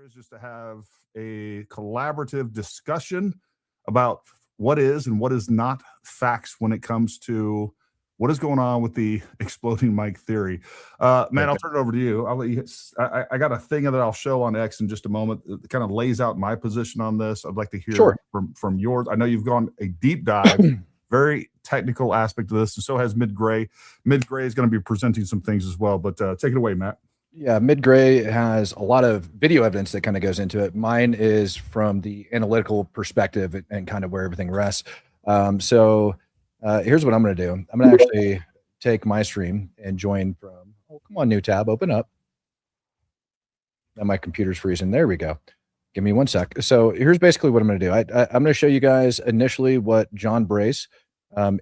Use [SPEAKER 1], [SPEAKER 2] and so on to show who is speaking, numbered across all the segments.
[SPEAKER 1] is just to have a collaborative discussion about what is and what is not facts when it comes to what is going on with the exploding mic theory. Matt, I'll turn it over to you. I'll let you. I got a thing that I'll show on X in just a moment. It kind of lays out my position on this. I'd like to hear from yours. I know you've gone a deep dive, very technical aspect of this, and so has Mid Gray. Mid Gray is going to be presenting some things as well, but take it away, Matt.
[SPEAKER 2] Yeah, Mid Gray has a lot of video evidence that kind of goes into it. Mine is from the analytical perspective and kind of where everything rests. So here's what I'm going to do. I'm going to actually take my stream and join from, oh, come on, new tab, open up. Now my computer's freezing. There we go. Give me one sec. So here's basically what I'm going to do. I'm going to show you guys initially what John Bray's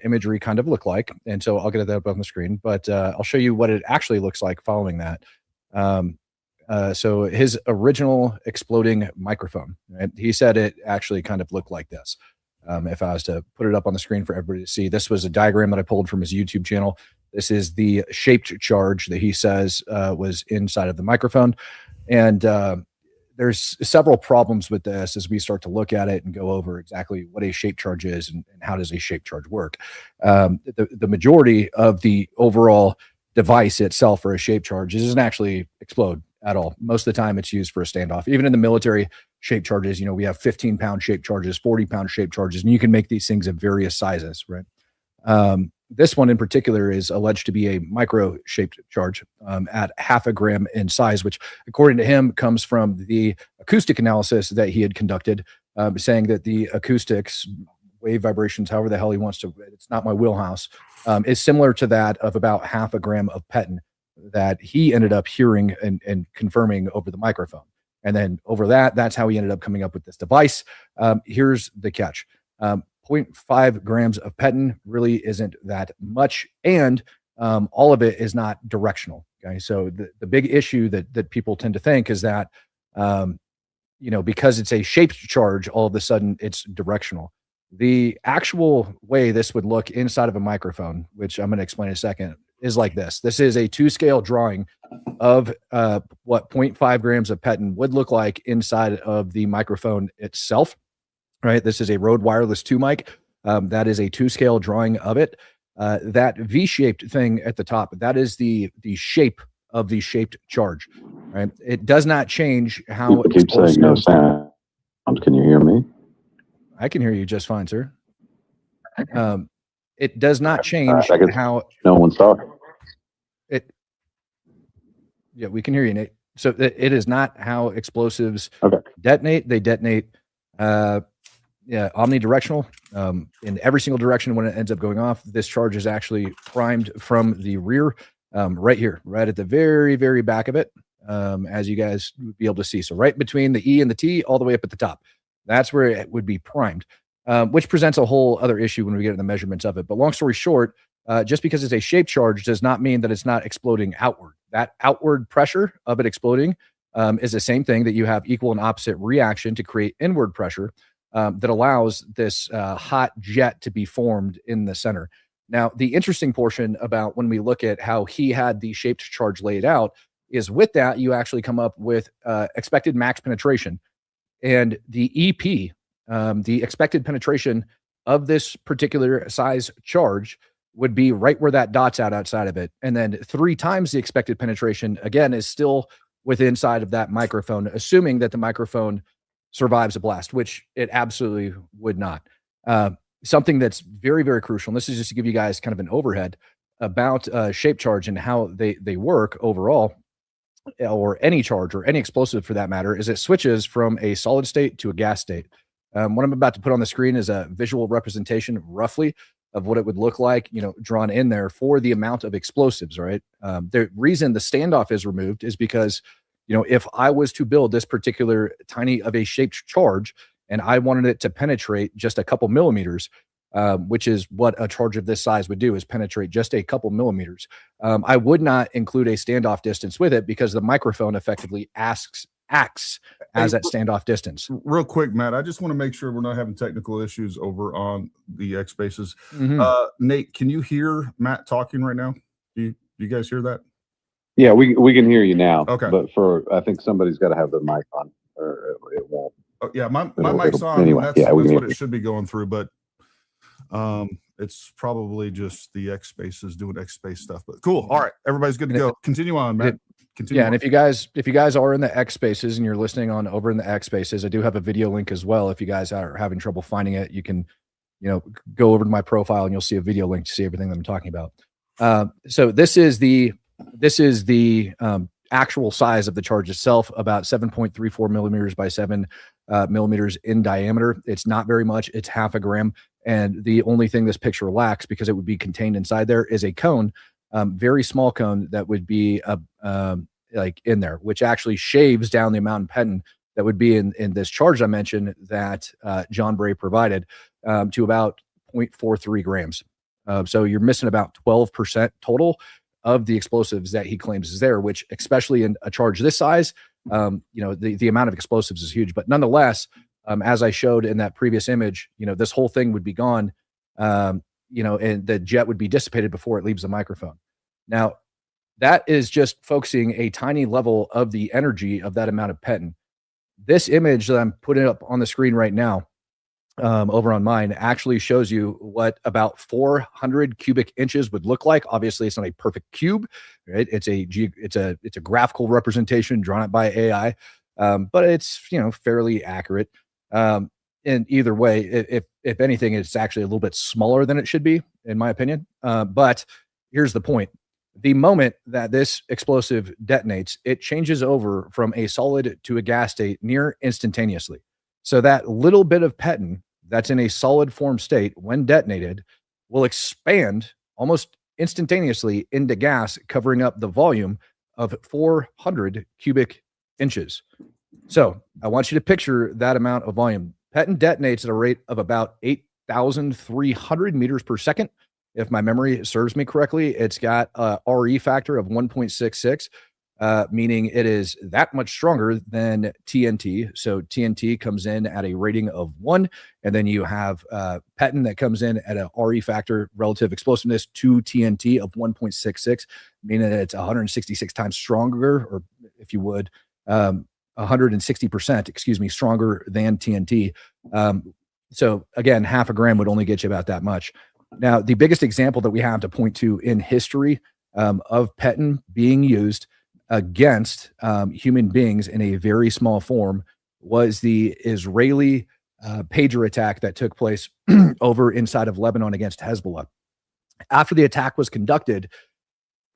[SPEAKER 2] imagery kind of look like. And so I'll get that up on the screen, but I'll show you what it actually looks like following that. So his original exploding microphone, right? He said it actually kind of looked like this. If I was to put it up on the screen for everybody to see, this was a diagram that I pulled from his YouTube channel. This is the shaped charge that he says was inside of the microphone. And there's several problems with this as we start to look at it and go over exactly what a shaped charge is and how does a shaped charge work. The majority of the overall device itself for a shaped charge doesn't actually explode at all. Most of the time it's used for a standoff. Even in the military, shaped charges, you know, we have 15-pound shaped charges, 40-pound shaped charges, and you can make these things of various sizes, right? This one in particular is alleged to be a micro shaped charge at 0.5 gram in size, which according to him comes from the acoustic analysis that he had conducted, saying that the acoustics, wave vibrations, however the hell he wants to, it's not my wheelhouse, is similar to that of about 0.5 gram of petin that he ended up hearing and confirming over the microphone. And then over that, that's how he ended up coming up with this device. Here's the catch. 0.5 grams of petin really isn't that much. And all of it is not directional. Okay. So the big issue that people tend to think is that, you know, because it's a shaped charge, all of a sudden it's directional. The actual way this would look inside of a microphone, which I'm going to explain in a second, is like this. This is a 2-scale drawing of what 0.5 grams of petin would look like inside of the microphone itself, right? This is a Rode Wireless 2 mic. That is a 2-scale drawing of it. That V-shaped thing at the top, that is the shape of the shaped charge, right? It does not change how
[SPEAKER 3] it keeps saying no sound. Can you hear me?
[SPEAKER 2] I can hear you just fine, sir. It does not change how
[SPEAKER 3] no one's talking.
[SPEAKER 2] Yeah, we can hear you, Nate. So it is not how explosives detonate. They detonate, omnidirectional, in every single direction when it ends up going off. This charge is actually primed from the rear, right here, right at the very, very back of it, as you guys would be able to see. So right between the E and the T, all the way up at the top. That's where it would be primed, which presents a whole other issue when we get into the measurements of it. But long story short, just because it's a shaped charge does not mean that it's not exploding outward. That outward pressure of it exploding is the same thing that you have equal and opposite reaction to create inward pressure that allows this hot jet to be formed in the center. Now, the interesting portion about when we look at how he had the shaped charge laid out is with that, you actually come up with expected max penetration. And the EP, the expected penetration of this particular size charge would be right where that dot's outside of it. And then 3 times the expected penetration, again, is still within inside of that microphone, assuming that the microphone survives a blast, which it absolutely would not. Something that's very, very crucial, and this is just to give you guys kind of an overhead about shape charge and how they work overall, or any charge or any explosive for that matter, is it switches from a solid state to a gas state. What I'm about to put on the screen is a visual representation roughly of what it would look like, you know, drawn in there for the amount of explosives, right? The reason the standoff is removed is because, you know, if I was to build this particular tiny of a shaped charge and I wanted it to penetrate just a couple millimeters, which is what a charge of this size would do, is penetrate just a couple millimeters. I would not include a standoff distance with it because the microphone effectively acts as that standoff distance.
[SPEAKER 1] Real quick, Matt, I just want to make sure we're not having technical issues over on the X Spaces. Nate, can you hear Matt talking right now? Do you guys hear that?
[SPEAKER 3] Yeah, we can hear you now.
[SPEAKER 1] Okay.
[SPEAKER 3] But I think somebody's got to have their mic on. or it won't.
[SPEAKER 1] Oh, yeah, my mic's on.
[SPEAKER 3] Anyway,
[SPEAKER 1] That's what it should be going through, but it's probably just the X spaces doing X space stuff. But cool. All right, everybody's good to go. Continue on, Matt. Continue.
[SPEAKER 2] Yeah, and if you guys are in the X spaces and you're listening on over in the X spaces, I do have a video link as well. If you guys are having trouble finding it, you can, go over to my profile and you'll see a video link to see everything that I'm talking about. So this is the actual size of the charge itself, about 7.34 millimeters by 7 millimeters in diameter. It's not very much. It's half a gram. And the only thing this picture lacks, because it would be contained inside there, is a cone, very small cone that would be like in there, which actually shaves down the amount of penton that would be in this charge I mentioned that John Bray provided to about 0.43 grams. So you're missing about 12% total of the explosives that he claims is there, which, especially in a charge this size, the amount of explosives is huge. But nonetheless, as I showed in that previous image, this whole thing would be gone, and the jet would be dissipated before it leaves the microphone. Now, that is just focusing a tiny level of the energy of that amount of penton. This image that I'm putting up on the screen right now, over on mine, actually shows you what about 400 cubic inches would look like. Obviously, it's not a perfect cube, right? It's a graphical representation drawn up by AI, but it's fairly accurate. And either way, if anything, it's actually a little bit smaller than it should be, in my opinion. But here's the point: the moment that this explosive detonates, it changes over from a solid to a gas state near instantaneously. So that little bit of penton that's in a solid form state, when detonated, will expand almost instantaneously into gas, covering up the volume of 400 cubic inches. So I want you to picture that amount of volume. Penton detonates at a rate of about 8,300 meters per second. If my memory serves me correctly, it's got a RE factor of 1.66. Meaning it is that much stronger than TNT. So TNT comes in at a rating of 1, and then you have penton that comes in at a RE factor, relative explosiveness, to TNT of 1.66, meaning that it's 166 times stronger, or if you would, 160%, stronger than TNT. So again, half a gram would only get you about that much. Now, the biggest example that we have to point to in history of penton being used against human beings in a very small form was the Israeli pager attack that took place over inside of Lebanon against Hezbollah. After the attack was conducted,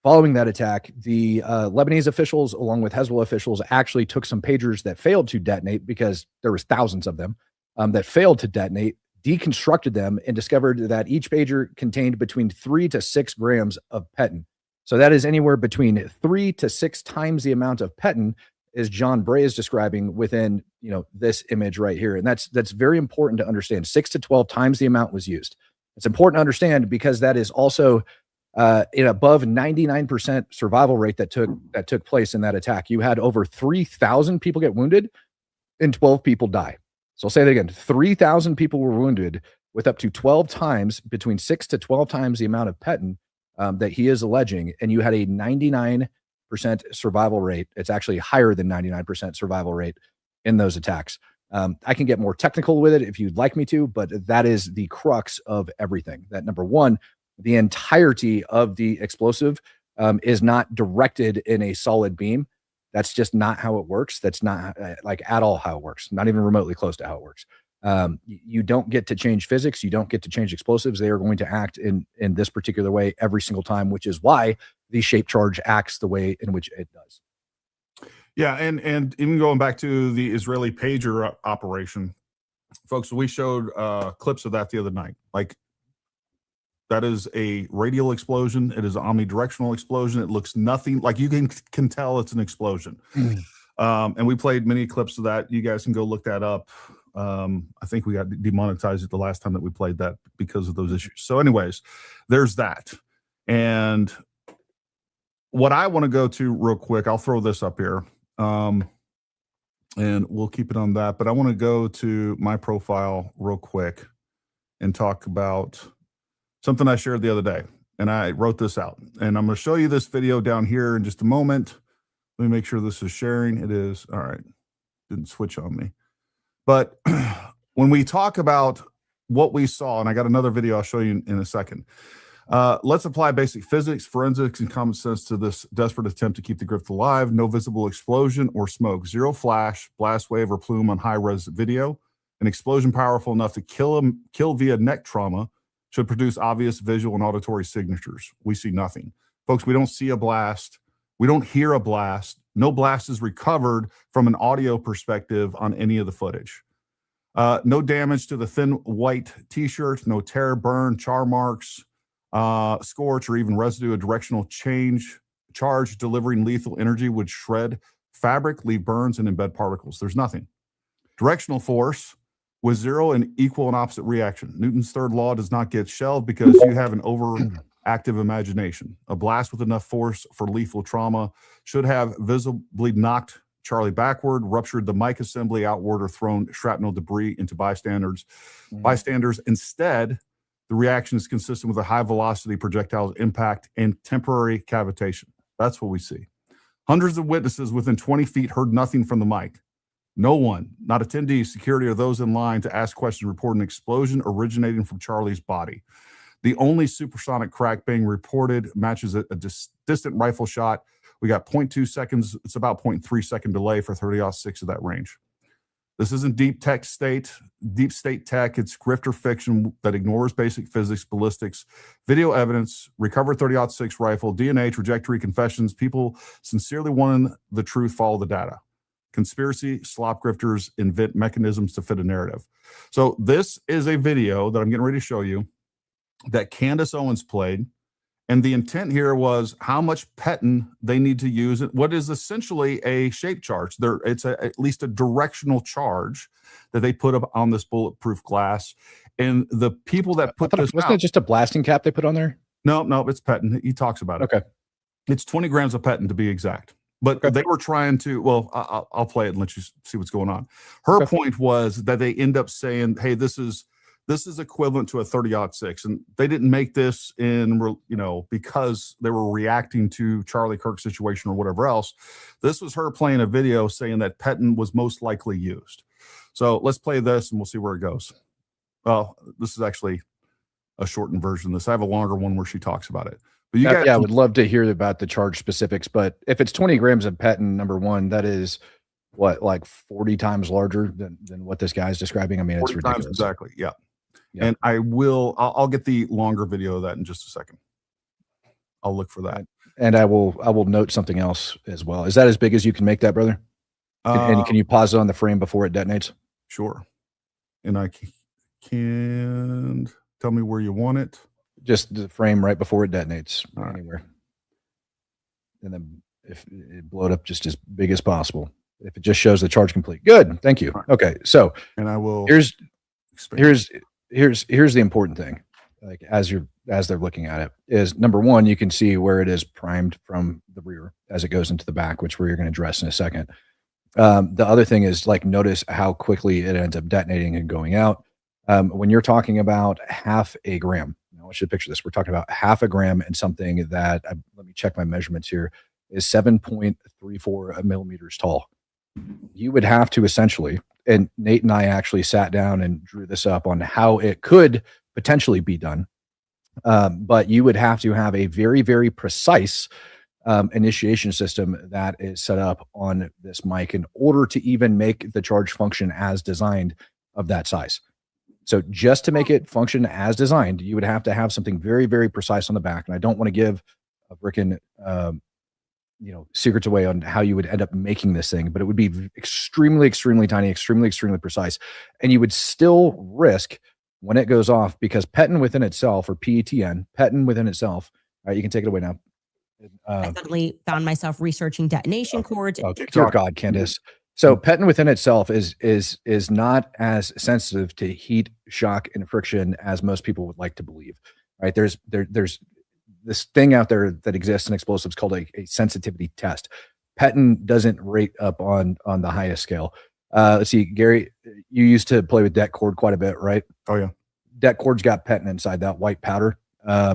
[SPEAKER 2] following that attack, the Lebanese officials, along with Hezbollah officials, actually took some pagers that failed to detonate, because there was thousands of them that failed to detonate, deconstructed them, and discovered that each pager contained between 3 to 6 grams of penton. So that is anywhere between 3 to 6 times the amount of penton as John Bray is describing within, this image right here. And that's very important to understand. 6 to 12 times the amount was used. It's important to understand because that is also an above 99% survival rate that took place in that attack. You had over 3,000 people get wounded and 12 people die. So I'll say that again: 3,000 people were wounded with up to 12 times, between 6 to 12 times the amount of penton that he is alleging, and you had a 99% survival rate. It's actually higher than 99% survival rate in those attacks. I can get more technical with it if you'd like me to, but that is the crux of everything. That, number one, the entirety of the explosive is not directed in a solid beam. That's just not how it works. That's not at all how it works. Not even remotely close to how it works. You don't get to change physics. You don't get to change explosives. They are going to act in this particular way every single time, which is why the shape charge acts the way in which it does.
[SPEAKER 1] Yeah, and even going back to the Israeli pager operation, folks, we showed clips of that the other night. That is a radial explosion. It is an omnidirectional explosion. It looks nothing like you can tell it's an explosion. And we played many clips of that. You guys can go look that up. I think we got demonetized the last time that we played that because of those issues. So anyways, there's that. And what I want to go to real quick, I'll throw this up here. And we'll keep it on that. But I want to go to my profile real quick and talk about something I shared the other day. And I wrote this out. And I'm going to show you this video down here in just a moment. Let me make sure this is sharing. It is. All right. didn't switch on me. But when we talk about what we saw, and I got another video I'll show you in a second. Let's apply basic physics, forensics, and common sense to this desperate attempt to keep the grift alive. No visible explosion or smoke, zero flash, blast wave, or plume on high-res video. An explosion powerful enough to kill via neck trauma should produce obvious visual and auditory signatures. We see nothing. Folks, we don't see a blast. We don't hear a blast. No blast is recovered from an audio perspective on any of the footage. No damage to the thin white t-shirt, no tear, burn, char marks, scorch, or even residue. A directional charge delivering lethal energy would shred fabric, leave burns, and embed particles. There's nothing. Directional force with zero and equal and opposite reaction. Newton's third law does not get shelved because you have an overactive imagination. A blast with enough force for lethal trauma should have visibly knocked Charlie backward, ruptured the mic assembly outward, or thrown shrapnel debris into bystanders. Instead, the reaction is consistent with a high velocity projectile impact and temporary cavitation. That's what we see. Hundreds of witnesses within 20 feet heard nothing from the mic. No one, not attendee, security, or those in line to ask questions, report an explosion originating from Charlie's body. The only supersonic crack being reported matches a distant rifle shot. We got 0.2 seconds. It's about 0.3 second delay for 30-06 of that range. This isn't deep state tech. It's grifter fiction that ignores basic physics, ballistics, video evidence, recovered 30-06 rifle, DNA, trajectory, confessions. People sincerely wanting the truth follow the data. Conspiracy, slop grifters invent mechanisms to fit a narrative. So this is a video that I'm getting ready to show you that Candace Owens played. And the intent here was how much petin they need to use. What is essentially a shape charge. It's at least a directional charge that they put up on this bulletproof glass. And the people that put this
[SPEAKER 2] wasn't it just a blasting cap they put on there?
[SPEAKER 1] No, it's petin. He talks about it.
[SPEAKER 2] Okay.
[SPEAKER 1] It's 20 grams of petin to be exact. But they were trying to, well, I'll play it and let you see what's going on. Her point was that they end up saying, hey, this is equivalent to a 30-06. And they didn't make this because they were reacting to Charlie Kirk's situation or whatever else. This was her playing a video saying that petin was most likely used. So let's play this and we'll see where it goes. Well, this is actually a shortened version of this. I have a longer one where she talks about it. But
[SPEAKER 2] I would love to hear about the charge specifics. But if it's 20 grams of petin, number one, that is what, like 40 times larger than what this guy's describing? I mean, it's ridiculous.
[SPEAKER 1] Exactly. Yeah. And I'll get the longer video of that in just a second. I'll look for that.
[SPEAKER 2] And I will note something else as well. Is that as big as you can make that, brother? And can you pause it on the frame before it detonates?
[SPEAKER 1] Sure. And I can tell me where you want it.
[SPEAKER 2] Just the frame right before it detonates, anywhere. And then if it blow it up just as big as possible. If it just shows the charge complete. Good. Thank you. Right. Okay. So
[SPEAKER 1] and I will
[SPEAKER 2] here's the important thing. Like as they're looking at it is, number one, you can see where it is primed from the rear as it goes into the back, which we're going to address in a second. The other thing is, like, notice how quickly it ends up detonating and going out. When you're talking about half a gram, I want you to picture this. We're talking about half a gram and something that, let me check my measurements here, is 7.34 millimeters tall. You would have to essentially, and Nate and I actually sat down and drew this up on how it could potentially be done. But you would have to have a very, very precise initiation system that is set up on this mic in order to even make the charge function as designed of that size. So just to make it function as designed, you would have to have something very, very precise on the back. And I don't want to give a frickin' secrets away on how you would end up making this thing, but it would be extremely, extremely tiny, extremely, extremely precise. And you would still risk when it goes off, because petin within itself, or PETN, petin within itself, all right, you can take it away now.
[SPEAKER 4] I suddenly found myself researching detonation cords.
[SPEAKER 2] Oh, dear God, Candace. So petin within itself is not as sensitive to heat, shock, and friction as most people would like to believe. Right? There's this thing out there that exists in explosives called a sensitivity test. Petin doesn't rate up on the highest scale. Let's see, Gary, you used to play with det cord quite a bit, right?
[SPEAKER 1] Oh yeah.
[SPEAKER 2] Det cord's got petin inside, that white powder.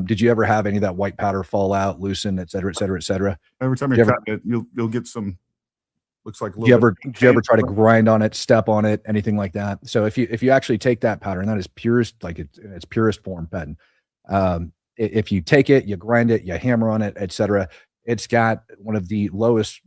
[SPEAKER 2] Did you ever have any of that white powder fall out, loosen, et cetera, et cetera, et cetera?
[SPEAKER 1] Every time you cut it, you'll get some. Looks like a
[SPEAKER 2] Do you
[SPEAKER 1] little
[SPEAKER 2] ever try to grind on it, step on it, anything like that? So if you actually take that powder, and that is purest, like in its purest form, pen. If you take it, you grind it, you hammer on it, etc., it's got one of the lowest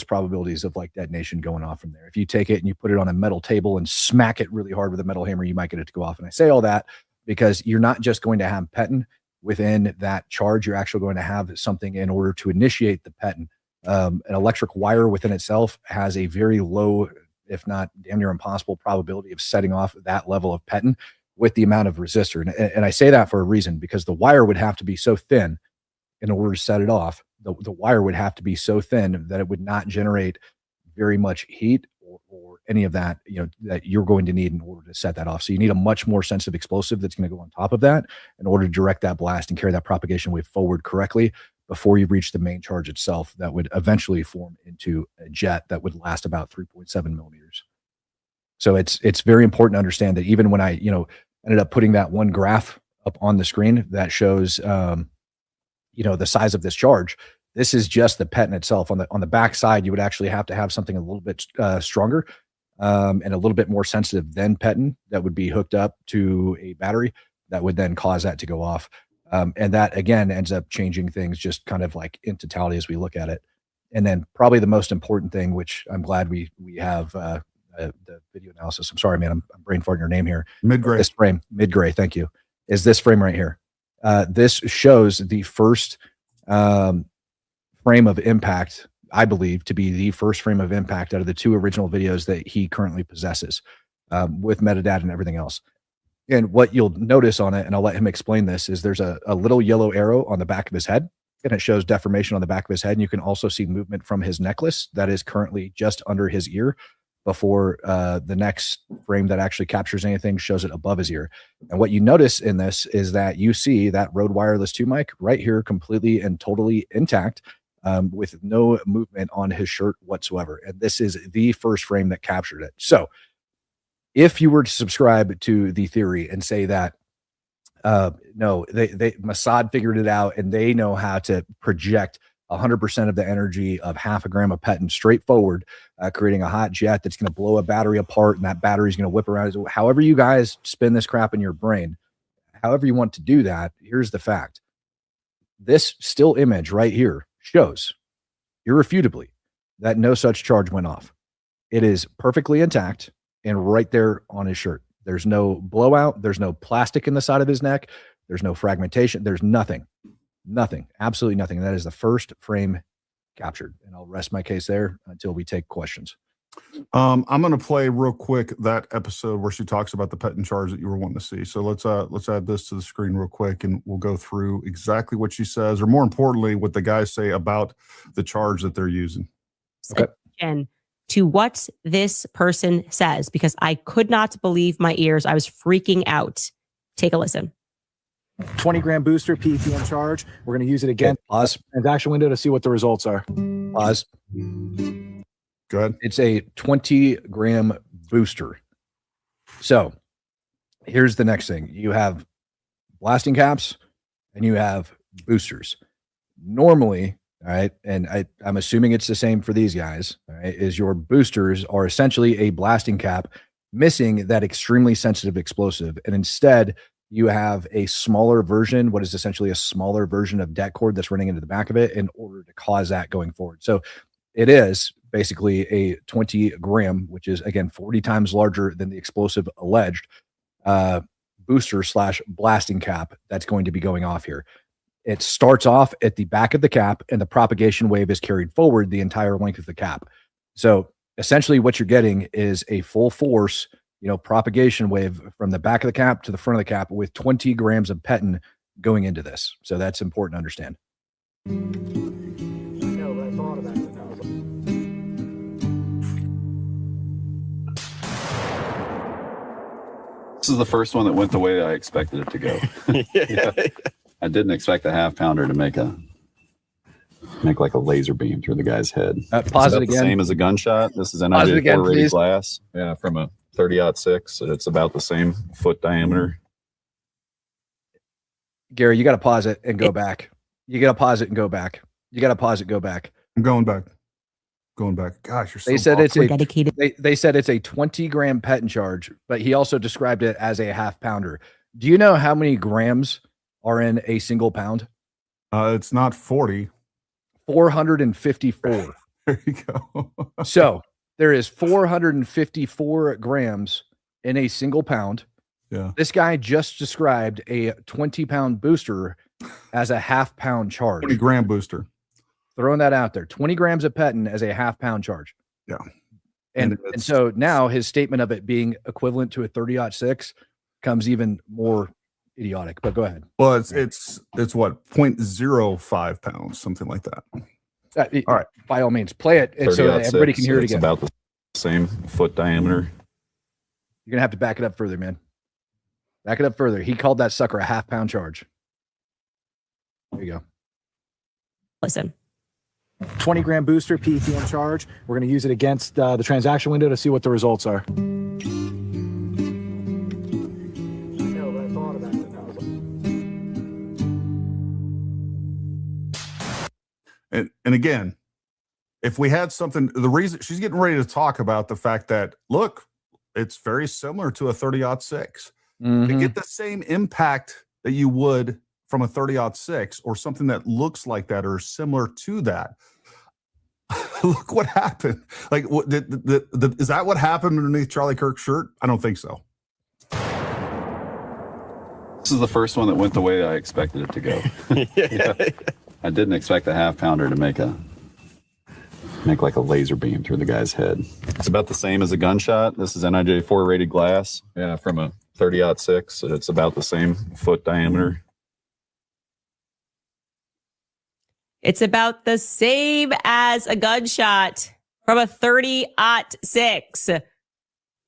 [SPEAKER 2] probabilities of like detonation going off from there. If you take it and you put it on a metal table and smack it really hard with a metal hammer, you might get it to go off. And I say all that because you're not just going to have petin within that charge. You're actually going to have something in order to initiate the petin. An electric wire within itself has a very low, if not damn near impossible probability of setting off that level of petin with the amount of resistor. And I say that for a reason, because the wire would have to be so thin in order to set it off. The wire would have to be so thin that it would not generate very much heat or any of that, that you're going to need in order to set that off. So you need a much more sensitive explosive that's going to go on top of that in order to direct that blast and carry that propagation wave forward correctly before you reach the main charge itself that would eventually form into a jet that would last about 3.7 millimeters. So it's very important to understand that even when I, ended up putting that one graph up on the screen that shows, the size of this charge, this is just the petin itself. On the back side, you would actually have to have something a little bit stronger and a little bit more sensitive than petin that would be hooked up to a battery that would then cause that to go off. And that again ends up changing things just kind of like in totality as we look at it. And then probably the most important thing, which I'm glad we have the video analysis. I'm sorry, man, I'm brain farting your name here.
[SPEAKER 1] Mid-gray.
[SPEAKER 2] This frame, mid-gray, thank you, is this frame right here. This shows the first frame of impact, I believe, to be the first frame of impact out of the two original videos that he currently possesses with metadata and everything else. And what you'll notice on it, and I'll let him explain this, is there's a little yellow arrow on the back of his head, and it shows deformation on the back of his head. And you can also see movement from his necklace that is currently just under his ear before the next frame that actually captures anything shows it above his ear. And what you notice in this is that you see that Rode Wireless 2 mic right here completely and totally intact with no movement on his shirt whatsoever. And this is the first frame that captured it. So if you were to subscribe to the theory and say that, no, Mossad figured it out and they know how to project 100% of the energy of half a gram of petin straight forward, creating a hot jet that's going to blow a battery apart, and that battery is going to whip around. However you guys spin this crap in your brain, however you want to do that, here's the fact. This still image right here shows irrefutably that no such charge went off. It is perfectly intact and right there on his shirt. There's no blowout. There's no plastic in the side of his neck. There's no fragmentation. There's nothing. Nothing, absolutely nothing. And that is the first frame captured. And I'll rest my case there until we take questions.
[SPEAKER 1] I'm going to play real quick that episode where she talks about the petin charge that you were wanting to see. So let's add this to the screen real quick, and we'll go through exactly what she says, or more importantly, what the guys say about the charge that they're using.
[SPEAKER 4] Okay. To what this person says, because I could not believe my ears. I was freaking out. Take a listen.
[SPEAKER 5] 20 gram booster PPM charge. We're going to use it again.
[SPEAKER 2] Okay, pause.
[SPEAKER 5] Transaction window to see what the results are.
[SPEAKER 2] Pause.
[SPEAKER 1] Good.
[SPEAKER 2] It's a 20 gram booster. So here's the next thing. You have blasting caps and you have boosters. Normally, all right, and I'm assuming it's the same for these guys, all right, is your boosters are essentially a blasting cap missing that extremely sensitive explosive. And instead, you have a smaller version, what is essentially a smaller version of det cord that's running into the back of it in order to cause that going forward. So it is basically a 20 gram, which is again 40 times larger than the explosive alleged booster / blasting cap that's going to be going off here. It starts off at the back of the cap and the propagation wave is carried forward the entire length of the cap. So essentially what you're getting is a full force, propagation wave from the back of the cap to the front of the cap with 20 grams of petin going into this. So that's important to understand.
[SPEAKER 5] No, but I thought about it.
[SPEAKER 3] This is the first one that went the way that I expected it to go. Yeah. I didn't expect a half pounder to make like a laser beam through the guy's head.
[SPEAKER 2] Pause it again.
[SPEAKER 3] The same as a gunshot. This is
[SPEAKER 2] Pause it again,
[SPEAKER 3] NIJ4 ready
[SPEAKER 2] please.
[SPEAKER 3] glass. Yeah, from a 30-06. It's about the same foot diameter.
[SPEAKER 2] Gary, you got to pause it and go back. You got to pause it and go back. You got to pause it, go back.
[SPEAKER 1] I'm going back. going back. Gosh, you're so
[SPEAKER 2] They said it's
[SPEAKER 4] We're
[SPEAKER 2] a
[SPEAKER 4] dedicated.
[SPEAKER 2] they said it's a 20-gram pet in charge, but he also described it as a half pounder. Do you know how many grams are in a single pound?
[SPEAKER 1] It's not 40.
[SPEAKER 2] 454.
[SPEAKER 1] There you go.
[SPEAKER 2] So there is 454 grams in a single pound.
[SPEAKER 1] Yeah.
[SPEAKER 2] This guy just described a 20-pound booster as a half-pound charge.
[SPEAKER 1] 20-gram booster.
[SPEAKER 2] Throwing that out there. 20 grams of Petin as a half-pound charge.
[SPEAKER 1] Yeah.
[SPEAKER 2] And so now his statement of it being equivalent to a 30-06 comes even more idiotic. But go ahead.
[SPEAKER 1] Well, it's what, 0.05 pounds, something like that. All right.
[SPEAKER 2] By all means, play it and so that everybody can hear it
[SPEAKER 3] It's
[SPEAKER 2] again.
[SPEAKER 3] about the same foot diameter.
[SPEAKER 2] You're gonna have to back it up further, man. Back it up further. He called that sucker a half-pound charge. There you go.
[SPEAKER 4] Listen.
[SPEAKER 5] 20-gram booster, PTM charge. We're going to use it against the transaction window to see what the results are.
[SPEAKER 1] And again, if we had something, the reason she's getting ready to talk about the fact that, look, it's very similar to a 30-06. To get the same impact that you would from a 30-06 or something that looks like that or similar to that. Look what happened. Like, what is that what happened underneath Charlie Kirk's shirt? I don't think so.
[SPEAKER 3] This is the first one that went the way that I expected it to go. Yeah. I didn't expect the half pounder to make like a laser beam through the guy's head. It's about the same as a gunshot. This is NIJ4 rated glass. Yeah, from a 30-06. It's about the same foot diameter.
[SPEAKER 4] It's about the same as a gunshot from a 30-06.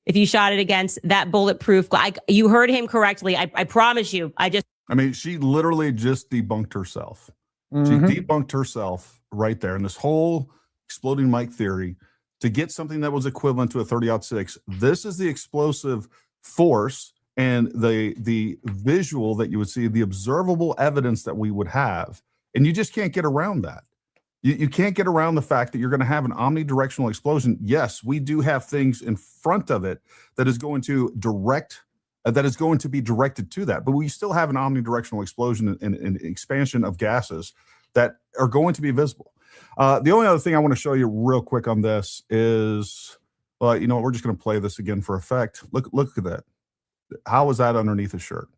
[SPEAKER 4] If you shot it against that bulletproof glass, you heard him correctly. I promise you. I mean,
[SPEAKER 1] she literally just debunked herself. She debunked herself right there. And this whole exploding Mike theory to get something that was equivalent to a 30-06. This is the explosive force and the visual that you would see, the observable evidence that we would have. And you just can't get around that. You can't get around the fact that you're going to have an omnidirectional explosion. Yes, we do have things in front of it that is going to be directed to that. But we still have an omnidirectional explosion and expansion of gases that are going to be visible. The only other thing I want to show you real quick on this is, you know what, we're just going to play this again for effect. Look at that. How was that underneath his shirt?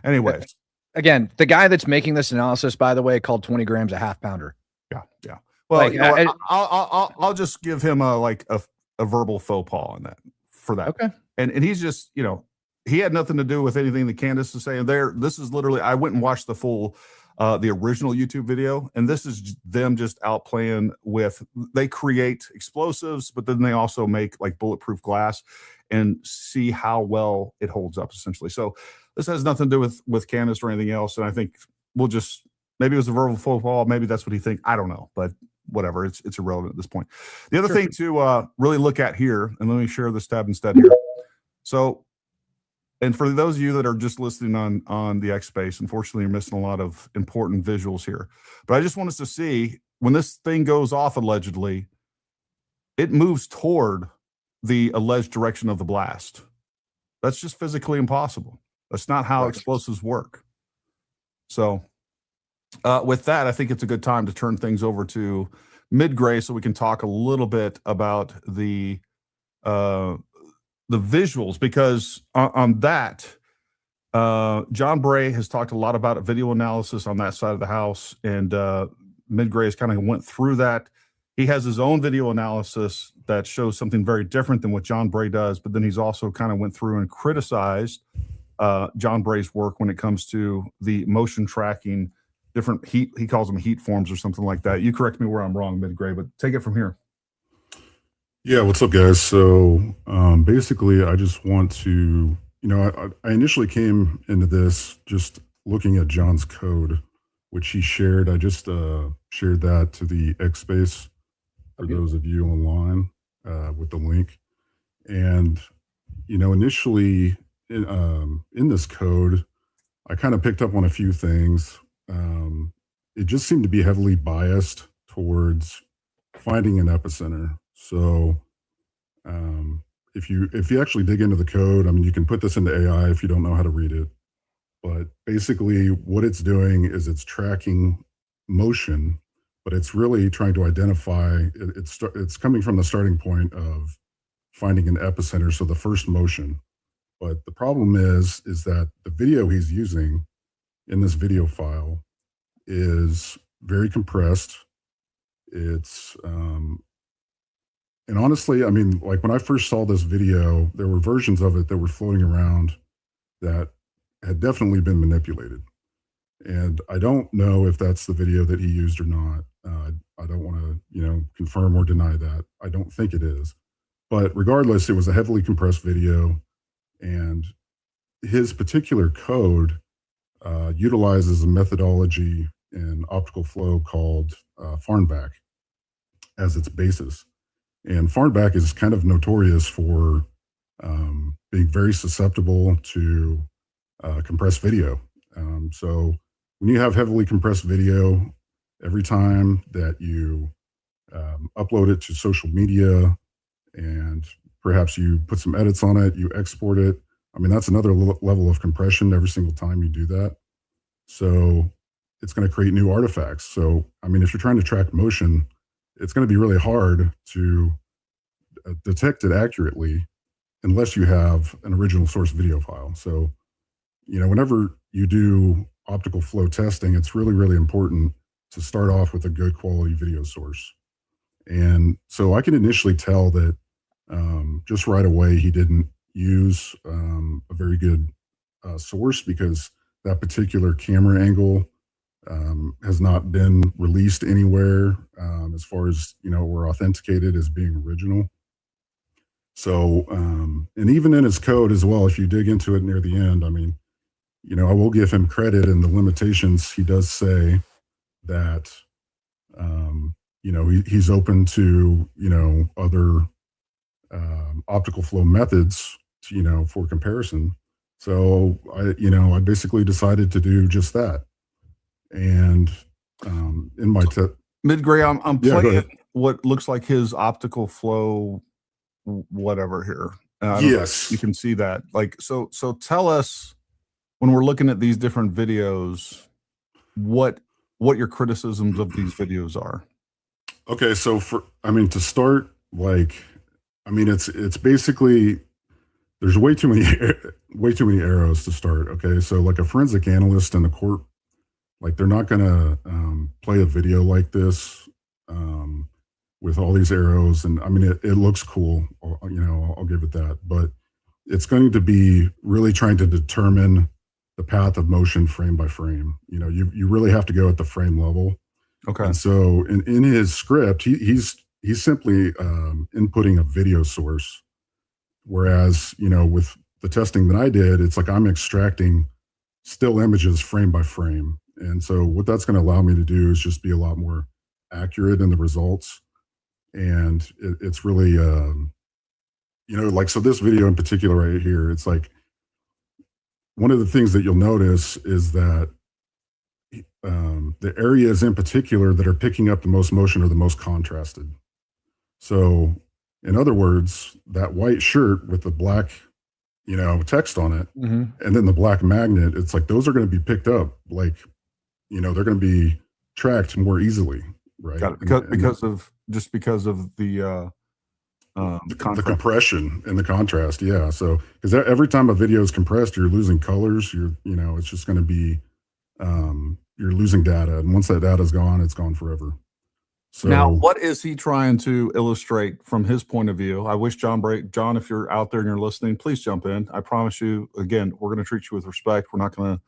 [SPEAKER 1] Anyways.
[SPEAKER 2] Again, the guy that's making this analysis, by the way, called 20 grams a half pounder.
[SPEAKER 1] Yeah. Well, like, you know, I'll just give him a verbal faux pas on that for that.
[SPEAKER 2] Okay.
[SPEAKER 1] And he's just, you know, he had nothing to do with anything that Candace is saying there. This is literally, I went and watched the full, the original YouTube video, and this is them just out playing with, they create explosives, but then they also make like bulletproof glass and see how well it holds up essentially. So this has nothing to do with Candace or anything else. And I think we'll just, maybe it was a verbal faux pas. Maybe that's what he thinks. I don't know, but whatever. It's irrelevant at this point. The other thing to really look at here, and let me share this tab instead here. So, and for those of you that are just listening on the X Space, unfortunately, you're missing a lot of important visuals here. But I just want us to see when this thing goes off, allegedly, it moves toward the alleged direction of the blast. That's just physically impossible. That's not how explosives work. So with that, I think it's a good time to turn things over to Mid-Gray so we can talk a little bit about the visuals, because on that, John Bray has talked a lot about video analysis on that side of the house, and Mid-Gray has kind of went through that. He has his own video analysis that shows something very different than what John Bray does, but then he's also kind of went through and criticized John Bray's work when it comes to the motion tracking, different heat, he calls them heat forms or something like that. You correct me where I'm wrong, Mid-Gray, but take it from here.
[SPEAKER 6] Yeah, what's up, guys? So basically, I just want to, you know, I initially came into this just looking at John's code, which he shared. I just shared that to the X Space for those of you online with the link. And, you know, initially in this code, I kind of picked up on a few things. It just seemed to be heavily biased towards finding an epicenter. So if you actually dig into the code, I mean, you can put this into AI if you don't know how to read it. But basically, what it's doing is it's tracking motion, but it's really trying to identify. It's coming from the starting point of finding an epicenter, so the first motion. But the problem is that the video he's using in this video file is very compressed. It's and honestly, I mean, like when I first saw this video, there were versions of it that were floating around that had definitely been manipulated. And I don't know if that's the video that he used or not. I don't want to, confirm or deny that. I don't think it is. But regardless, it was a heavily compressed video. And his particular code utilizes a methodology in optical flow called Farnback as its basis. And Farnback is kind of notorious for being very susceptible to compressed video. So when you have heavily compressed video, every time that you upload it to social media and perhaps you put some edits on it, you export it, I mean, that's another level of compression every single time you do that. So it's going to create new artifacts. So, I mean, if you're trying to track motion, it's going to be really hard to detect it accurately unless you have an original source video file. So, whenever you do optical flow testing, it's really, really important to start off with a good quality video source. And so I can initially tell that just right away he didn't use a very good source, because that particular camera angle has not been released anywhere as far as, or authenticated as being original. So, and even in his code as well, if you dig into it near the end, I mean, I will give him credit in the limitations. He does say that, he's open to, other optical flow methods, for comparison. So I basically decided to do just that. And in my
[SPEAKER 1] Mid-Gray, I'm playing what looks like his optical flow, whatever here.
[SPEAKER 6] Yes,
[SPEAKER 1] you can see that. Like, so tell us, when we're looking at these different videos, what your criticisms of these videos are.
[SPEAKER 6] Okay, so to start, it's basically, there's way too many arrows to start. Okay, so like a forensic analyst in the court, like they're not gonna play a video like this with all these arrows. And I mean, it looks cool, I'll give it that, but it's going to be really trying to determine the path of motion frame by frame. You really have to go at the frame level.
[SPEAKER 1] Okay.
[SPEAKER 6] And so in his script, he's simply inputting a video source. Whereas, with the testing that I did, it's like I'm extracting still images frame by frame. And so what that's going to allow me to do is just be a lot more accurate in the results. And it's really, so this video in particular right here, it's like, one of the things that you'll notice is that the areas in particular that are picking up the most motion are the most contrasted. So in other words, that white shirt with the black, text on it,
[SPEAKER 2] Mm-hmm.
[SPEAKER 6] and then the black magnet, it's like those are going to be picked up, like, they're going to be tracked more easily, right?
[SPEAKER 1] Got it. Because of the
[SPEAKER 6] compression and the contrast. Yeah. So, because every time a video is compressed, you're losing colors. It's just going to be, you're losing data. And once that data is gone, it's gone forever. So
[SPEAKER 1] now, what is he trying to illustrate from his point of view? I wish John, if you're out there and you're listening, please jump in. I promise you, again, we're going to treat you with respect. We're not going to,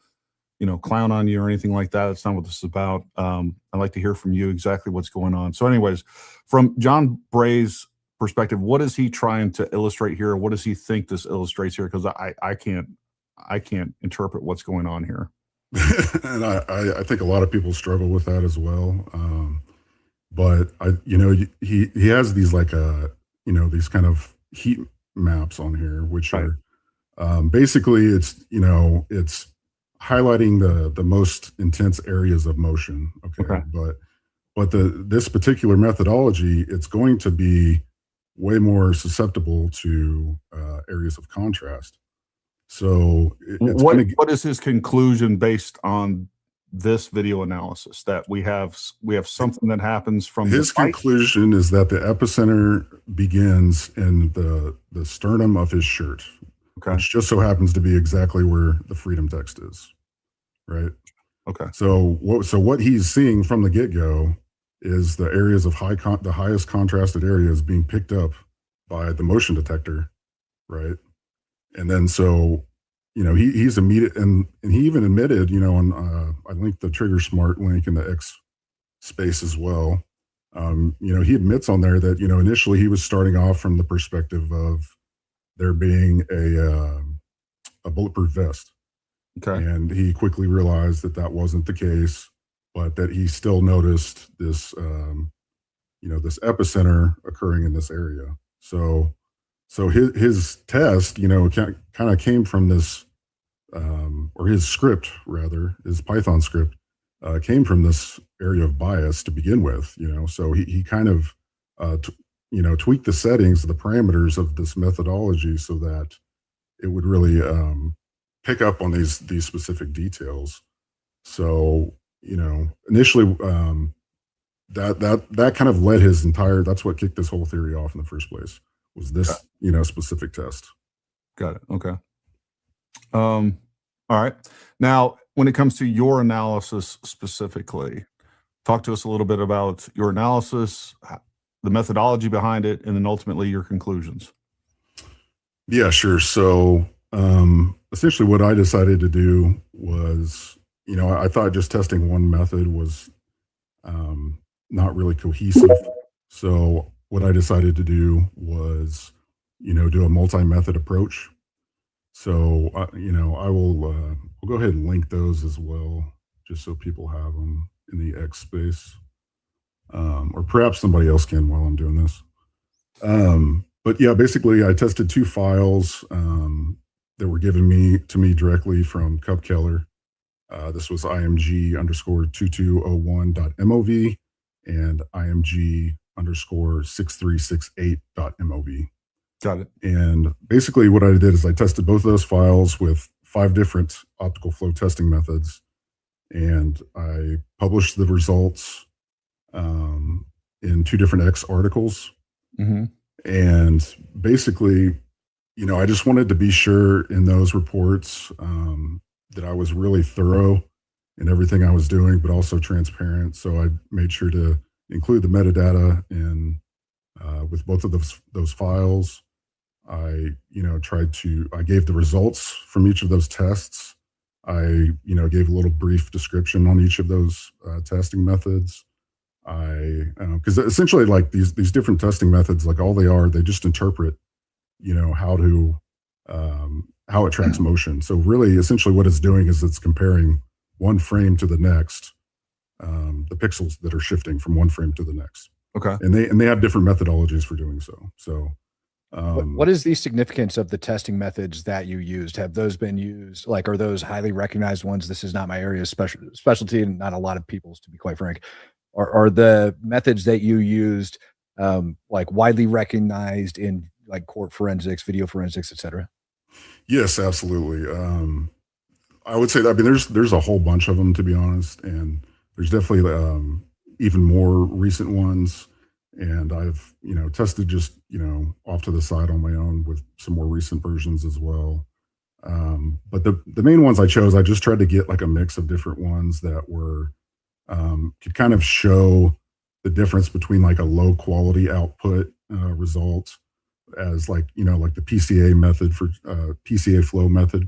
[SPEAKER 1] clown on you or anything like that. That's not what this is about. I'd like to hear from you exactly what's going on. So anyways, from John Bray's perspective, what is he trying to illustrate here? What does he think this illustrates here? Because I can't interpret what's going on here.
[SPEAKER 6] And I think a lot of people struggle with that as well. But he has these these kind of heat maps on here, which
[SPEAKER 1] right.
[SPEAKER 6] are basically it's highlighting the most intense areas of motion. Okay. But this particular methodology, it's going to be way more susceptible to areas of contrast. So
[SPEAKER 1] what is his conclusion based on this video analysis, that we have something that happens from
[SPEAKER 6] his conclusion is that the epicenter begins in the sternum of his shirt, which just so happens to be exactly where the freedom text is, right?
[SPEAKER 1] Okay.
[SPEAKER 6] So what he's seeing from the get-go is the areas of the highest contrasted areas being picked up by the motion detector, right? And then so, he's immediate, and he even admitted, on I linked the Trigger Smart link in the X space as well. He admits on there that, initially he was starting off from the perspective of there being a bulletproof vest.
[SPEAKER 1] Okay.
[SPEAKER 6] And he quickly realized that wasn't the case, but that he still noticed this, this epicenter occurring in this area. So his test, kind of came from this, or his script rather, his Python script, came from this area of bias to begin with. So he kind of, tweaked the settings, the parameters of this methodology so that it would really pick up on these specific details. So initially, that kind of led his entire. That's what kicked this whole theory off in the first place. Was this specific test?
[SPEAKER 1] Got it. Okay. All right. Now, when it comes to your analysis specifically, talk to us a little bit about your analysis, the methodology behind it, and then ultimately your conclusions.
[SPEAKER 6] Yeah, sure. So essentially what I decided to do was, I thought just testing one method was not really cohesive. So what I decided to do was, do a multi-method approach. So, I will we'll go ahead and link those as well, just so people have them in the X space. Or perhaps somebody else can while I'm doing this. But yeah, basically I tested two files that were given to me directly from Cub Keller. This was img_2201.mov and img_6368.mov.
[SPEAKER 1] Got it.
[SPEAKER 6] And basically what I did is I tested both of those files with 5 different optical flow testing methods. And I published the results in 2 different X articles.
[SPEAKER 1] Mm-hmm.
[SPEAKER 6] And basically, I just wanted to be sure in those reports that I was really thorough in everything I was doing, but also transparent. So I made sure to include the metadata in with both of those files. I gave the results from each of those tests. I gave a little brief description on each of those testing methods. Because essentially, like these different testing methods, like all they just interpret, how it tracks motion. So really, essentially, what it's doing is it's comparing one frame to the next, the pixels that are shifting from one frame to the next.
[SPEAKER 1] Okay.
[SPEAKER 6] And they have different methodologies for doing so. So,
[SPEAKER 2] what is the significance of the testing methods that you used? Have those been used? Like, are those highly recognized ones? This is not my area of specialty, and not a lot of people's, to be quite frank. Are the methods that you used like widely recognized in like court forensics, video forensics, et cetera?
[SPEAKER 6] Yes, absolutely. I would say that. I mean, there's a whole bunch of them, to be honest, and there's definitely even more recent ones. And I've tested just off to the side on my own with some more recent versions as well. But the main ones I chose, I just tried to get like a mix of different ones that were could kind of show the difference between like a low quality output result as like the PCA method for PCA flow method,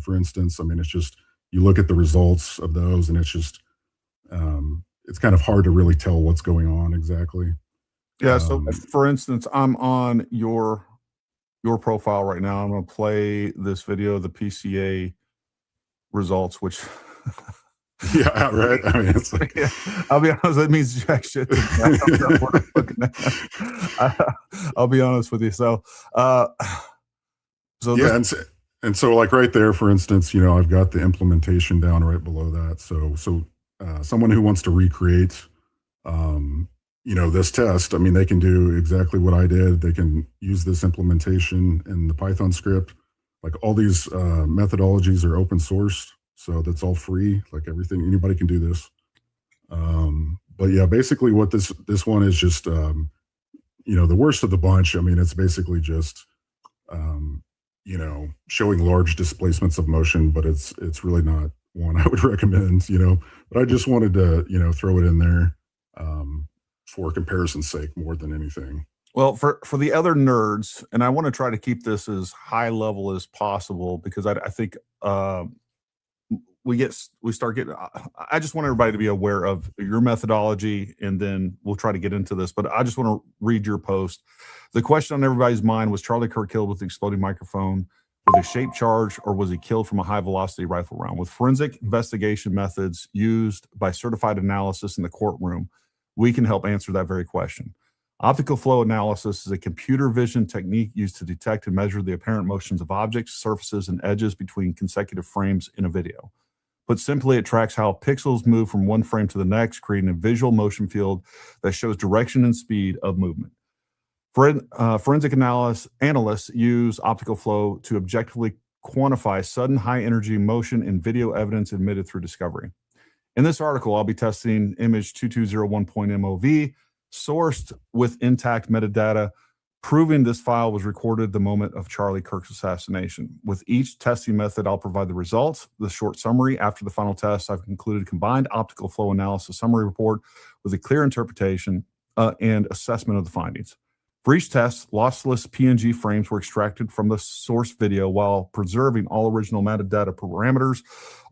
[SPEAKER 6] for instance. I mean, it's just you look at the results of those and it's just it's kind of hard to really tell what's going on exactly.
[SPEAKER 1] Yeah. So for instance, I'm on your profile right now. I'm going to play this video, the PCA results, which
[SPEAKER 6] yeah, right. I mean, it's like,
[SPEAKER 1] yeah, I'll be honest, that means jack shit to me. I don't know what I'm looking at. I'll be honest with you. So
[SPEAKER 6] yeah, and so like right there, for instance, I've got the implementation down right below that. So someone who wants to recreate this test. I mean, they can do exactly what I did. They can use this implementation in the Python script. Like all these methodologies are open source, so that's all free. Like everything, anybody can do this. But yeah, basically what this one is just, the worst of the bunch. I mean, it's basically just, showing large displacements of motion, but it's really not one I would recommend, but I just wanted to, throw it in there, for comparison's sake more than anything.
[SPEAKER 1] Well, for the other nerds, and I want to try to keep this as high level as possible because I think we start getting. I just want everybody to be aware of your methodology, and then we'll try to get into this. But I just want to read your post. The question on everybody's mind was: Charlie Kirk killed with the exploding microphone with a shaped charge, or was he killed from a high velocity rifle round? With forensic investigation methods used by certified analysis in the courtroom, we can help answer that very question. Optical flow analysis is a computer vision technique used to detect and measure the apparent motions of objects, surfaces, and edges between consecutive frames in a video. Put simply, it tracks how pixels move from one frame to the next, creating a visual motion field that shows direction and speed of movement. Forensic analysts use optical flow to objectively quantify sudden high-energy motion in video evidence admitted through discovery. In this article, I'll be testing image 2201.mov, sourced with intact metadata, proving this file was recorded the moment of Charlie Kirk's assassination. With each testing method, I'll provide the results, the short summary. After the final test, I've concluded a combined optical flow analysis summary report with a clear interpretation and assessment of the findings. For each test, lossless PNG frames were extracted from the source video while preserving all original metadata parameters.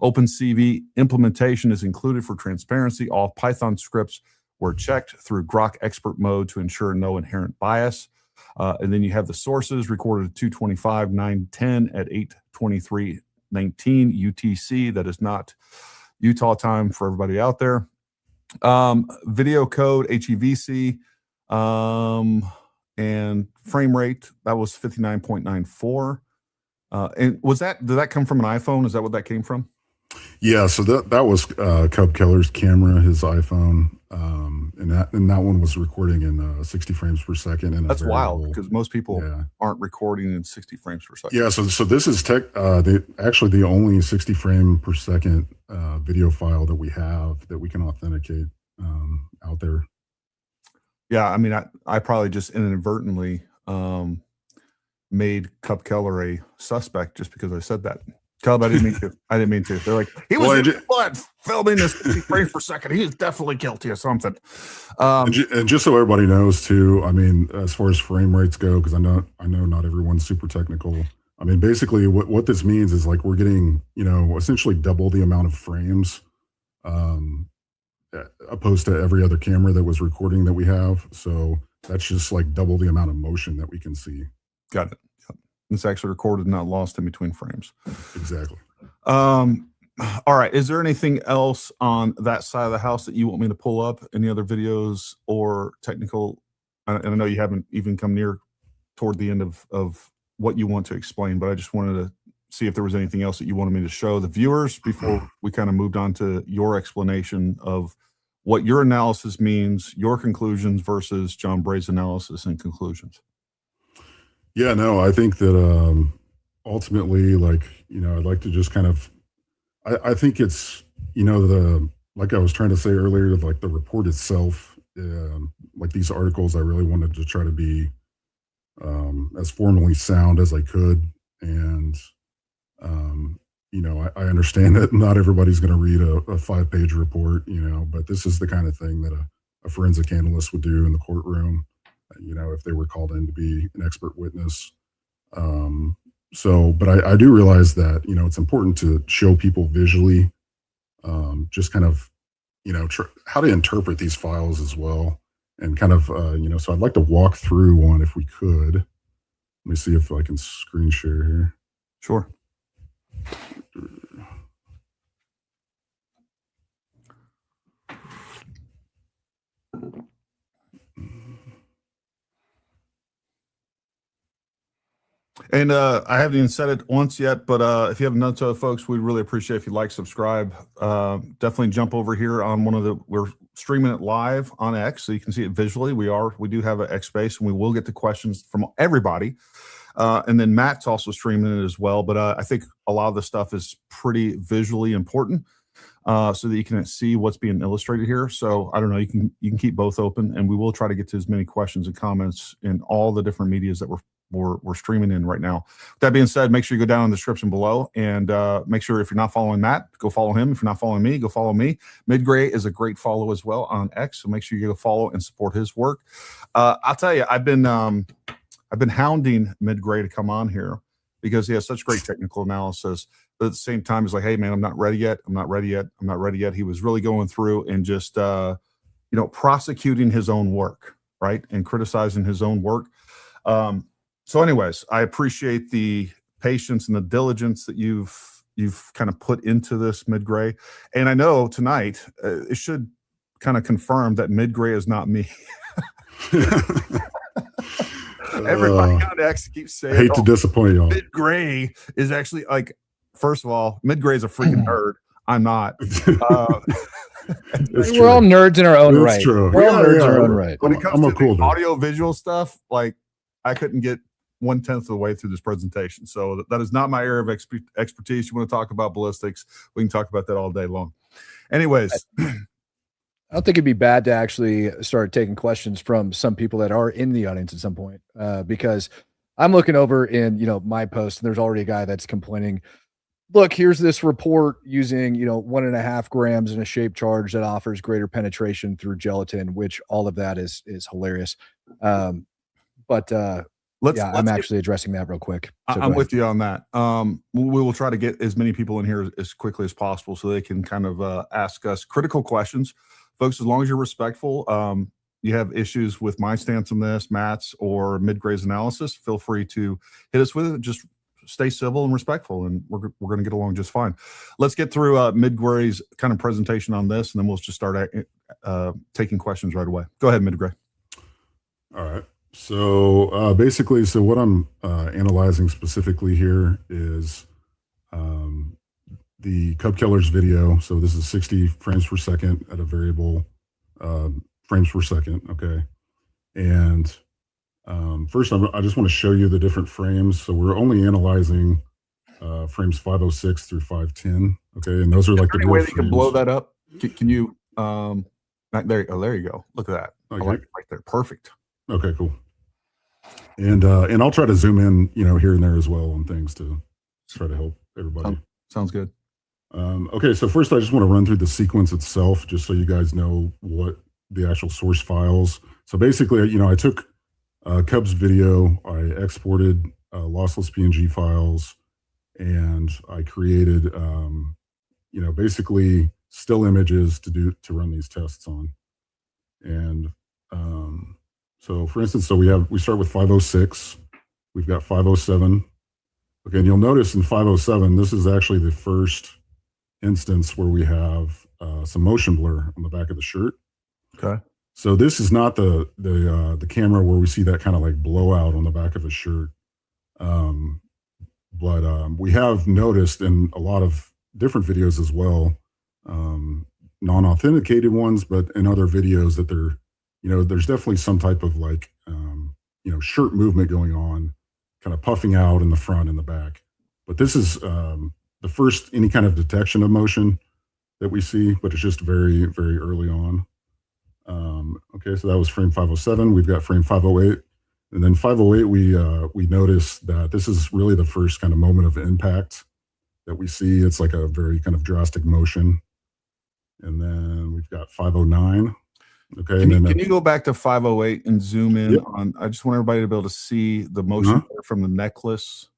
[SPEAKER 1] OpenCV implementation is included for transparency. All Python scripts were checked through Grok expert mode to ensure no inherent bias. And then you have the sources recorded at 2:25:9:10 at 8:23:19 UTC. That is not Utah time for everybody out there. Video code HEVC and frame rate, that was 59.94. And did that come from an iPhone? Is that what that came from?
[SPEAKER 6] Yeah, so that was Cub Keller's camera, his iPhone, and that one was recording in 60 frames per second. And
[SPEAKER 1] that's wild because most people aren't recording in 60 frames per second.
[SPEAKER 6] Yeah, so this is actually the only 60 frame per second video file that we have that we can authenticate out there.
[SPEAKER 1] Yeah, I mean, I probably just inadvertently made Cub Keller a suspect just because I said that. Cub, I didn't mean to. I didn't mean to. They're like, he was in blood filming this 50 frames per second. He is definitely guilty of something.
[SPEAKER 6] And just so everybody knows too, I mean, as far as frame rates go, because I know not everyone's super technical. I mean, basically what this means is like we're getting, essentially double the amount of frames opposed to every other camera that was recording that we have. So that's just like double the amount of motion that we can see.
[SPEAKER 1] Got it. It's actually recorded, not lost in between frames.
[SPEAKER 6] Exactly.
[SPEAKER 1] All right. Is there anything else on that side of the house that you want me to pull up? Any other videos or technical? And I know you haven't even come near toward the end of what you want to explain, but I just wanted to see if there was anything else that you wanted me to show the viewers before we kind of moved on to your explanation of what your analysis means, your conclusions versus John Bray's analysis and conclusions.
[SPEAKER 6] Yeah, no, I think that ultimately, like, I'd like to just kind of, I think it's, like I was trying to say earlier, like the report itself, like these articles, I really wanted to try to be as formally sound as I could. And, I understand that not everybody's going to read a 5-page report, but this is the kind of thing that a forensic analyst would do in the courtroom. If they were called in to be an expert witness. But I do realize that, it's important to show people visually, just kind of, how to interpret these files as well. And kind of, so I'd like to walk through one if we could. Let me see if I can screen share here.
[SPEAKER 1] Sure. And I haven't even said it once yet, but if you haven't done so, folks, we'd really appreciate if you like, subscribe. Definitely jump over here on we're streaming it live on X, so you can see it visually. We do have an X space, and we will get to questions from everybody. And then Matt's also streaming it as well. But I think a lot of the stuff is pretty visually important, so that you can see what's being illustrated here. So I don't know, you can keep both open, and we will try to get to as many questions and comments in all the different medias that we're streaming in right now. With that being said, make sure you go down in the description below, and make sure if you're not following Matt, go follow him. If you're not following me, go follow me. Midgray is a great follow as well on X, so make sure you go follow and support his work. I'll tell you, I've been hounding Midgray to come on here because he has such great technical analysis, but at the same time, he's like, hey man, I'm not ready yet. I'm not ready yet. I'm not ready yet. He was really going through and just prosecuting his own work, right, and criticizing his own work. So anyways, I appreciate the patience and the diligence that you've kind of put into this, Midgray. And I know tonight it should kind of confirm that Midgray is not me. Everybody on X keeps saying,
[SPEAKER 6] I hate to disappoint y'all.
[SPEAKER 1] Midgray is actually, like, first of all, Midgray is a freaking nerd. I'm not.
[SPEAKER 2] We're all nerds in our own right.
[SPEAKER 6] True.
[SPEAKER 2] We're all nerds in our own right.
[SPEAKER 1] When it comes to the audio visual stuff, like, I couldn't get 1/10 of the way through this presentation. So that is not my area of expertise. You want to talk about ballistics, we can talk about that all day long. Anyways.
[SPEAKER 2] I don't think it'd be bad to actually start taking questions from some people that are in the audience at some point, because I'm looking over in, my post, and there's already a guy that's complaining, look, here's this report using, 1.5 grams in a shape charge that offers greater penetration through gelatin, which all of that is hilarious. I'm actually addressing that real quick. So
[SPEAKER 1] I'm with you on that. We will try to get as many people in here as quickly as possible so they can kind of ask us critical questions. Folks, as long as you're respectful, you have issues with my stance on this, Matt's, or Midgray's analysis, feel free to hit us with it. Just stay civil and respectful, and we're going to get along just fine. Let's get through Midgray's kind of presentation on this, and then we'll just start taking questions right away. Go ahead, Midgray.
[SPEAKER 6] All right. So basically, what I'm analyzing specifically here is the Cub Killers video. So this is 60 frames per second at a variable frames per second. Okay. And first, I just want to show you the different frames. So we're only analyzing frames 506 through 510. Okay. And those are like the
[SPEAKER 1] way that you can blow that up. Can you, there you go. Look at that. Okay. I like it right there. Perfect.
[SPEAKER 6] Okay, cool. And I'll try to zoom in, here and there as well on things to try to help everybody.
[SPEAKER 1] Sounds good.
[SPEAKER 6] Okay, so first I just want to run through the sequence itself, just so you guys know what the actual source files. So basically, I took Cub's video, I exported lossless PNG files, and I created, basically still images to run these tests on. And so for instance, we start with 506, we've got 507. Okay, and you'll notice in 507, this is actually the first instance where we have some motion blur on the back of the shirt.
[SPEAKER 1] Okay.
[SPEAKER 6] So this is not the camera where we see that kind of like blowout on the back of a shirt. But we have noticed in a lot of different videos as well, non-authenticated ones, but in other videos that there's definitely some type of like, shirt movement going on, kind of puffing out in the front and the back. But this is the first any kind of detection of motion that we see, but it's just very, very early on. Okay, so that was frame 507. We've got frame 508. And then 508, we notice that this is really the first kind of moment of impact that we see. It's like a very kind of drastic motion. And then we've got 509. Okay.
[SPEAKER 1] Can you go back to 508 and zoom in on? I just want everybody to be able to see the motion from the necklace.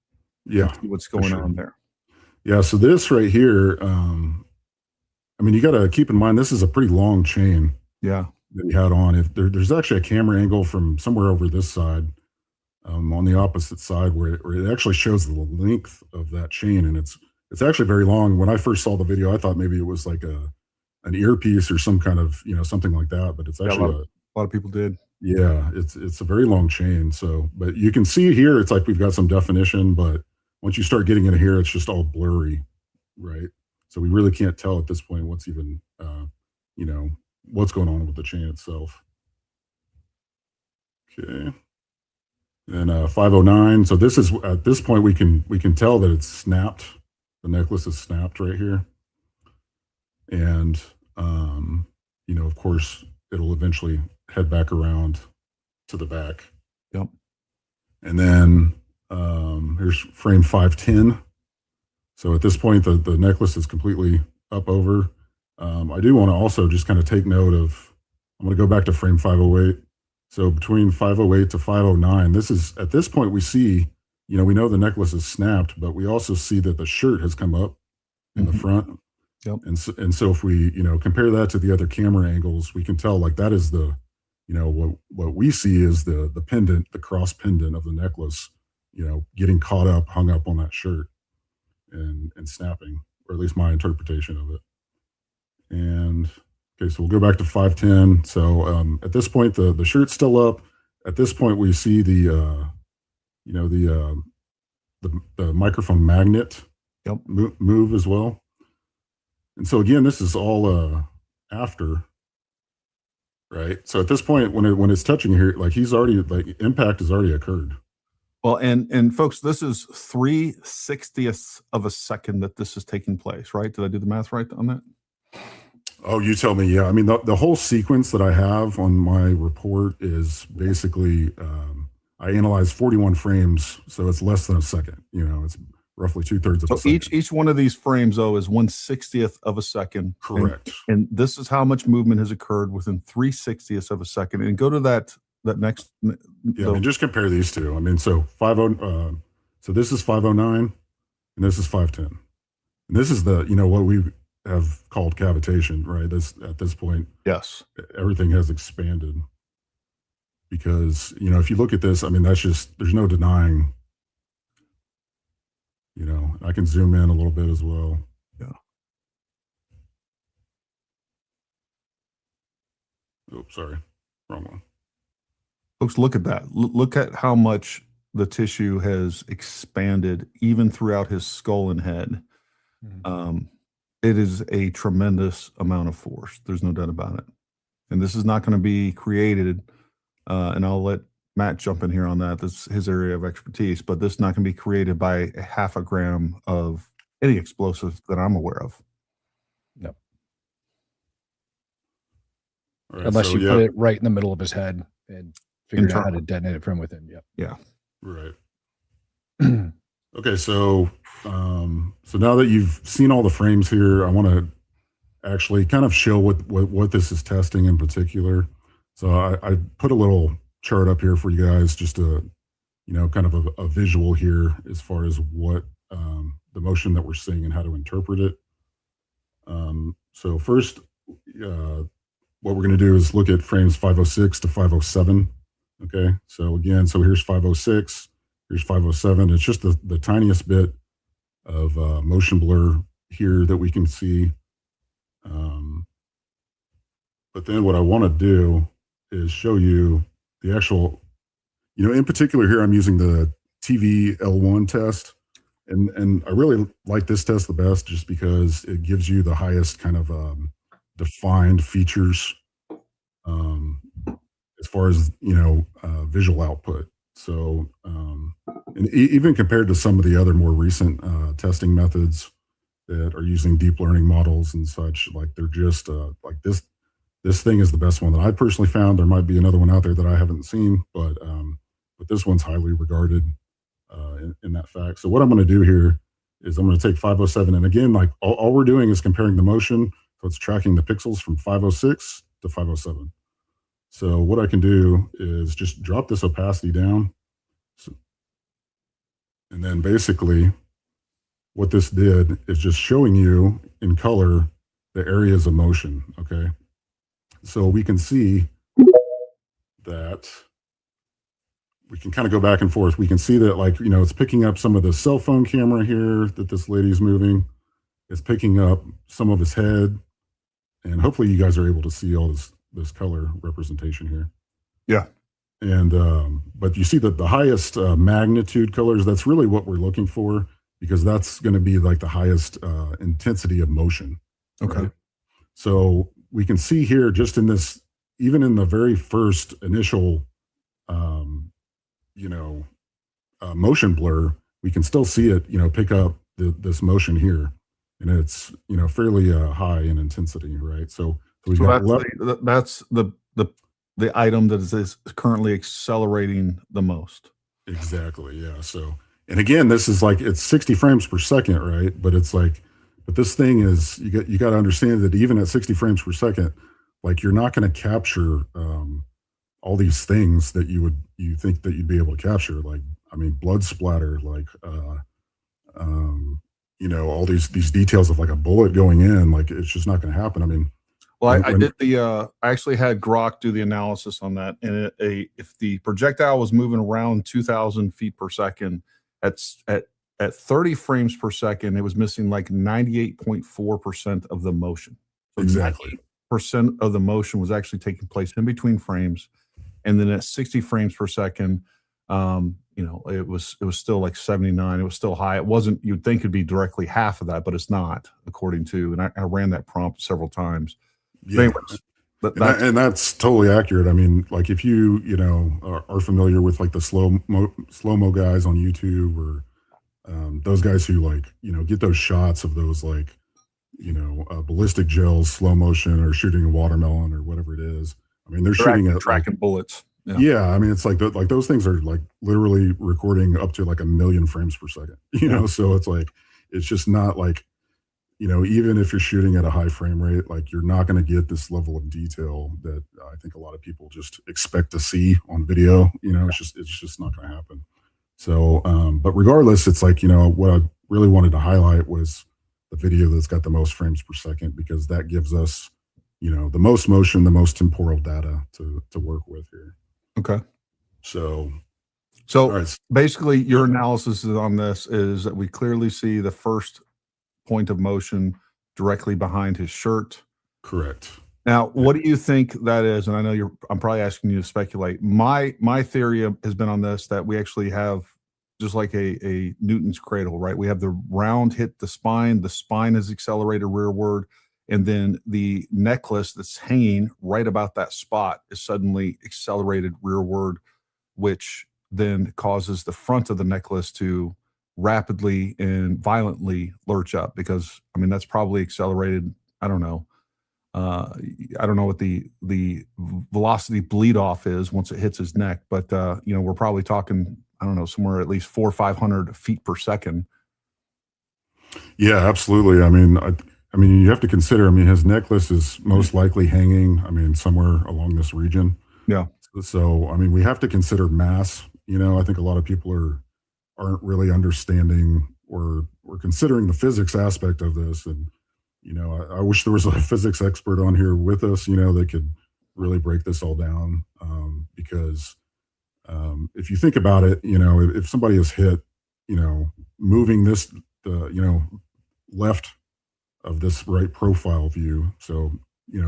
[SPEAKER 6] Yeah.
[SPEAKER 1] What's going on there?
[SPEAKER 6] Yeah. So this right here, you got to keep in mind, this is a pretty long chain.
[SPEAKER 1] Yeah.
[SPEAKER 6] That he had on. If there's actually a camera angle from somewhere over this side, on the opposite side, where it actually shows the length of that chain, and it's actually very long. When I first saw the video, I thought maybe it was like an earpiece or some kind of something like that, but it's actually
[SPEAKER 1] a lot of people did.
[SPEAKER 6] Yeah, it's a very long chain. So, but you can see here, it's like we've got some definition, but once you start getting into here, it's just all blurry, right? So we really can't tell at this point what's even, you know, what's going on with the chain itself. Okay. And 509. So this is at this point we can tell that it's snapped. The necklace is snapped right here, and you know, of course, it'll eventually head back around to the back.
[SPEAKER 1] Yep.
[SPEAKER 6] And then here's frame 510. So at this point, the necklace is completely up over. I do want to also just kind of take note of, I'm going to go back to frame 508. So between 508 to 509, this is, at this point we see, you know, we know the necklace is snapped, but we also see that the shirt has come up in the front.
[SPEAKER 1] Yep.
[SPEAKER 6] And so if we, you know, compare that to the other camera angles, we can tell like that is the, you know, what we see is the pendant, the cross pendant of the necklace, you know, getting caught up, hung up on that shirt and snapping, or at least my interpretation of it. And okay, so we'll go back to 510. So at this point, the shirt's still up. At this point, we see the, you know, the microphone magnet move as well. And so again, this is all after, right? So at this point, when it's touching here, like he's already, like impact has already occurred.
[SPEAKER 1] Well, and folks, this is 3/60ths of a second that this is taking place, right? Did I do the math right on that?
[SPEAKER 6] Oh, you tell me. Yeah, I mean the whole sequence that I have on my report is basically I analyzed 41 frames, so it's less than a second. You know, it's roughly 2/3 of a second.
[SPEAKER 1] Each one of these frames, though, is 1/60th of a second.
[SPEAKER 6] Correct.
[SPEAKER 1] And this is how much movement has occurred within 3/60ths of a second. And go to that next.
[SPEAKER 6] Yeah, I mean, just compare these two. I mean, so so this is 509, and this is 510. And this is the, you know, what we have called cavitation, right? This at this point,
[SPEAKER 1] yes,
[SPEAKER 6] everything has expanded because, you know, if you look at this, I mean, that's just, there's no denying. You know, I can zoom in a little bit as well.
[SPEAKER 1] Yeah.
[SPEAKER 6] Oops, sorry, wrong one.
[SPEAKER 1] Folks, look at that. Look at how much the tissue has expanded even throughout his skull and head. It is a tremendous amount of force. There's no doubt about it. And this is not going to be created, and I'll let Matt jump in here on that. That's his area of expertise, but this is not going to be created by a half a gram of any explosive that I'm aware of.
[SPEAKER 2] No.
[SPEAKER 6] Right,
[SPEAKER 2] unless
[SPEAKER 6] so,
[SPEAKER 2] you put it right in the middle of his head and figured out how to detonate it from within. Yep.
[SPEAKER 1] Yeah.
[SPEAKER 6] Right. Okay, so so now that you've seen all the frames here, I want to actually kind of show what this is testing in particular. So I put a little chart up here for you guys, just to, you know, kind of a visual here as far as what the motion that we're seeing and how to interpret it. So first, what we're going to do is look at frames 506 to 507. Okay, so again, so here's 506, here's 507. It's just the tiniest bit of motion blur here that we can see. But then what I want to do is show you the actual, you know, in particular here, I'm using the TV L1 test. And I really like this test the best just because it gives you the highest kind of defined features as far as, you know, visual output. So, and even compared to some of the other more recent testing methods that are using deep learning models and such, like they're just like this thing is the best one that I personally found. There might be another one out there that I haven't seen, but this one's highly regarded in that fact. So what I'm going to do here is I'm going to take 507, and again, like all we're doing is comparing the motion, so it's tracking the pixels from 506 to 507. So what I can do is just drop this opacity down. So, and then basically what this did is just showing you in color the areas of motion, okay? So we can see that we can kind of go back and forth. We can see that, like, you know, it's picking up some of the cell phone camera here that this lady's moving. It's picking up some of his head. And hopefully you guys are able to see all this color representation here.
[SPEAKER 1] Yeah.
[SPEAKER 6] And but you see that the highest magnitude colors, that's really what we're looking for, because that's going to be like the highest intensity of motion.
[SPEAKER 1] Okay.
[SPEAKER 6] Right? So we can see here, just in this, even in the very first initial motion blur, we can still see it, pick up this motion here, and it's fairly high in intensity, right? So we've got
[SPEAKER 1] that's the item that is currently accelerating the most.
[SPEAKER 6] Exactly, yeah. So, and again, this is like, it's 60 frames per second, right? But it's like, but this thing is, you got to understand that even at 60 frames per second, like, you're not going to capture all these things that you think that you'd be able to capture, like, I mean, blood splatter, like all these details of like a bullet going in, like, it's just not going to happen. I mean,
[SPEAKER 1] well, I actually had Grok do the analysis on that, and if the projectile was moving around 2,000 feet per second at 30 frames per second, it was missing like 98.4% of the motion. So
[SPEAKER 6] exactly.
[SPEAKER 1] 90% of the motion was actually taking place in between frames, and then at 60 frames per second, it was still like 79. It was still high. It wasn't, you'd think it'd be directly half of that, but it's not, according to, and I ran that prompt several times.
[SPEAKER 6] Yeah. And that's totally accurate. I mean, like, if you are familiar with like the slow-mo guys on YouTube, or those guys who like get those shots of those like ballistic gels slow motion, or shooting a watermelon or whatever it is. I mean, they're shooting at
[SPEAKER 1] tracking bullets.
[SPEAKER 6] Yeah, I mean, it's like those things are like literally recording up to like 1,000,000 frames per second. So it's like, it's just not like, even if you're shooting at a high frame rate, like, you're not going to get this level of detail that I think a lot of people just expect to see on video. It's just not going to happen. So, but regardless, it's like, what I really wanted to highlight was the video that's got the most frames per second, because that gives us, the most motion, the most temporal data to work with here.
[SPEAKER 1] Okay.
[SPEAKER 6] So
[SPEAKER 1] right. Basically, your analysis on this is that we clearly see the first point of motion directly behind his shirt.
[SPEAKER 6] Correct.
[SPEAKER 1] Now, what do you think that is? And I know I'm probably asking you to speculate. My theory has been on this, that we actually have just like a Newton's cradle, right? We have the round hit the spine is accelerated rearward, and then the necklace that's hanging right about that spot is suddenly accelerated rearward, which then causes the front of the necklace to rapidly and violently lurch up, because I mean, that's probably accelerated. I don't know what the velocity bleed off is once it hits his neck, but we're probably talking, I don't know, somewhere at least 400 or 500 feet per second.
[SPEAKER 6] Yeah, absolutely. I mean, you have to consider, I mean, his necklace is most likely hanging, I mean, somewhere along this region.
[SPEAKER 1] Yeah.
[SPEAKER 6] So I mean, we have to consider mass. I think a lot of people aren't really understanding or considering the physics aspect of this. And, I wish there was a physics expert on here with us, that could really break this all down. Because if you think about it, if somebody is hit, moving this, left of this right profile view, so,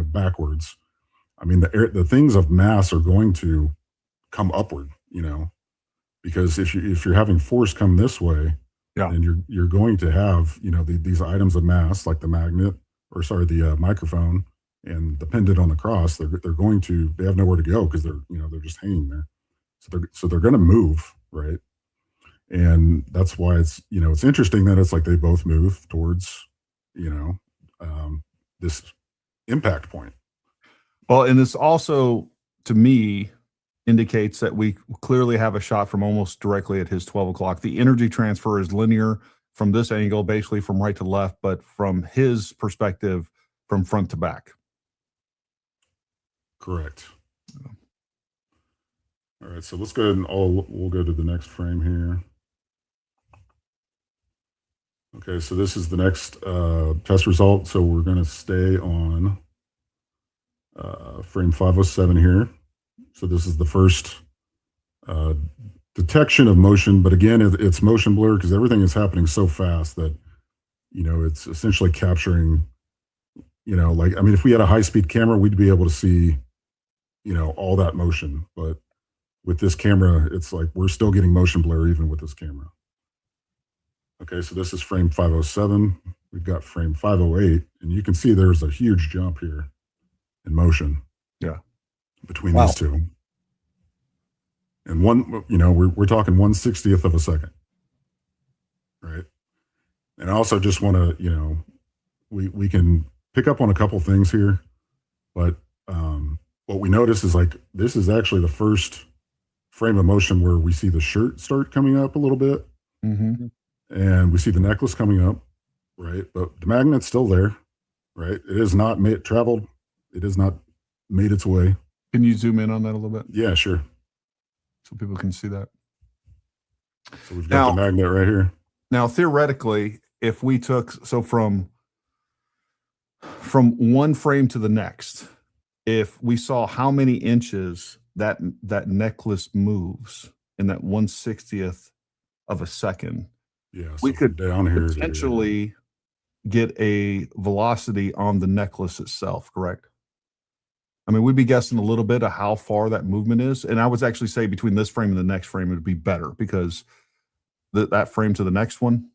[SPEAKER 6] backwards, I mean, the things of mass are going to come upward, because if you're having force come this way, then you're going to have, these items of mass, like the magnet, or sorry, the microphone and the pendant on the cross. They have nowhere to go, because they're just hanging there. So they're going to move, right? And that's why it's interesting that it's like they both move towards, this impact point.
[SPEAKER 1] Well, and this also, to me, indicates that we clearly have a shot from almost directly at his 12 o'clock. The energy transfer is linear from this angle, basically from right to left, but from his perspective, from front to back.
[SPEAKER 6] Correct. All right, so let's go ahead and we'll go to the next frame here. Okay, so this is the next test result. So we're going to stay on frame 507 here. So this is the first detection of motion, but again, it's motion blur, because everything is happening so fast that, it's essentially capturing, like, I mean, if we had a high-speed camera, we'd be able to see, all that motion. But with this camera, it's like we're still getting motion blur even with this camera. Okay, so this is frame 507. We've got frame 508, and you can see there's a huge jump here in motion.
[SPEAKER 1] Yeah,
[SPEAKER 6] between these two. And we're talking 1/60th of a second, right? And I also just want to, we can pick up on a couple things here, but what we notice is like this is actually the first frame of motion where we see the shirt start coming up a little bit, and we see the necklace coming up, right? But the magnet's still there, right? It has not traveled. It has not made its way.
[SPEAKER 1] Can you zoom in on that a little bit?
[SPEAKER 6] Yeah, sure.
[SPEAKER 1] So people can see that.
[SPEAKER 6] So we've got the magnet right here.
[SPEAKER 1] Now, theoretically, if we took, from one frame to the next, if we saw how many inches that necklace moves in that 1/60th of a second,
[SPEAKER 6] so
[SPEAKER 1] we could
[SPEAKER 6] down here
[SPEAKER 1] potentially get a velocity on the necklace itself, correct? I mean, we'd be guessing a little bit of how far that movement is. And I would actually say between this frame and the next frame, it would be better because that frame to the next one,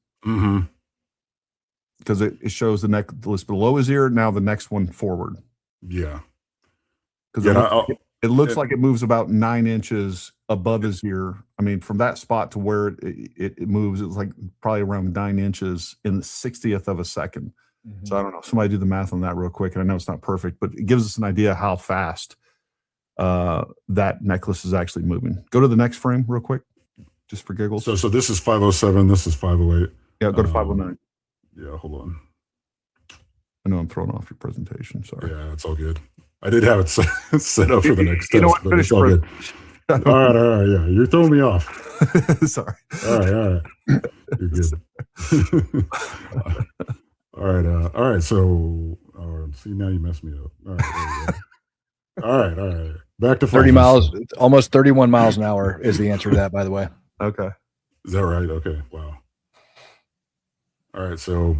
[SPEAKER 1] because it shows the necklace below his ear. Now the next one forward.
[SPEAKER 6] Yeah.
[SPEAKER 1] Because it looks like it moves about 9 inches above his ear. I mean, from that spot to where it moves, it's like probably around 9 inches in the 60th of a second. So I don't know. Somebody do the math on that real quick. And I know it's not perfect, but it gives us an idea how fast that necklace is actually moving. Go to the next frame real quick, just for giggles.
[SPEAKER 6] So this is 507. This is 508.
[SPEAKER 1] Yeah, go to 509.
[SPEAKER 6] Yeah, hold on.
[SPEAKER 1] I know I'm throwing off your presentation. Sorry.
[SPEAKER 6] Yeah, it's all good. I did have it set up for the next test, but it's all
[SPEAKER 1] first.
[SPEAKER 6] good. All right. Yeah, you're throwing me off.
[SPEAKER 1] Sorry.
[SPEAKER 6] All right. You're good. All right. So, see, now you messed me up. All right. All right. Back to
[SPEAKER 2] 30 miles, almost 31 miles an hour is the answer to that, by the way.
[SPEAKER 1] Okay.
[SPEAKER 6] Is that right? Okay. Wow. All right. So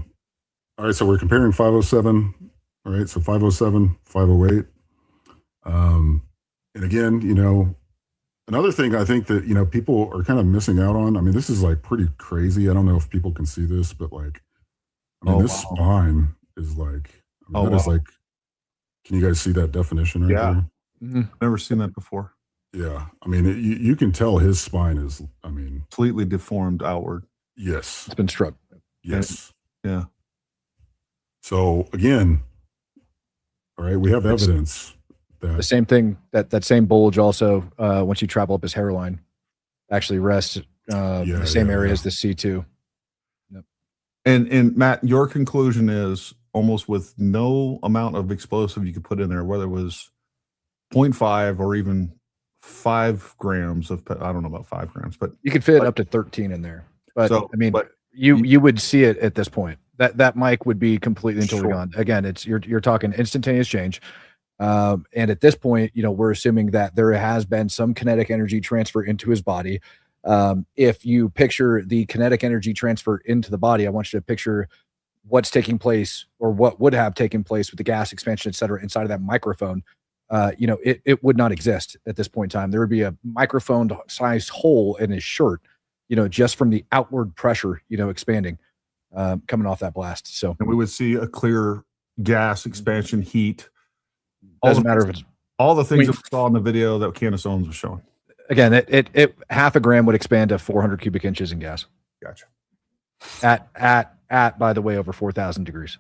[SPEAKER 6] we're comparing 507. All right. So 507, 508. And again, another thing I think that, people are kind of missing out on, I mean, this is like pretty crazy. I don't know if people can see this, but like, this spine is like, is like, can you guys see that definition right there?
[SPEAKER 1] Mm-hmm. Never seen that before.
[SPEAKER 6] Yeah. I mean, you can tell his spine is,
[SPEAKER 1] completely deformed outward.
[SPEAKER 6] Yes.
[SPEAKER 2] It's been struck.
[SPEAKER 6] Yes.
[SPEAKER 1] Yeah.
[SPEAKER 6] So again, all right, we have evidence that
[SPEAKER 2] the same thing, that same bulge also, once you travel up his hairline, actually rests in the same area as the C2. Yep.
[SPEAKER 1] And Matt, your conclusion is almost with no amount of explosive you could put in there, whether it was 0.5 or even 5 grams of, I don't know about 5 grams, but
[SPEAKER 2] you could fit up to 13 in there. But you would see it at this point. That mic would be completely and totally gone. Again, you're talking instantaneous change. And at this point, we're assuming that there has been some kinetic energy transfer into his body. If you picture the kinetic energy transfer into the body, I want you to picture what's taking place or what would have taken place with the gas expansion, et cetera, inside of that microphone. It would not exist at this point in time. There would be a microphone sized hole in his shirt, just from the outward pressure, expanding, coming off that blast. So,
[SPEAKER 1] and we would see a clear gas expansion heat.
[SPEAKER 2] Doesn't matter if it's
[SPEAKER 1] all the things that we saw in the video that Candace Owens was showing.
[SPEAKER 2] Again, it half a gram would expand to 400 cubic inches in gas.
[SPEAKER 1] Gotcha.
[SPEAKER 2] At by the way, over 4,000 degrees.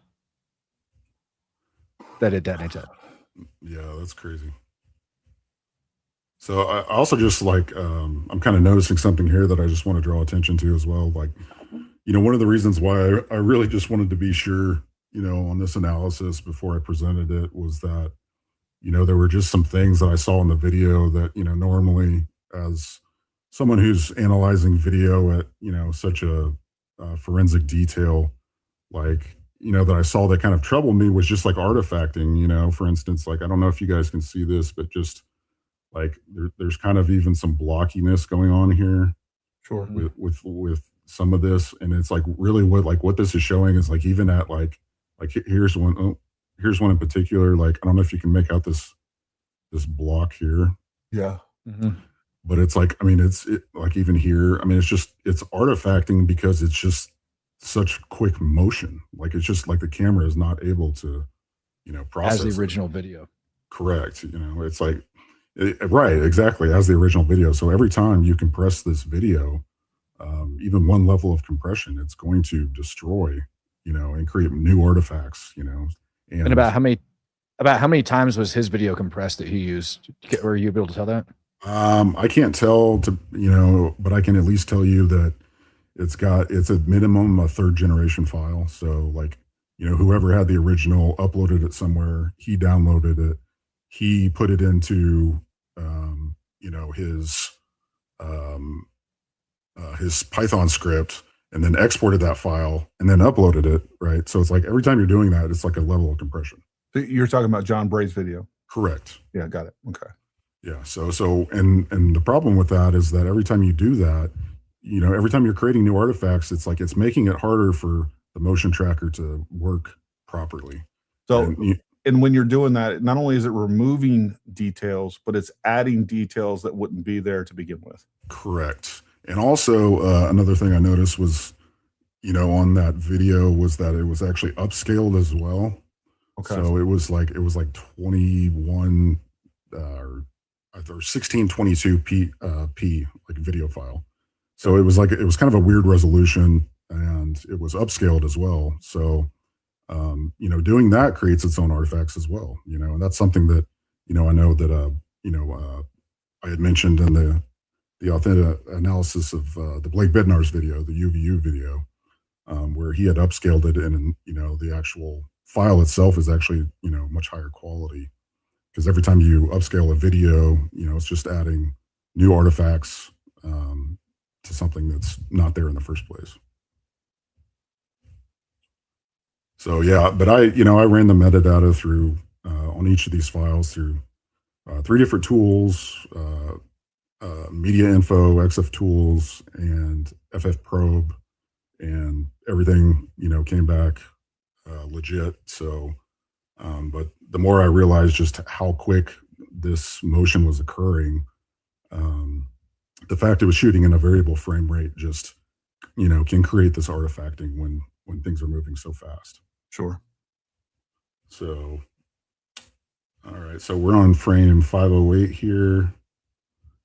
[SPEAKER 2] That it detonates at.
[SPEAKER 6] Yeah, that's crazy. So I also just I'm kind of noticing something here that I just want to draw attention to as well. Like, one of the reasons why I really just wanted to be sure, on this analysis before I presented it was that, there were just some things that I saw in the video that, normally as someone who's analyzing video at, such a forensic detail, that I saw that kind of troubled me was just like artifacting, for instance, I don't know if you guys can see this, but just there's kind of even some blockiness going on here.
[SPEAKER 1] Sure.
[SPEAKER 6] With some of this. And it's really what this is showing is even at here's one in particular, I don't know if you can make out this this block here.
[SPEAKER 1] Yeah.
[SPEAKER 2] Mm-hmm.
[SPEAKER 6] But it's like, I mean, like even here, I mean, it's artifacting because it's just such quick motion. Like it's just like the camera is not able to, process
[SPEAKER 2] as the original video.
[SPEAKER 6] Correct. It's like, right, exactly, as the original video. So every time you compress this video, even one level of compression, it's going to destroy, and create new artifacts,
[SPEAKER 2] And about how many times was his video compressed that he used? Were you able to tell that?
[SPEAKER 6] I can't tell but I can at least tell you that it's a minimum a third generation file. So like, whoever had the original uploaded it somewhere, he downloaded it, he put it into, his Python script and then exported that file and then uploaded it. Right. So it's like every time you're doing that, it's like a level of compression.
[SPEAKER 1] So you're talking about John Bray's video.
[SPEAKER 6] Correct.
[SPEAKER 1] Yeah. Got it. Okay.
[SPEAKER 6] Yeah. And the problem with that is that every time you do that, every time you're creating new artifacts, it's like it's making it harder for the motion tracker to work properly.
[SPEAKER 1] So, and when you're doing that, not only is it removing details, but it's adding details that wouldn't be there to begin with.
[SPEAKER 6] Correct. And also another thing I noticed was, on that video was that it was actually upscaled as well.
[SPEAKER 1] Okay.
[SPEAKER 6] So it was like 21 or 1622 p like video file. So it was kind of a weird resolution, and it was upscaled as well. So doing that creates its own artifacts as well. And that's something that I know that I had mentioned in the authentic analysis of the Blake Bednar's video, the UVU video, where he had upscaled it, and the actual file itself is actually much higher quality. Because every time you upscale a video, it's just adding new artifacts to something that's not there in the first place. So yeah, but I ran the metadata through on each of these files through 3 different tools, Media Info, XF Tools, and FF Probe, and everything came back legit. So. But the more I realized just how quick this motion was occurring, the fact it was shooting in a variable frame rate just, can create this artifacting when things are moving so fast.
[SPEAKER 1] Sure.
[SPEAKER 6] So, all right. So we're on frame 508 here.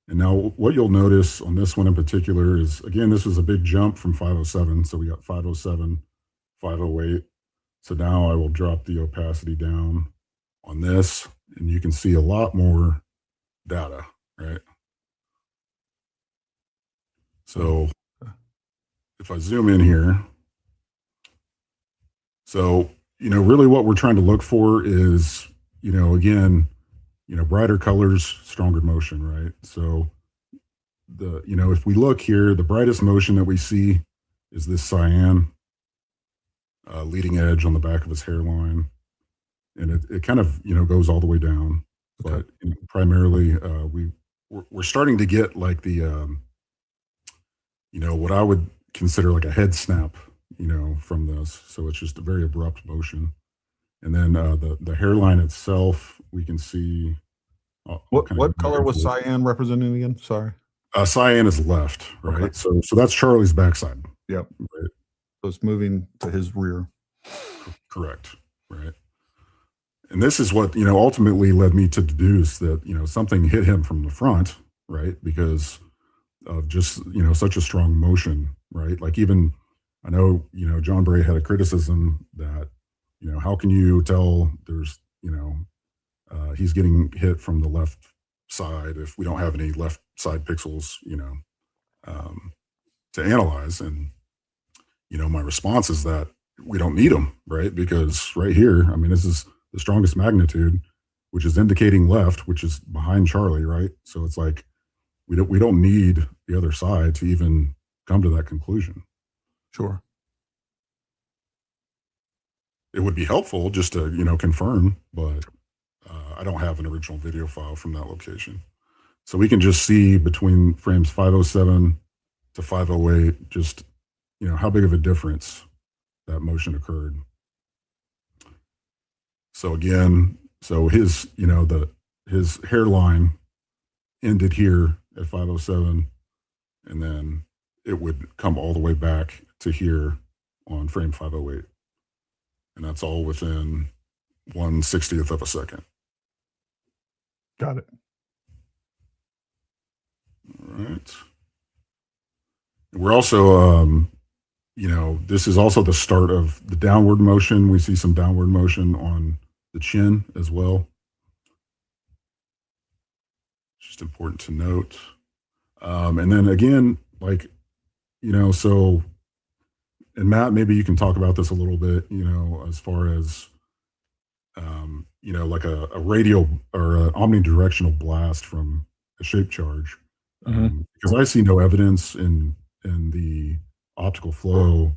[SPEAKER 6] And now what you'll notice on this one in particular is, again, this was a big jump from 507. So we got 507, 508. So now I will drop the opacity down on this, and you can see a lot more data, right? So if I zoom in here, so, really what we're trying to look for is, again, brighter colors, stronger motion, right? So if we look here, the brightest motion that we see is this cyan. Leading edge on the back of his hairline, and it kind of goes all the way down.
[SPEAKER 1] Okay.
[SPEAKER 6] But primarily, we're starting to get like the what I would consider like a head snap, from this. So it's just a very abrupt motion, and then the hairline itself, we can see.
[SPEAKER 1] What color was cyan representing again? Sorry.
[SPEAKER 6] Cyan is left, right?
[SPEAKER 1] Okay.
[SPEAKER 6] So that's Charlie's backside.
[SPEAKER 1] Yep.
[SPEAKER 6] Right.
[SPEAKER 1] So it's moving to his rear.
[SPEAKER 6] Correct. Right. And this is what, ultimately led me to deduce that, something hit him from the front, right? Because of just, such a strong motion, right? Like even, I know, John Bray had a criticism that, how can you tell there's, he's getting hit from the left side if we don't have any left side pixels, to analyze. And, my response is that we don't need them, right? Because right here, I mean, this is the strongest magnitude, which is indicating left, which is behind Charlie, right? So it's like we don't need the other side to even come to that conclusion.
[SPEAKER 1] Sure.
[SPEAKER 6] It would be helpful just to confirm, but I don't have an original video file from that location, so we can just see between frames 507 to 508 just how big of a difference that motion occurred. So again, his, the his hairline ended here at 507, and then it would come all the way back to here on frame 508. And that's all within 1/60th of a second.
[SPEAKER 1] Got it.
[SPEAKER 6] All right. We're also, this is also the start of the downward motion. We see some downward motion on the chin as well. Just important to note. And then again, so, and Matt, maybe you can talk about this a little bit, as far as, like a radial or an omnidirectional blast from a shape charge. Because I see no evidence in the optical flow,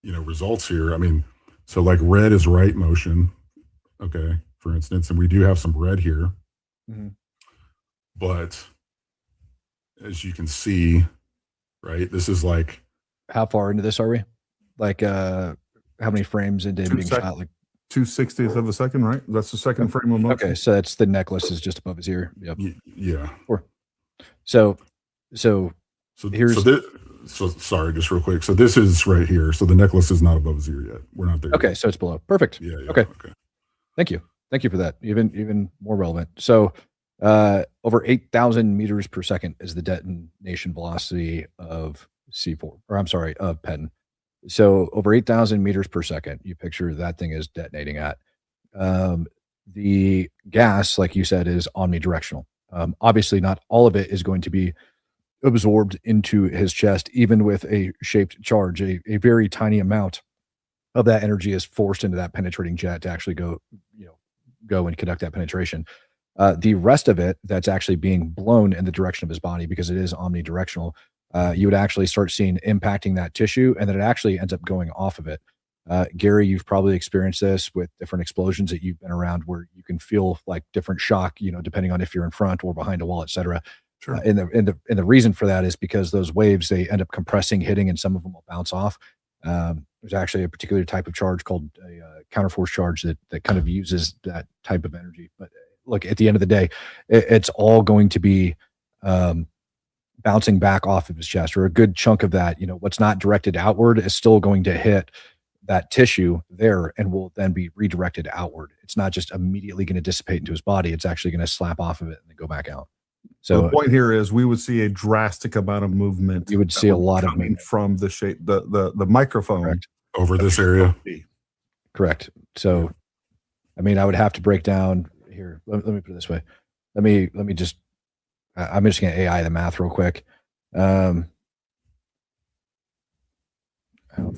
[SPEAKER 6] results here. I mean, so like red is right motion, okay, for instance, and we do have some red here. But as you can see, right, this is like,
[SPEAKER 2] how far into this are we? Like, how many frames into being shot? Like
[SPEAKER 1] 2/60th of a second, right? That's the second frame of motion.
[SPEAKER 2] Okay, so that's the necklace is just above his ear. Yep.
[SPEAKER 6] Yeah.
[SPEAKER 2] So here's
[SPEAKER 6] so sorry, just real quick. So this is right here. So the necklace is not above his ear yet. We're not there.
[SPEAKER 2] Okay,
[SPEAKER 6] yet.
[SPEAKER 2] so it's below. Perfect.
[SPEAKER 6] Yeah.
[SPEAKER 2] Okay. Thank you for that. Even more relevant. So over 8,000 meters per second is the detonation velocity of C4, or I'm sorry, of Penn. So over 8,000 meters per second, you picture that thing is detonating at. The gas, like you said, is omnidirectional. Obviously, not all of it is going to be absorbed into his chest, even with a shaped charge. A very tiny amount of that energy is forced into that penetrating jet to actually go and conduct that penetration. The rest of it that's actually being blown in the direction of his body, because it is omnidirectional, you would actually start seeing impacting that tissue, and then it actually ends up going off of it. Gary, you've probably experienced this with different explosions that you've been around, where you can feel like different shock, depending on if you're in front or behind a wall, et cetera.
[SPEAKER 1] Sure.
[SPEAKER 2] And the reason for that is because those waves, they end up compressing, hitting, and some of them will bounce off. There's actually a particular type of charge called a counterforce charge that kind of uses that type of energy. But look, at the end of the day, it's all going to be bouncing back off of his chest, or a good chunk of that. What's not directed outward is still going to hit that tissue there and will then be redirected outward. It's not just immediately going to dissipate into his body. It's actually going to slap off of it and then go back out. So
[SPEAKER 1] the point here is we would see a drastic amount of movement.
[SPEAKER 2] You would see a lot of movement
[SPEAKER 1] from the shape, the microphone.
[SPEAKER 2] Correct.
[SPEAKER 6] Over this area.
[SPEAKER 2] Correct. So, I mean, I would have to break down here. Let me put it this way. Let me just, I'm just going to AI the math real quick. How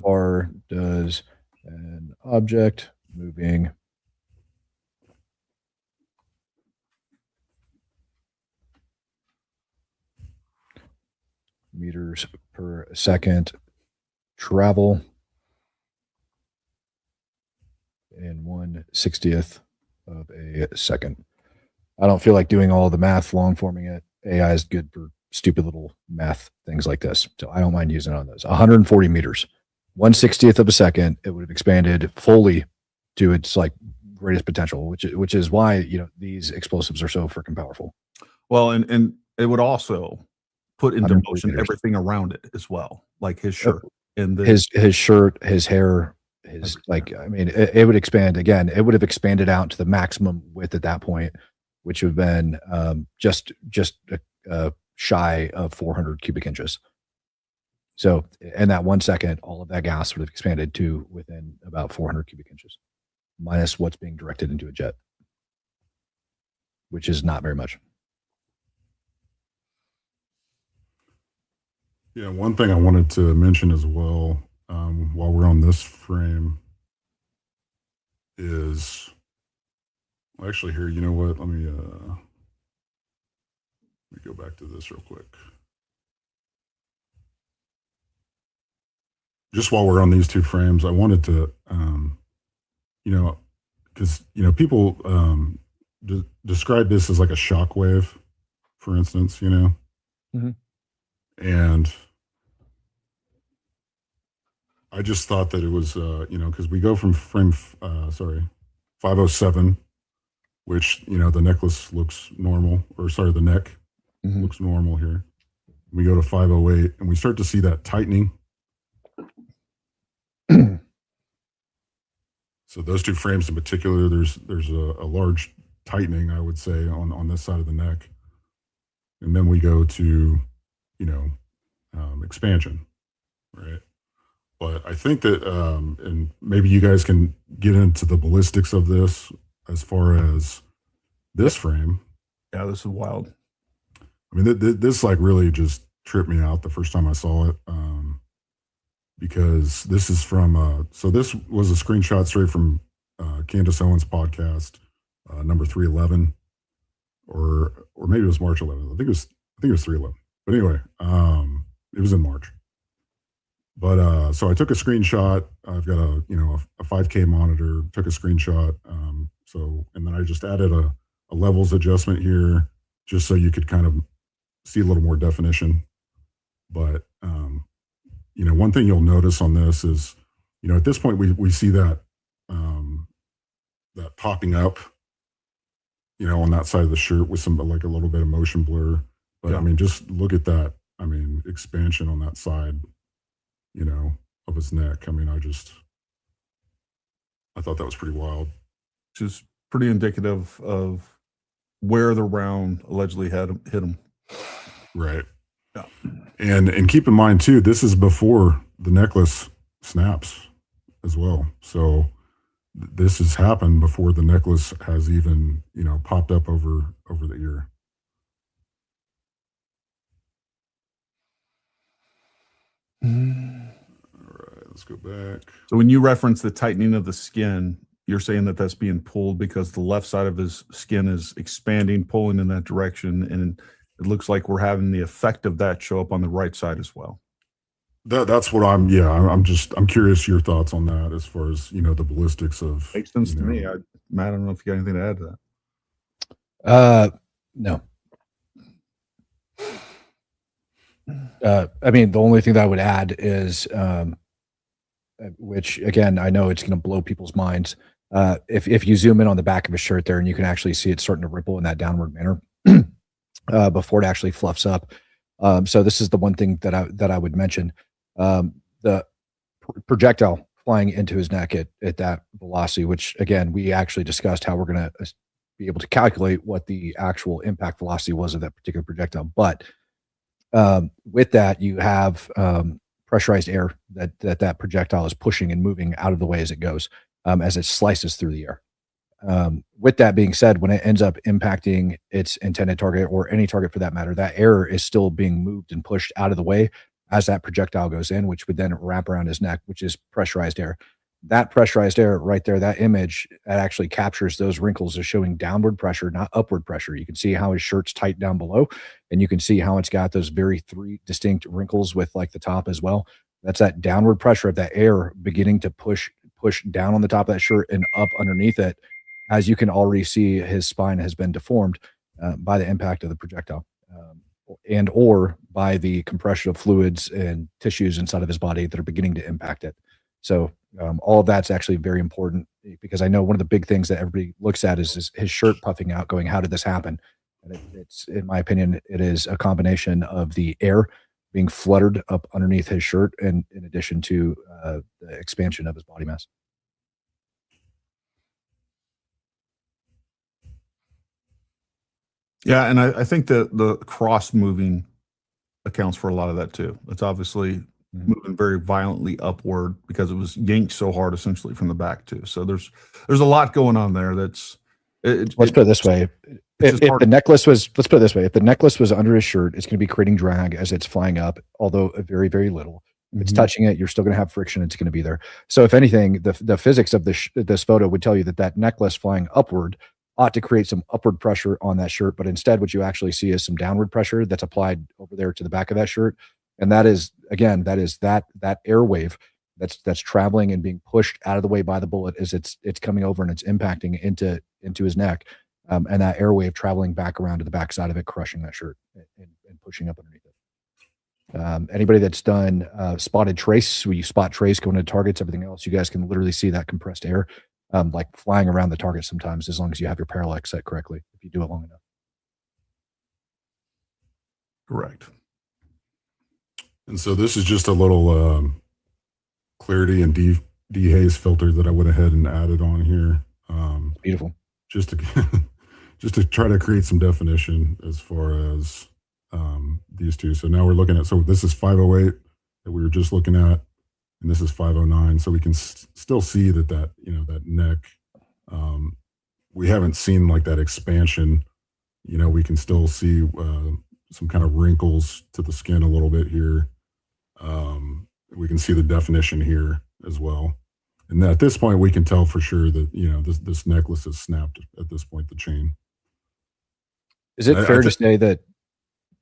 [SPEAKER 2] far does an object moving meters per second travel in 1/60th of a second? I don't feel like doing all the math, long forming it. AI is good for stupid little math things like this, so I don't mind using it on those. 140 meters, 1/60th of a second. It would have expanded fully to its like greatest potential, which is why these explosives are so freaking powerful.
[SPEAKER 1] Well, and it would also put into
[SPEAKER 2] 140
[SPEAKER 1] motion
[SPEAKER 2] meters.
[SPEAKER 1] everything around it as well, like his shirt and
[SPEAKER 2] his shirt, his hair, his I mean, it would expand again. It would have expanded out to the maximum width at that point, which would have been just shy of 400 cubic inches. So in that 1 second, all of that gas would have expanded to within about 400 cubic inches, minus what's being directed into a jet, which is not very much.
[SPEAKER 6] Yeah, one thing I wanted to mention as well, while we're on this frame, is actually here. You know what? Let me go back to this real quick. Just while we're on these two frames, I wanted to, because people describe this as like a shock wave, for instance,
[SPEAKER 2] Mm-hmm.
[SPEAKER 6] And I just thought that it was, because we go from frame, 507 which, the necklace looks normal, or sorry, the neck looks normal here. We go to 508 and we start to see that tightening. So those two frames in particular, there's a large tightening, I would say, on this side of the neck. And then we go to, expansion, right? But I think that, and maybe you guys can get into the ballistics of this as far as this frame.
[SPEAKER 1] Yeah, this is wild.
[SPEAKER 6] I mean, this like really just tripped me out the first time I saw it, because this is from, so this was a screenshot straight from Candace Owens' podcast, number 311, or maybe it was March 11th. I think it was 311. But anyway, it was in March. But so I took a screenshot. I've got a 5K monitor. Took a screenshot. And then I just added a levels adjustment here, just so you could kind of see a little more definition. But one thing you'll notice on this is, at this point we see that that popping up, on that side of the shirt with some like a little bit of motion blur. But yeah. I mean, just look at that. I mean, expansion on that side, of his neck. I mean, I thought that was pretty wild.
[SPEAKER 1] Which is pretty indicative of where the round allegedly hit him.
[SPEAKER 6] Right. Yeah. And keep in mind too, this is before the necklace snaps as well. So this has happened before the necklace has even, popped up over the ear. All right, let's go back.
[SPEAKER 1] So when you reference the tightening of the skin, you're saying that that's being pulled because the left side of his skin is expanding, pulling in that direction, and it looks like we're having the effect of that show up on the right side as well.
[SPEAKER 6] That's what I'm curious your thoughts on that as far as, the ballistics of.
[SPEAKER 1] Makes sense to me. Matt, I don't know if you got anything to add to
[SPEAKER 2] that. No. I mean, the only thing that I would add is, which again, I know it's going to blow people's minds. If you zoom in on the back of his shirt there, and you can actually see it starting to ripple in that downward manner before it actually fluffs up. So this is the one thing that I would mention. The projectile flying into his neck at that velocity, which again, we actually discussed how we're going to be able to calculate what the actual impact velocity was of that particular projectile. But with that, you have pressurized air that projectile is pushing and moving out of the way as it goes, as it slices through the air. With that being said, when it ends up impacting its intended target, or any target for that matter, that air is still being moved and pushed out of the way as that projectile goes in, which would then wrap around his neck, which is pressurized air. That pressurized air right there, that image, that actually captures those wrinkles as showing downward pressure, not upward pressure. You can see how his shirt's tight down below, and you can see how it's got those three distinct wrinkles with like the top as well. That's that downward pressure of that air beginning to push down on the top of that shirt and up underneath it. As you can already see, his spine has been deformed by the impact of the projectile, and or by the compression of fluids and tissues inside of his body that are beginning to impact it. So all of that's actually very important, because I know one of the big things that everybody looks at is his shirt puffing out, going, how did this happen? And it's, in my opinion, it is a combination of the air being fluttered up underneath his shirt, and in addition to the expansion of his body mass.
[SPEAKER 1] Yeah, and I think that the cross moving accounts for a lot of that too. It's obviously moving very violently upward because it was yanked so hard essentially from the back too. So there's a lot going on there. Let's put
[SPEAKER 2] it this way. If the necklace was, let's put it this way, if the necklace was under his shirt, it's going to be creating drag as it's flying up, although very, very little. If it's touching it, you're still going to have friction. It's going to be there. So if anything, the physics of this photo would tell you that necklace flying upward ought to create some upward pressure on that shirt, but instead what you actually see is some downward pressure that's applied over there to the back of that shirt. And that is, again, that air wave that's traveling and being pushed out of the way by the bullet as it's coming over and it's impacting into his neck, and that air wave traveling back around to the back side of it, crushing that shirt and pushing up underneath it. Anybody that's done spotted trace, where you spot trace going to targets, everything else, you guys can literally see that compressed air like flying around the target sometimes, as long as you have your parallax set correctly, if you do it long enough.
[SPEAKER 1] Correct.
[SPEAKER 6] And so this is just a little clarity and dehaze filter that I went ahead and added on here.
[SPEAKER 2] Beautiful.
[SPEAKER 6] Just to just to try to create some definition as far as these two. So now we're looking at, so this is 508 that we were just looking at, and this is 509. So we can still see that that neck, we haven't seen like that expansion. We can still see some kind of wrinkles to the skin a little bit here. We can see the definition here as well. And at this point, we can tell for sure that, this necklace is snapped at this point, the chain.
[SPEAKER 2] Is it fair to say that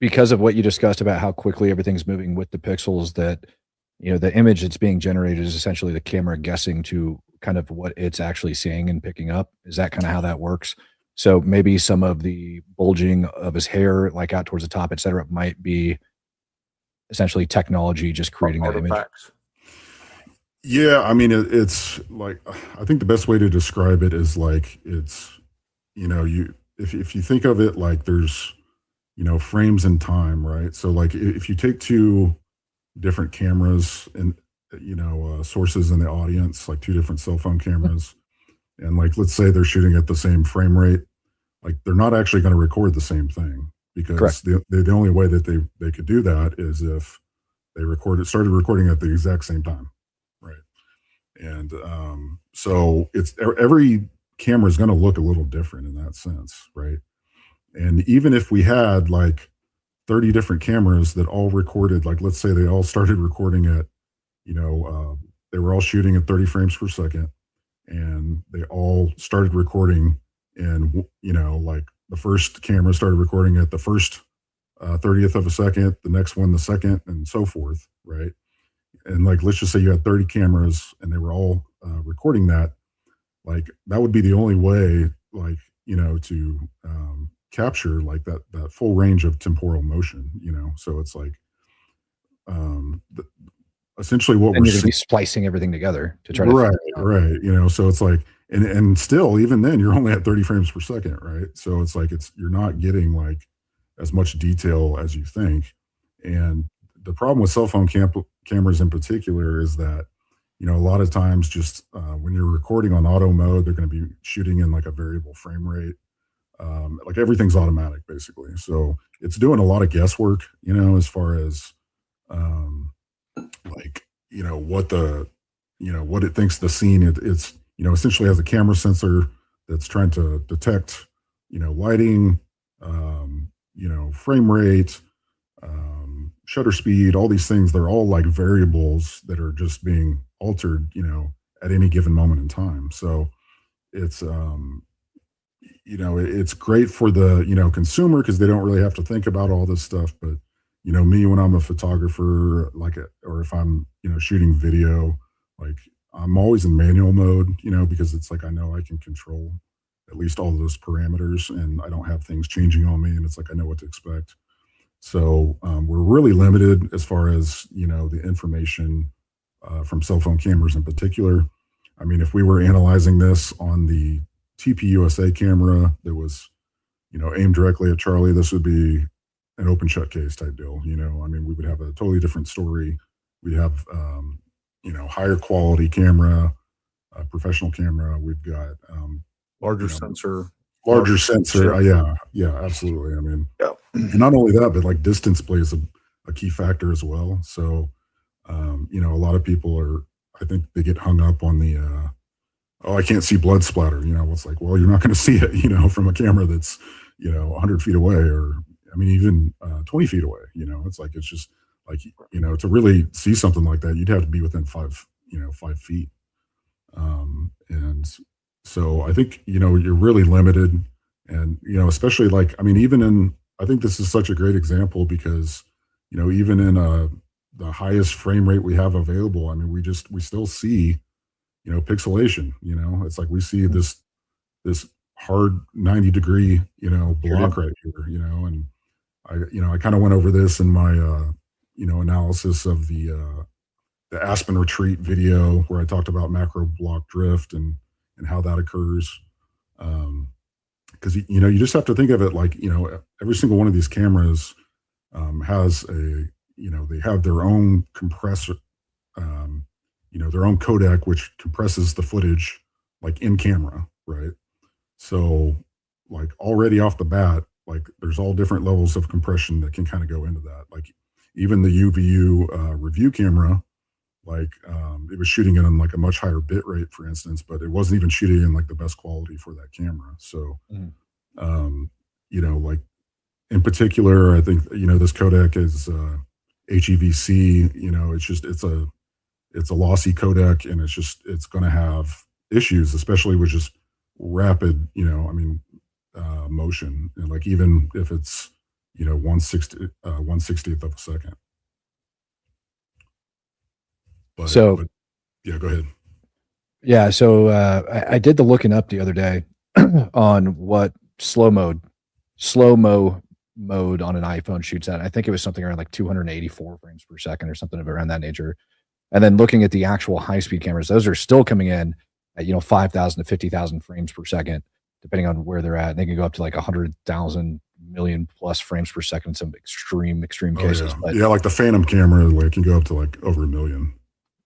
[SPEAKER 2] because of what you discussed about how quickly everything's moving with the pixels, that, the image that's being generated is essentially the camera guessing to kind of what it's actually seeing and picking up? Is that kind of how that works? So maybe some of the bulging of his hair, like out towards the top, et cetera, might be essentially technology just creating that image.
[SPEAKER 6] Yeah, I mean, it's like, I think the best way to describe it is like, it's, if you think of it like there's, frames in time, right? So like if you take two different cameras and, sources in the audience, like two different cell phone cameras, and like, let's say they're shooting at the same frame rate, like they're not actually going to record the same thing, because the only way that they could do that is if they started recording at the exact same time. Right. And so it's every camera is going to look a little different in that sense. Right. And even if we had like 30 different cameras that all recorded, like, let's say they all started recording at, they were all shooting at 30 frames per second, and they all started recording, and, like the first camera started recording at the first 30th of a second, the next one, the second, and so forth. Right. And like, let's just say you had 30 cameras and they were all recording that, like that would be the only way, like, to capture like that full range of temporal motion, so it's like essentially what we're
[SPEAKER 2] be splicing everything together to try to
[SPEAKER 6] right, so it's like, and still, even then, you're only at 30 frames per second, right? So it's like you're not getting like as much detail as you think. And the problem with cell phone cameras in particular is that, a lot of times just when you're recording on auto mode, they're going to be shooting in like a variable frame rate. Like everything's automatic basically. So it's doing a lot of guesswork, as far as like, what it thinks the scene, it's, essentially has a camera sensor that's trying to detect, lighting, frame rate, shutter speed, all these things. They're all like variables that are just being altered, at any given moment in time. So it's, it's great for the, consumer, because they don't really have to think about all this stuff. But, me, when I'm a photographer, or if I'm, shooting video, like I'm always in manual mode, because it's like, I know I can control at least all of those parameters, and I don't have things changing on me, and it's like, I know what to expect. So we're really limited as far as, the information from cell phone cameras in particular. I mean, if we were analyzing this on the TPUSA camera that was, aimed directly at Charlie, this would be an open shut case type deal. I mean, we would have a totally different story. We'd have, higher quality camera, professional camera. We've got
[SPEAKER 1] larger sensor.
[SPEAKER 6] Yeah, absolutely. I mean, and not only that, but like distance plays a key factor as well. So, a lot of people I think they get hung up on the, I can't see blood splatter. It's like, well, you're not going to see it, from a camera that's, 100 feet away, or, I mean, even 20 feet away, it's like, it's just like, to really see something like that, you'd have to be within 5 feet. And so I think, you're really limited, and, especially like, I mean, I think this is such a great example because, even in the highest frame rate we have available, I mean, we still see, pixelation, it's like we see this hard 90-degree, block right here, and I kind of went over this in my, analysis of the Aspen Retreat video, where I talked about macro block drift, and, and how that occurs. Because you just have to think of it like, every single one of these cameras has they have their own compressor, their own codec, which compresses the footage like in camera, right? So like already off the bat, like there's all different levels of compression that can kind of go into that. Like even the UVU review camera, like it was shooting it on like a much higher bit rate, for instance, but it wasn't even shooting in like the best quality for that camera. So, like in particular, I think, this codec is HEVC, it's a lossy codec, and it's going to have issues, especially with just rapid, motion. And like, even if it's, 1/60th of a second. But yeah, go ahead.
[SPEAKER 2] Yeah. So I did the looking up the other day on what slow-mo mode on an iPhone shoots at. I think it was something around like 284 frames per second or something around that nature. And then looking at the actual high-speed cameras, those are still coming in at 5,000 to 50,000 frames per second, depending on where they're at. They can go up to like 100,000 million plus frames per second in some extreme cases.
[SPEAKER 6] Yeah.
[SPEAKER 2] But,
[SPEAKER 6] yeah, like the Phantom camera, like can go up to like over 1 million.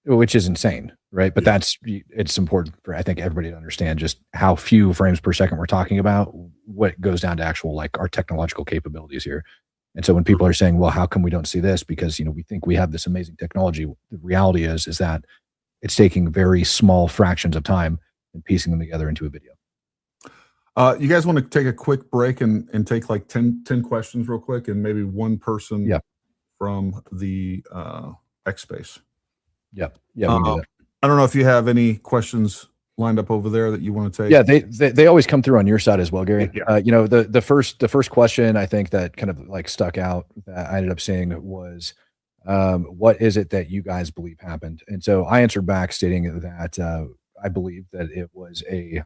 [SPEAKER 2] Which is insane, right? But it's important for, I think, everybody to understand just how few frames per second we're talking about, what goes down to actual like our technological capabilities here. And so when people are saying, well, how come we don't see this? Because, we think we have this amazing technology. The reality is that it's taking very small fractions of time and piecing them together into a video.
[SPEAKER 1] You guys want to take a quick break and take like 10 questions real quick, and maybe one person from the X Space.
[SPEAKER 2] Yep. Yeah, we can do that.
[SPEAKER 1] I don't know if you have any questions lined up over there that you want to take.
[SPEAKER 2] Yeah, they always come through on your side as well, Gary.
[SPEAKER 1] Yeah.
[SPEAKER 2] The first question I think that kind of like stuck out that I ended up seeing was, what is it that you guys believe happened? And so I answered back stating that I believe that it was a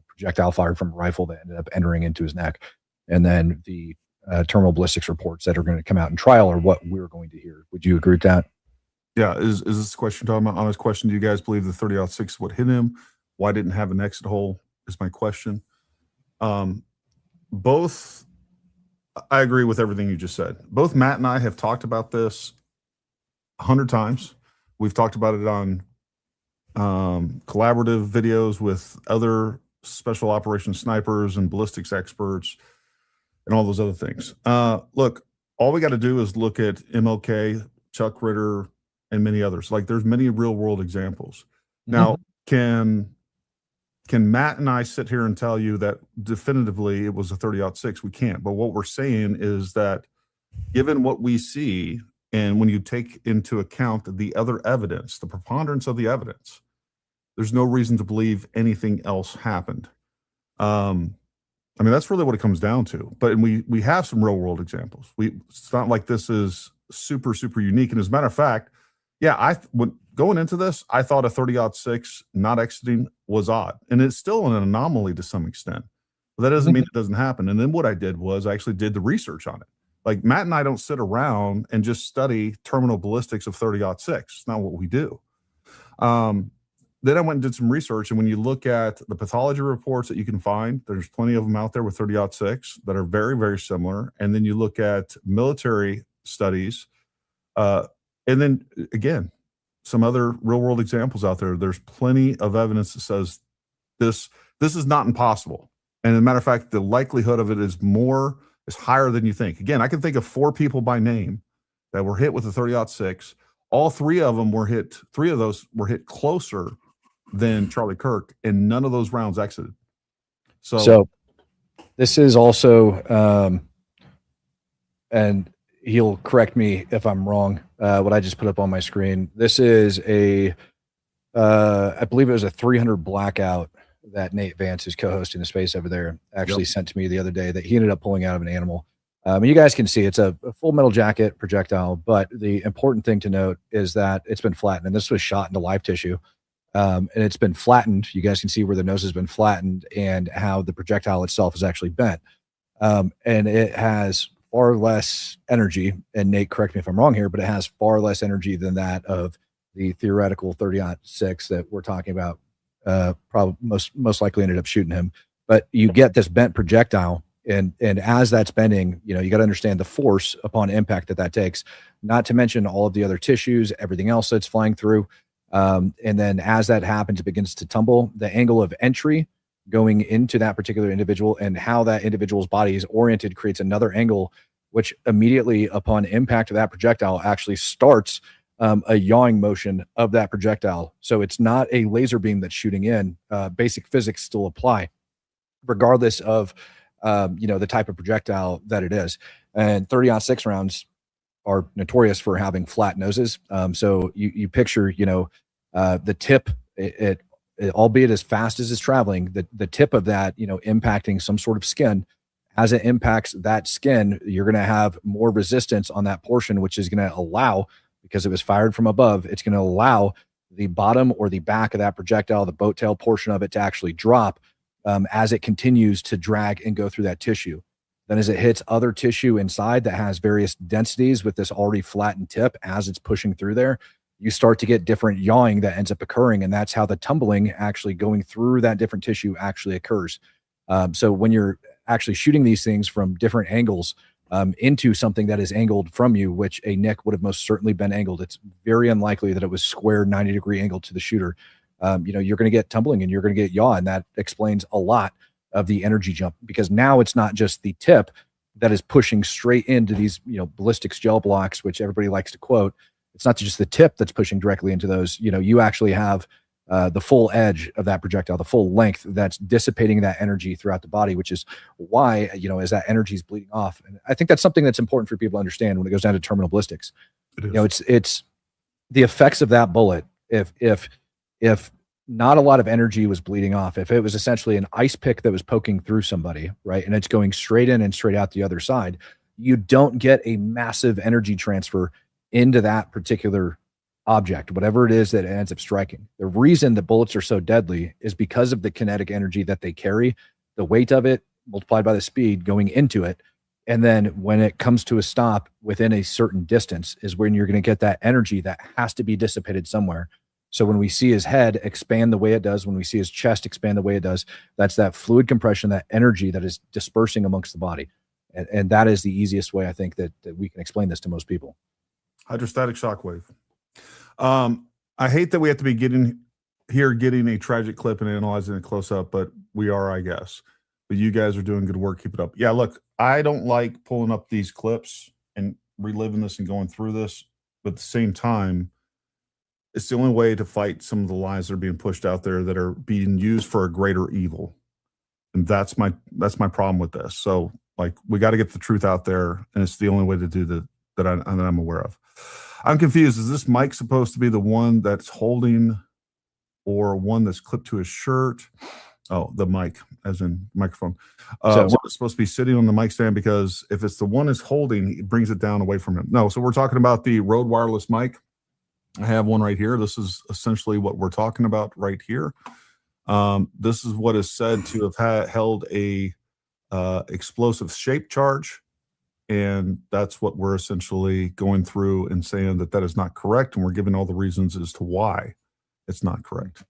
[SPEAKER 2] projectile fired from a rifle that ended up entering into his neck, and then the terminal ballistics reports that are going to come out in trial are what we're going to hear. Would you agree with that?
[SPEAKER 1] Yeah. Is this question talking about honest question? Do you guys believe the 30-06 would hit him? Why didn't have an exit hole is my question. Both, I agree with everything you just said. Both Matt and I have talked about this 100 times. We've talked about it on collaborative videos with other special operations snipers and ballistics experts and all those other things. Look, all we got to do is look at MLK, Chuck Ritter, and many others. Like there's many real world examples. Now, can Matt and I sit here and tell you that definitively it was a 30-06? We can't. But what we're saying is that given what we see, and when you take into account the other evidence, the preponderance of the evidence, there's no reason to believe anything else happened. That's really what it comes down to. But we have some real world examples. It's not like this is super, super unique. And as a matter of fact, when going into this, I thought a 30-06 not exiting was odd. And it's still an anomaly to some extent. But that doesn't mean it doesn't happen. And then what I did was I actually did the research on it. Like Matt and I don't sit around and just study terminal ballistics of 30-06. It's not what we do. Then I went and did some research. And when you look at the pathology reports that you can find, there's plenty of them out there with 30-06 that are very, very similar. And then you look at military studies, and then again, some other real world examples out there. There's plenty of evidence that says this is not impossible. And as a matter of fact, the likelihood of it is higher than you think. Again, I can think of 4 people by name that were hit with a 30-06. All 3 of them were hit. 3 of those were hit closer than Charlie Kirk, and none of those rounds exited. So
[SPEAKER 2] this is also, and he'll correct me if I'm wrong, what I just put up on my screen. This is I believe it was a 300 blackout that Nate Vance, who's co-hosting the space over there, actually sent to me the other day that he ended up pulling out of an animal. And you guys can see it's a full metal jacket projectile, but the important thing to note is that it's been flattened, and this was shot into live tissue. And it's been flattened. You guys can see where the nose has been flattened and how the projectile itself is actually bent. And it has far less energy, and Nate, correct me if I'm wrong here, but it has far less energy than that of the theoretical 30-06 that we're talking about probably most likely ended up shooting him. But you get this bent projectile, and as that's bending, you got to understand the force upon impact that takes, not to mention all of the other tissues, everything else that's flying through. And then as that happens, it begins to tumble. The angle of entry going into that particular individual and how that individual's body is oriented creates another angle, which immediately upon impact of that projectile actually starts a yawing motion of that projectile. So it's not a laser beam that's shooting in. Basic physics still apply, regardless of the type of projectile that it is. And 30-06 rounds are notorious for having flat noses. So you picture, the tip, it albeit as fast as it's traveling, the tip of that, impacting some sort of skin. As it impacts that skin, you're going to have more resistance on that portion, which is going to allow, because it was fired from above, it's going to allow the bottom or the back of that projectile, the boat tail portion of it, to actually drop as it continues to drag and go through that tissue. Then as it hits other tissue inside that has various densities with this already flattened tip, as it's pushing through there, you start to get different yawing that ends up occurring. And that's how the tumbling actually going through that different tissue actually occurs. So when you're actually shooting these things from different angles into something that is angled from you, which a Nick would have most certainly been angled, it's very unlikely that it was square 90-degree angle to the shooter. You're going to get tumbling and you're going to get yaw. And that explains a lot of the energy jump, because now it's not just the tip that is pushing straight into these, ballistics gel blocks, which everybody likes to quote. It's not just the tip that's pushing directly into those. You actually have the full edge of that projectile, the full length that's dissipating that energy throughout the body, which is why, as that energy is bleeding off. And I think that's something that's important for people to understand when it goes down to terminal ballistics. It's the effects of that bullet. If not a lot of energy was bleeding off, if it was essentially an ice pick that was poking through somebody, right, and it's going straight in and straight out the other side, you don't get a massive energy transfer into that particular object, whatever it is that it ends up striking. The reason the bullets are so deadly is because of the kinetic energy that they carry, the weight of it multiplied by the speed going into it. And then when it comes to a stop within a certain distance is when you're going to get that energy that has to be dissipated somewhere. So when we see his head expand the way it does, when we see his chest expand the way it does, that's that fluid compression, that energy that is dispersing amongst the body. And that is the easiest way, I think, that we can explain this to most people.
[SPEAKER 1] Hydrostatic shockwave. I hate that we have to be getting a tragic clip and analyzing it close up, but we are, I guess. But you guys are doing good work. Keep it up. Yeah, look, I don't like pulling up these clips and reliving this and going through this, but at the same time, it's the only way to fight some of the lies that are being pushed out there that are being used for a greater evil. And that's my problem with this. So, like, we got to get the truth out there, and it's the only way to do that I'm aware of. I'm confused. Is this mic supposed to be the one that's holding, or one that's clipped to his shirt? Oh, the mic, as in microphone. So it's supposed to be sitting on the mic stand, because if it's the one is holding, it brings it down away from him. No, so we're talking about the Rode wireless mic. I have one right here. This is essentially what we're talking about right here. This is what is said to have held a explosive shape charge. And that's what we're essentially going through and saying that is not correct. And we're giving all the reasons as to why it's not correct.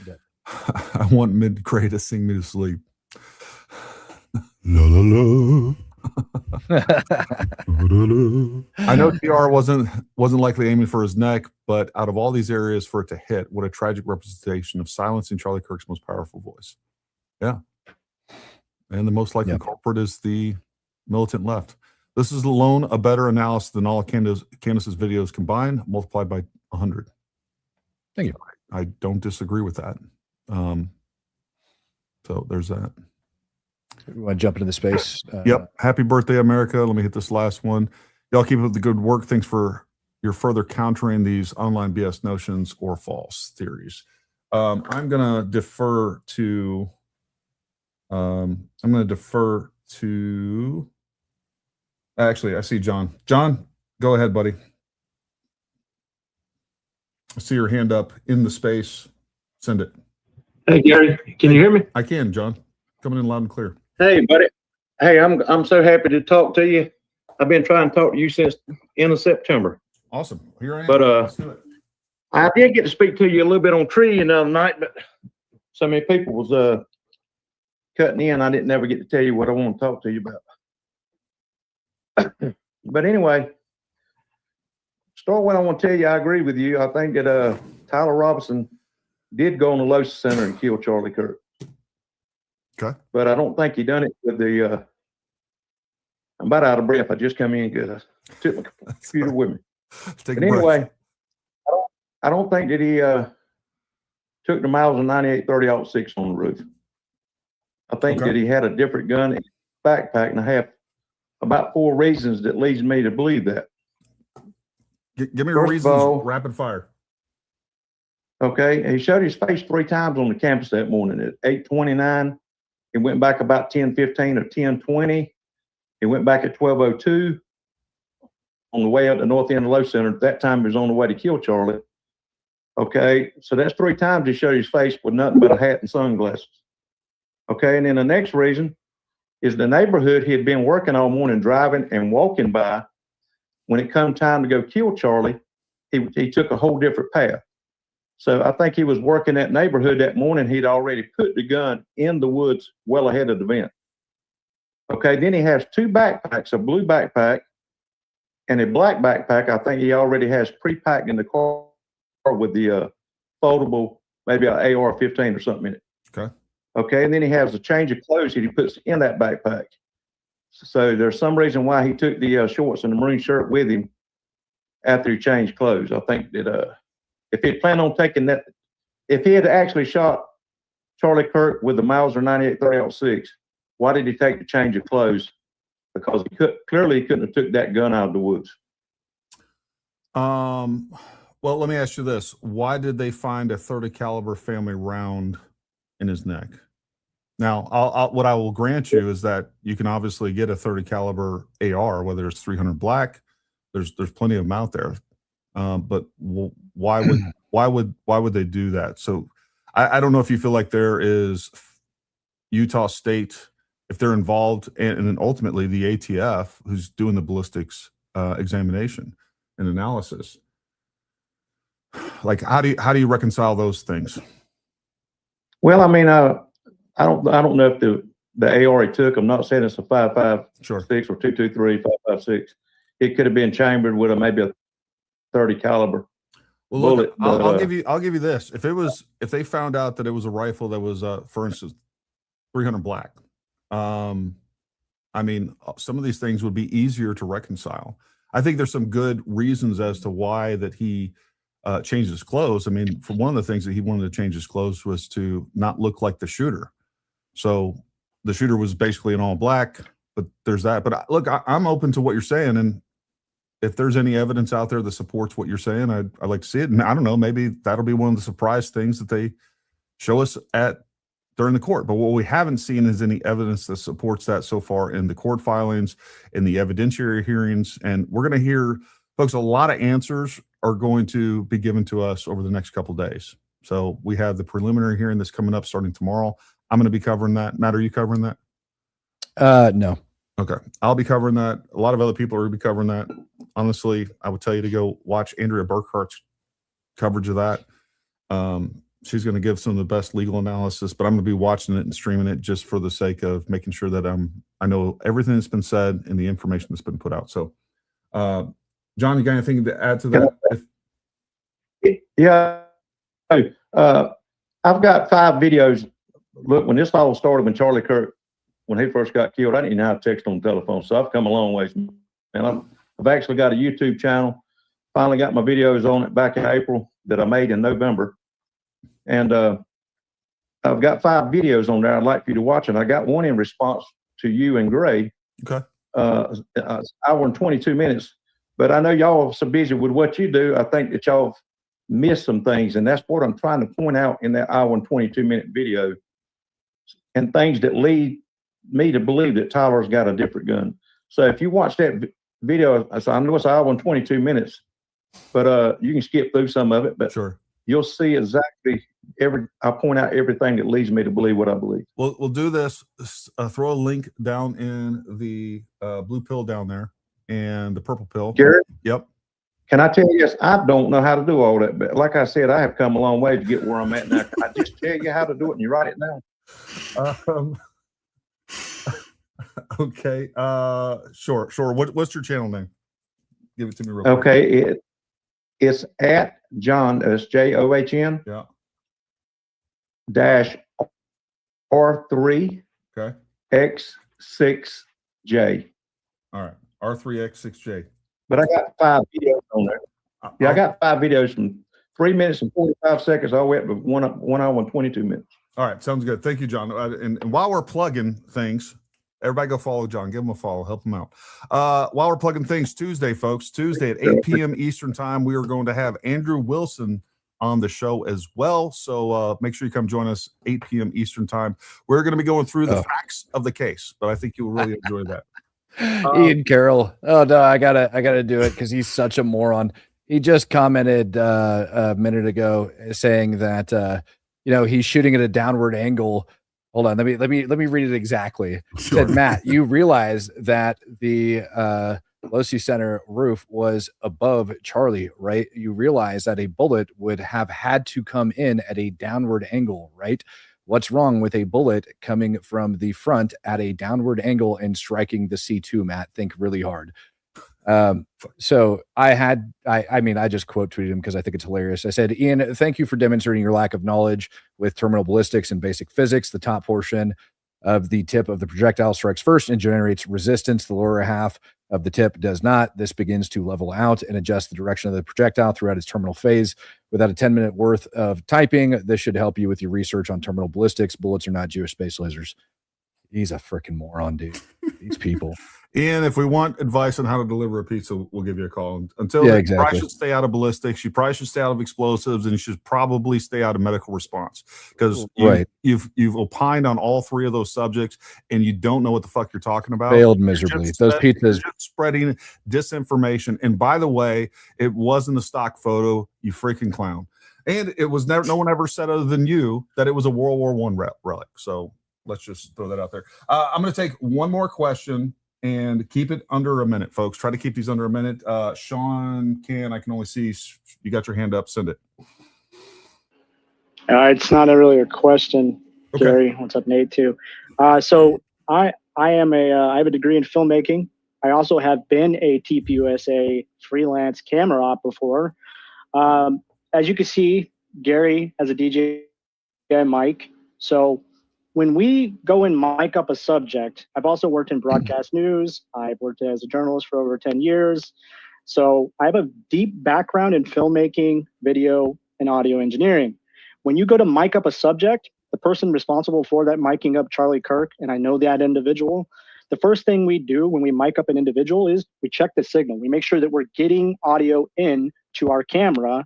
[SPEAKER 1] Yeah. I want mid-grade to sing me to sleep. La, la, la. I know TR wasn't likely aiming for his neck, but out of all these areas for it to hit, what a tragic representation of silencing Charlie Kirk's most powerful voice. Yeah. And the most likely culprit is the militant left. This is alone a better analysis than all of Candace's videos combined, multiplied by 100.
[SPEAKER 2] Thank you.
[SPEAKER 1] I don't disagree with that. So there's that.
[SPEAKER 2] We want to jump into the space.
[SPEAKER 1] Yep. Happy birthday, America. Let me hit this last one. Y'all keep up the good work. Thanks for your further countering these online BS notions or false theories. I'm going to defer to actually, I see John. John, go ahead, buddy. I see your hand up in the space. Send it.
[SPEAKER 7] Hey, Gary, can you hear me?
[SPEAKER 1] I can, John. Coming in loud and clear.
[SPEAKER 7] Hey, buddy. Hey, I'm so happy to talk to you. I've been trying to talk to you since end of September.
[SPEAKER 1] Awesome. Here I am.
[SPEAKER 7] But I did get to speak to you a little bit on tree the other night, but so many people was cutting in. I didn't never get to tell you what I want to talk to you about. But anyway, start what I want to tell you. I agree with you. I think that Tyler Robinson did go on the Losa Center and kill Charlie Kirk.
[SPEAKER 1] Okay.
[SPEAKER 7] But I don't think he done it with the I'm about out of breath. I just come in because I took my computer with me.
[SPEAKER 1] But
[SPEAKER 7] anyway, I don't think that he took the miles of 98 30-06 on the roof. I think that he had a different gun in his backpack, and I have about 4 reasons that leads me to believe that.
[SPEAKER 1] Give me reasons, rapid fire.
[SPEAKER 7] Okay, he showed his face 3 times on the campus that morning at 8:29. He went back about 10:15 or 10:20. He went back at 12:02 on the way up the north end of Low Center. At that time, he was on the way to kill Charlie. Okay, so that's 3 times he showed his face with nothing but a hat and sunglasses. Okay, and then the next reason is the neighborhood he had been working all morning, driving and walking by. When it come time to go kill Charlie, he took a whole different path. So I think he was working that neighborhood that morning. He'd already put the gun in the woods well ahead of the event. Okay, then he has 2 backpacks, a blue backpack and a black backpack. I think he already has pre-packed in the car with the foldable, maybe an AR-15 or something in it.
[SPEAKER 1] Okay.
[SPEAKER 7] Okay, and then he has a change of clothes that he puts in that backpack. So there's some reason why he took the shorts and the maroon shirt with him after he changed clothes. I think that if he had planned on taking that, if he had actually shot Charlie Kirk with the Mauser 98 30-06, why did he take the change of clothes? Because he clearly he couldn't have took that gun out of the woods.
[SPEAKER 1] Well, let me ask you this: why did they find a 30 caliber family round in his neck? Now, what I will grant you is that you can obviously get a 30 caliber AR, whether it's 300 black. There's plenty of them out there, but why would they do that? So I don't know if you feel like there is Utah State, if they're involved, and then ultimately the ATF, who's doing the ballistics examination and analysis. Like, how do you reconcile those things?
[SPEAKER 7] Well, I mean, I don't know if the AR he took, I'm not saying it's a 5.56
[SPEAKER 1] Sure.
[SPEAKER 7] or 223 5.56. It could have been chambered with maybe a 30 caliber.
[SPEAKER 1] Well, look, I'll give you this. If they found out that it was a rifle that was, for instance, 300 black, I mean, some of these things would be easier to reconcile. I think there's some good reasons as to why that he changed his clothes. I mean, for one of the things that he wanted to change his clothes was to not look like the shooter. So the shooter was basically in all black, but there's that. But look, I'm open to what you're saying, and if there's any evidence out there that supports what you're saying, I'd like to see it. And I don't know, maybe that'll be one of the surprise things that they show us during the court. But what we haven't seen is any evidence that supports that so far in the court filings, in the evidentiary hearings. And we're going to hear, folks, a lot of answers are going to be given to us over the next couple of days. So we have the preliminary hearing that's coming up starting tomorrow. I'm going to be covering that. Matt, are you covering that?
[SPEAKER 2] No.
[SPEAKER 1] Okay. I'll be covering that. A lot of other people are going to be covering that. Honestly, I would tell you to go watch Andrea Burkhart's coverage of that. She's going to give some of the best legal analysis, but I'm going to be watching it and streaming it just for the sake of making sure that I know everything that's been said and the information that's been put out. So, John, you got anything to add to that?
[SPEAKER 7] Yeah. I've got 5 videos. Look, when this all started, when Charlie Kirk, when he first got killed, I didn't even know how to text on the telephone. So I've come a long ways. And I've actually got a YouTube channel. Finally got my videos on it back in April that I made in November. And I've got 5 videos on there I'd like for you to watch. And I got one in response to you and Gray.
[SPEAKER 1] Okay.
[SPEAKER 7] Hour and 22 minutes. But I know y'all are so busy with what you do. I think that y'all missed some things. And that's what I'm trying to point out in that hour and 22-minute video. And things that lead me to believe that Tyler's got a different gun. So if you watch that video, I know it's an hour and 22 minutes, but you can skip through some of it. But
[SPEAKER 1] sure,
[SPEAKER 7] you'll see exactly I point out everything that leads me to believe what I believe.
[SPEAKER 1] We'll do this. Throw a link down in the blue pill down there and the purple pill.
[SPEAKER 7] Garrett?
[SPEAKER 1] Yep.
[SPEAKER 7] Can I tell you this? I don't know how to do all that, but like I said, I have come a long way to get where I'm at now. Can I just tell you how to do it and you write it down?
[SPEAKER 1] Okay. Sure. What's your channel name? Give it to me real quick.
[SPEAKER 7] Okay. It's at John, that's JOHN.
[SPEAKER 1] Yeah.
[SPEAKER 7] Dash R3.
[SPEAKER 1] Okay.
[SPEAKER 7] X6J.
[SPEAKER 1] All right. R3X6J.
[SPEAKER 7] But I got 5 videos on there. Yeah, I got 5 videos from 3 minutes and 45 seconds all the way up to 1 hour and 22 minutes.
[SPEAKER 1] All right. Sounds good. Thank you, John. And while we're plugging things, everybody go follow John. Give him a follow. Help him out. While we're plugging things, Tuesday, folks, Tuesday at 8 p.m. Eastern time, we are going to have Andrew Wilson on the show as well. So make sure you come join us 8 p.m. Eastern time. We're going to be going through the facts of the case, but I think you'll really enjoy that.
[SPEAKER 2] Ian Carroll. Oh no, I gotta do it because he's such a moron. He just commented a minute ago saying that he's shooting at a downward angle. Hold on, let me read it exactly. Sure. Said Matt, you realize that the Losi Center roof was above Charlie, right? You realize that a bullet would have had to come in at a downward angle, right? What's wrong with a bullet coming from the front at a downward angle and striking the C2, Matt? Think really hard. So I just quote tweeted him because I think it's hilarious. I said, Ian, thank you for demonstrating your lack of knowledge with terminal ballistics and basic physics. The top portion of the tip of the projectile strikes first and generates resistance. The lower half of the tip does not. This begins to level out and adjust the direction of the projectile throughout its terminal phase. Without a 10-minute worth of typing, this should help you with your research on terminal ballistics. Bullets are not Jewish space lasers. He's a freaking moron, dude. These people.
[SPEAKER 1] Ian, if we want advice on how to deliver a pizza, we'll give you a call. Until then, you probably should stay out of ballistics. You probably should stay out of explosives, and you should probably stay out of medical response because you've opined on all 3 of those subjects, and you don't know what the fuck you're talking about.
[SPEAKER 2] Failed miserably. Those pizzas
[SPEAKER 1] spreading disinformation. And by the way, it wasn't a stock photo. You freaking clown. And it was never. No one ever said other than you that it was a World War I relic. So let's just throw that out there. I'm going to take one more question. And keep it under a minute, folks. Try to keep these under a minute. Sean I can only see you got your hand up. Send it.
[SPEAKER 8] It's not really a question, Gary. Okay. What's up, Nate? Too. So I have a degree in filmmaking. I also have been a TPUSA freelance camera op before. As you can see, Gary has a DJI mic. So when we go and mic up a subject, I've also worked in broadcast news. I've worked as a journalist for over 10 years. So I have a deep background in filmmaking, video, and audio engineering. When you go to mic up a subject, the person responsible for that miking up Charlie Kirk, and I know that individual, the first thing we do when we mic up an individual is we check the signal. We make sure that we're getting audio in to our camera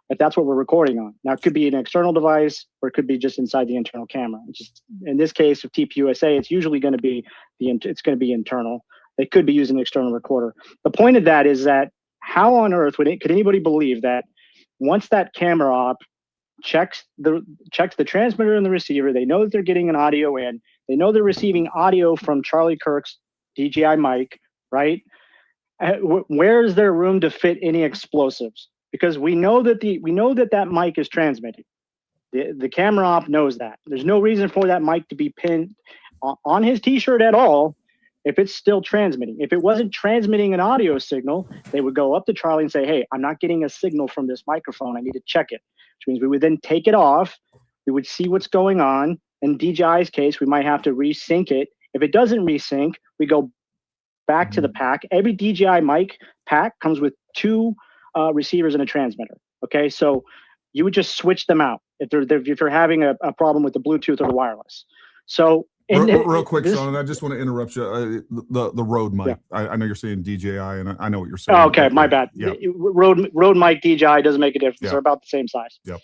[SPEAKER 8] if that's what we're recording on. Now, it could be an external device or it could be just inside the internal camera. Just, in this case of TPUSA, it's usually going to be internal. They could be using an external recorder. The point of that is that how on earth could anybody believe that once that camera op checks the transmitter and the receiver, they know that they're getting an audio in, they know they're receiving audio from Charlie Kirk's DJI mic, right? Where is there room to fit any explosives? Because we know that mic is transmitting. The camera op knows that. There's no reason for that mic to be pinned on his t-shirt at all if it's still transmitting. If it wasn't transmitting an audio signal, they would go up to Charlie and say, hey, I'm not getting a signal from this microphone. I need to check it. Which means we would then take it off. We would see what's going on. In DJI's case, we might have to resync it. If it doesn't resync, we go back to the pack. Every DJI mic pack comes with 2 receivers and a transmitter. Okay, so you would just switch them out if you're having a problem with the Bluetooth or the wireless. So
[SPEAKER 1] real quick, Sean, I just want to interrupt you. The Rode mic. Yeah. I know you're saying DJI, and I know what you're saying.
[SPEAKER 8] Oh, okay, my bad. Yeah. Rode mic DJI doesn't make a difference. Yeah. They're about the same size.
[SPEAKER 1] Yep.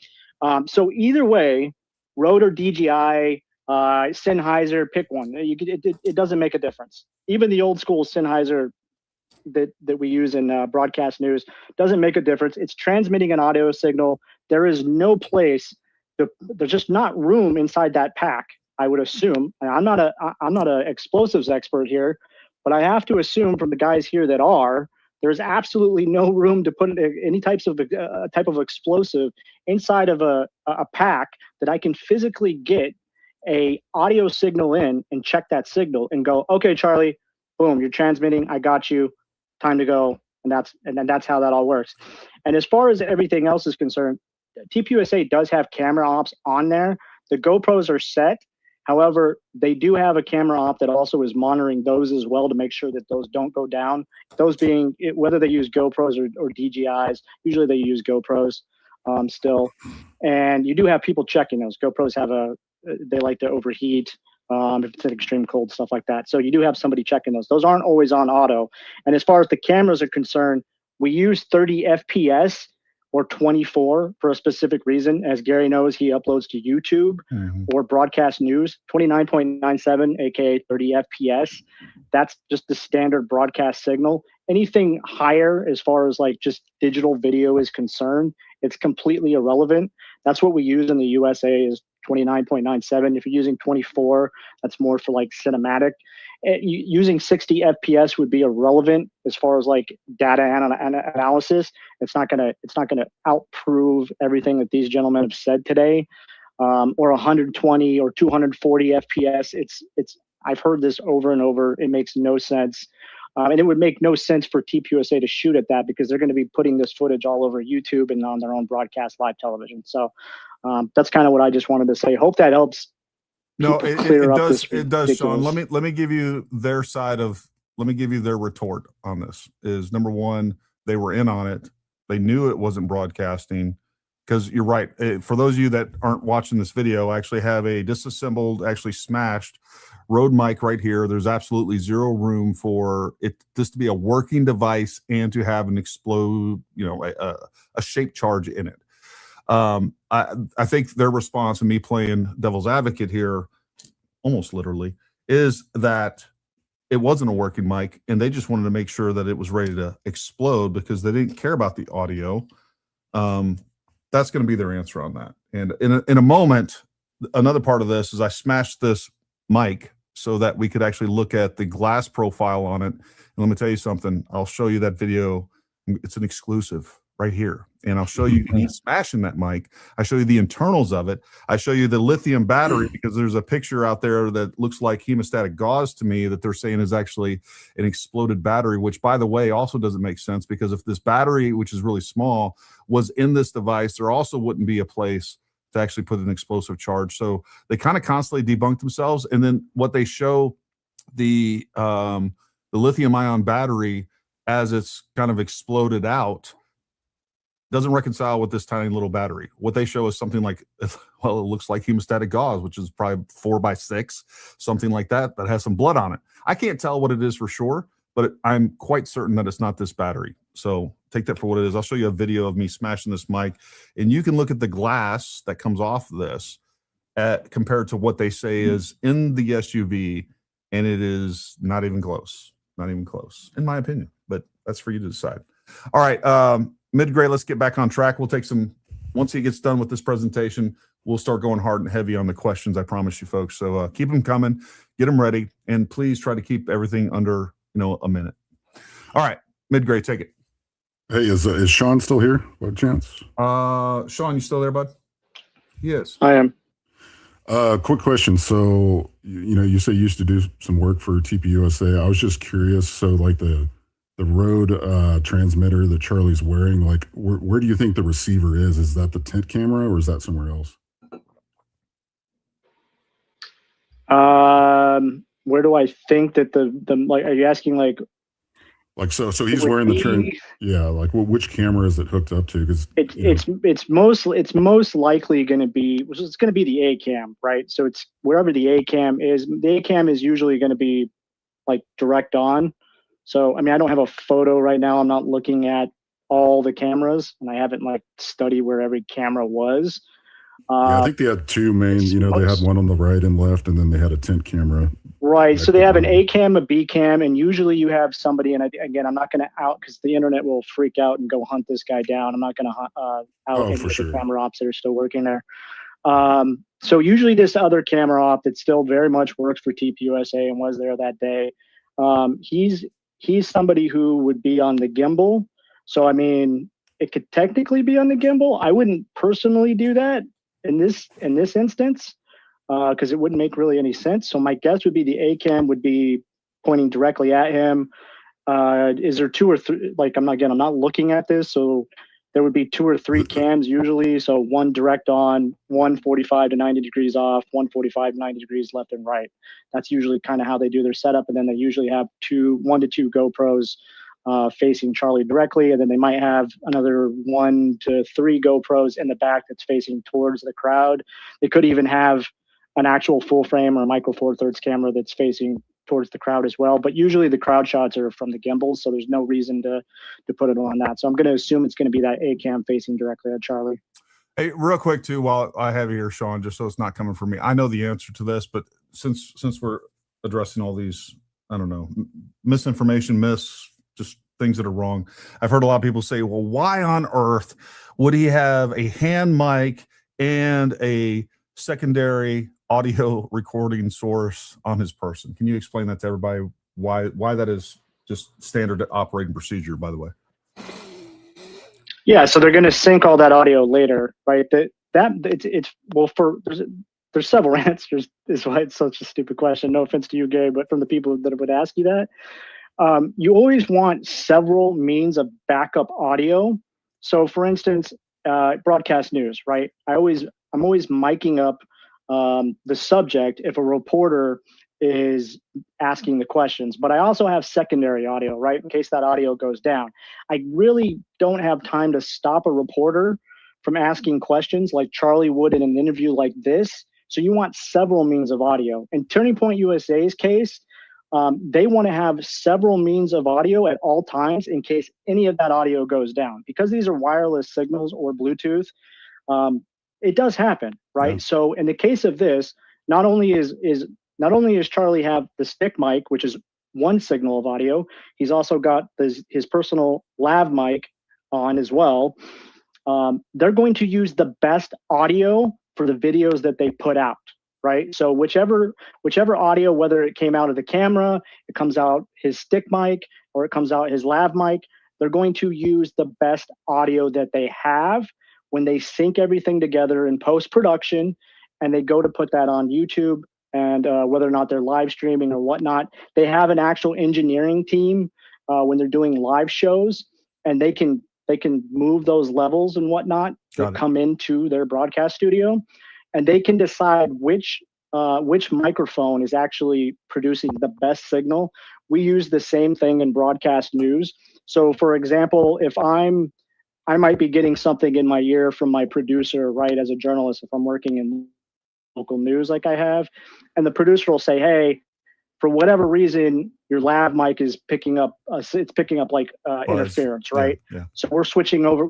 [SPEAKER 8] So either way, Rode or DJI, Sennheiser, pick one. It doesn't make a difference. Even the old school Sennheiser that we use in broadcast news doesn't make a difference. It's transmitting an audio signal. There is no place. There's just not room inside that pack, I would assume. And I'm not a explosives expert here, but I have to assume from the guys here that There's absolutely no room to put any type of explosive inside of a pack that I can physically get a audio signal in and check that signal and go, okay, Charlie, boom, you're transmitting. I got you. Time to go. And then that's how that all works. And as far as everything else is concerned, TPUSA does have camera ops on there. The GoPros are set. However, they do have a camera op that also is monitoring those as well to make sure that those don't go down. Those being, whether they use GoPros or DJIs, usually they use GoPros still. And you do have people checking those. GoPros they like to overheat if it's an extreme cold, stuff like that. So you do have somebody checking those. Those aren't always on auto. And as far as the cameras are concerned, we use 30 FPS or 24 for a specific reason. As Gary knows, he uploads to YouTube or broadcast news, 29.97, aka 30 FPS. That's just the standard broadcast signal. Anything higher as far as like just digital video is concerned, it's completely irrelevant. That's what we use in the USA is 29.97. If you're using 24, that's more for like cinematic. Using 60 FPS would be irrelevant as far as like data analysis. It's not gonna outprove everything that these gentlemen have said today. Or 120 or 240 FPS. I've heard this over and over. It makes no sense. And it would make no sense for TPUSA to shoot at that because they're going to be putting this footage all over YouTube and on their own broadcast live television. So that's kind of what I just wanted to say. Hope that helps.
[SPEAKER 1] No, it does, Sean. Let me give you their their retort on this. Is number one, they were in on it. They knew it wasn't broadcasting. Because you're right. For those of you that aren't watching this video, I actually have a disassembled, actually smashed Rode mic right here. There's absolutely zero room for this to be a working device and to have an explode, a shape charge in it. I think their response, and me playing devil's advocate here, almost literally, is that it wasn't a working mic, and they just wanted to make sure that it was ready to explode because they didn't care about the audio. That's going to be their answer on that. And in a moment, another part of this is I smashed this mic so that we could actually look at the glass profile on it. And let me tell you something. I'll show you that video. It's an exclusive right here. And I'll show you me smashing that mic. I show you the internals of it. I show you the lithium battery because there's a picture out there that looks like hemostatic gauze to me that they're saying is actually an exploded battery, which, by the way, also doesn't make sense because if this battery, which is really small, was in this device, there also wouldn't be a place to actually put an explosive charge. So they kind of constantly debunk themselves. And then what they show, the lithium ion battery as it's kind of exploded out, doesn't reconcile with this tiny little battery. What they show is something like, well, it looks like hemostatic gauze, which is probably 4x6, something like that has some blood on it. I can't tell what it is for sure, but I'm quite certain that it's not this battery. So take that for what it is. I'll show you a video of me smashing this mic, and you can look at the glass that comes off this compared to what they say is in the SUV, and it is not even close. Not even close, in my opinion, but that's for you to decide. All right, Mid-grade, let's get back on track. We'll take once he gets done with this presentation, we'll start going hard and heavy on the questions, I promise you folks. So keep them coming, get them ready, and please try to keep everything under, a minute. All right, Mid-grade, take it.
[SPEAKER 6] Hey, is Sean still here? What chance?
[SPEAKER 1] Sean, you still there, bud? Yes.
[SPEAKER 8] I am.
[SPEAKER 6] Quick question. So, you say you used to do some work for TPUSA. I was just curious. So, like the Rode transmitter that Charlie's wearing, like where do you think the receiver is? Is that the tent camera or is that somewhere else?
[SPEAKER 8] Where do I think that the like? Are you asking like
[SPEAKER 6] so he's wearing the trend? Yeah, like which camera is it hooked up to? Because
[SPEAKER 8] it's most likely going to be the A cam, right? So it's wherever the A cam is. The A cam is usually going to be like direct on. So, I mean, I don't have a photo right now. I'm not looking at all the cameras, and I haven't studied where every camera was.
[SPEAKER 6] Yeah, I think they had two main, they had one on the right and left, and then they had a tent camera.
[SPEAKER 8] Right. So they have an A cam, a B cam, and usually you have somebody, and again, I'm not going to out because the internet will freak out and go hunt this guy down. I'm not going to out any of the camera ops that are still working there. So usually this other camera op that still very much works for TPUSA and was there that day, he's somebody who would be on the gimbal. So, I mean, it could technically be on the gimbal. I wouldn't personally do that in this instance because it wouldn't make really any sense. So my guess would be the A cam would be pointing directly at him. Is there 2 or 3? Like, I'm not looking at this, so there would be 2 or 3 cams usually. So one direct on, 145 to 90 degrees off, 145 to 90 degrees left and right. That's usually kind of how they do their setup. And then they usually have 1 to 2 GoPros facing Charlie directly, and then they might have another 1 to 3 GoPros in the back that's facing towards the crowd. They could even have an actual full frame or a micro four thirds camera that's facing towards the crowd as well. But usually the crowd shots are from the gimbals, so there's no reason to put it on that. So I'm going to assume it's going to be that A cam facing directly at Charlie.
[SPEAKER 1] Hey, real quick too, while I have you here, Sean, just so it's not coming from me. I know the answer to this, but since we're addressing all these, I don't know, misinformation, just things that are wrong. I've heard a lot of people say, well, why on earth would he have a hand mic and a secondary audio recording source on his person? Can you explain that to everybody? Why that is just standard operating procedure, by the way?
[SPEAKER 8] Yeah, so they're going to sync all that audio later, right? There's several answers. Is why it's such a stupid question. No offense to you, Gary, but from the people that would ask you that, you always want several means of backup audio. So, for instance, broadcast news, right? I'm always miking up the subject if a reporter is asking the questions, but I also have secondary audio, right? In case that audio goes down. I really don't have time to stop a reporter from asking questions like Charlie would in an interview like this. So you want several means of audio. In Turning Point USA's case, they want to have several means of audio at all times in case any of that audio goes down. Because these are wireless signals or Bluetooth, it does happen, right? Yeah. So in the case of this, not only does Charlie have the stick mic, which is one signal of audio, he's also got his personal lav mic on as well. They're going to use the best audio for the videos that they put out, right? So whichever audio, whether it came out of the camera, it comes out his stick mic, or it comes out his lav mic, they're going to use the best audio that they have when they sync everything together in post-production and they go to put that on YouTube. And whether or not they're live streaming or whatnot, they have an actual engineering team when they're doing live shows, and they can move those levels and whatnot that come into their broadcast studio, and they can decide which microphone is actually producing the best signal. We use the same thing in broadcast news. So, for example, if I might be getting something in my ear from my producer, right, as a journalist, if I'm working in local news like I have, and the producer will say, hey, for whatever reason, your lav mic is picking up, like interference, right? Yeah. So we're switching over.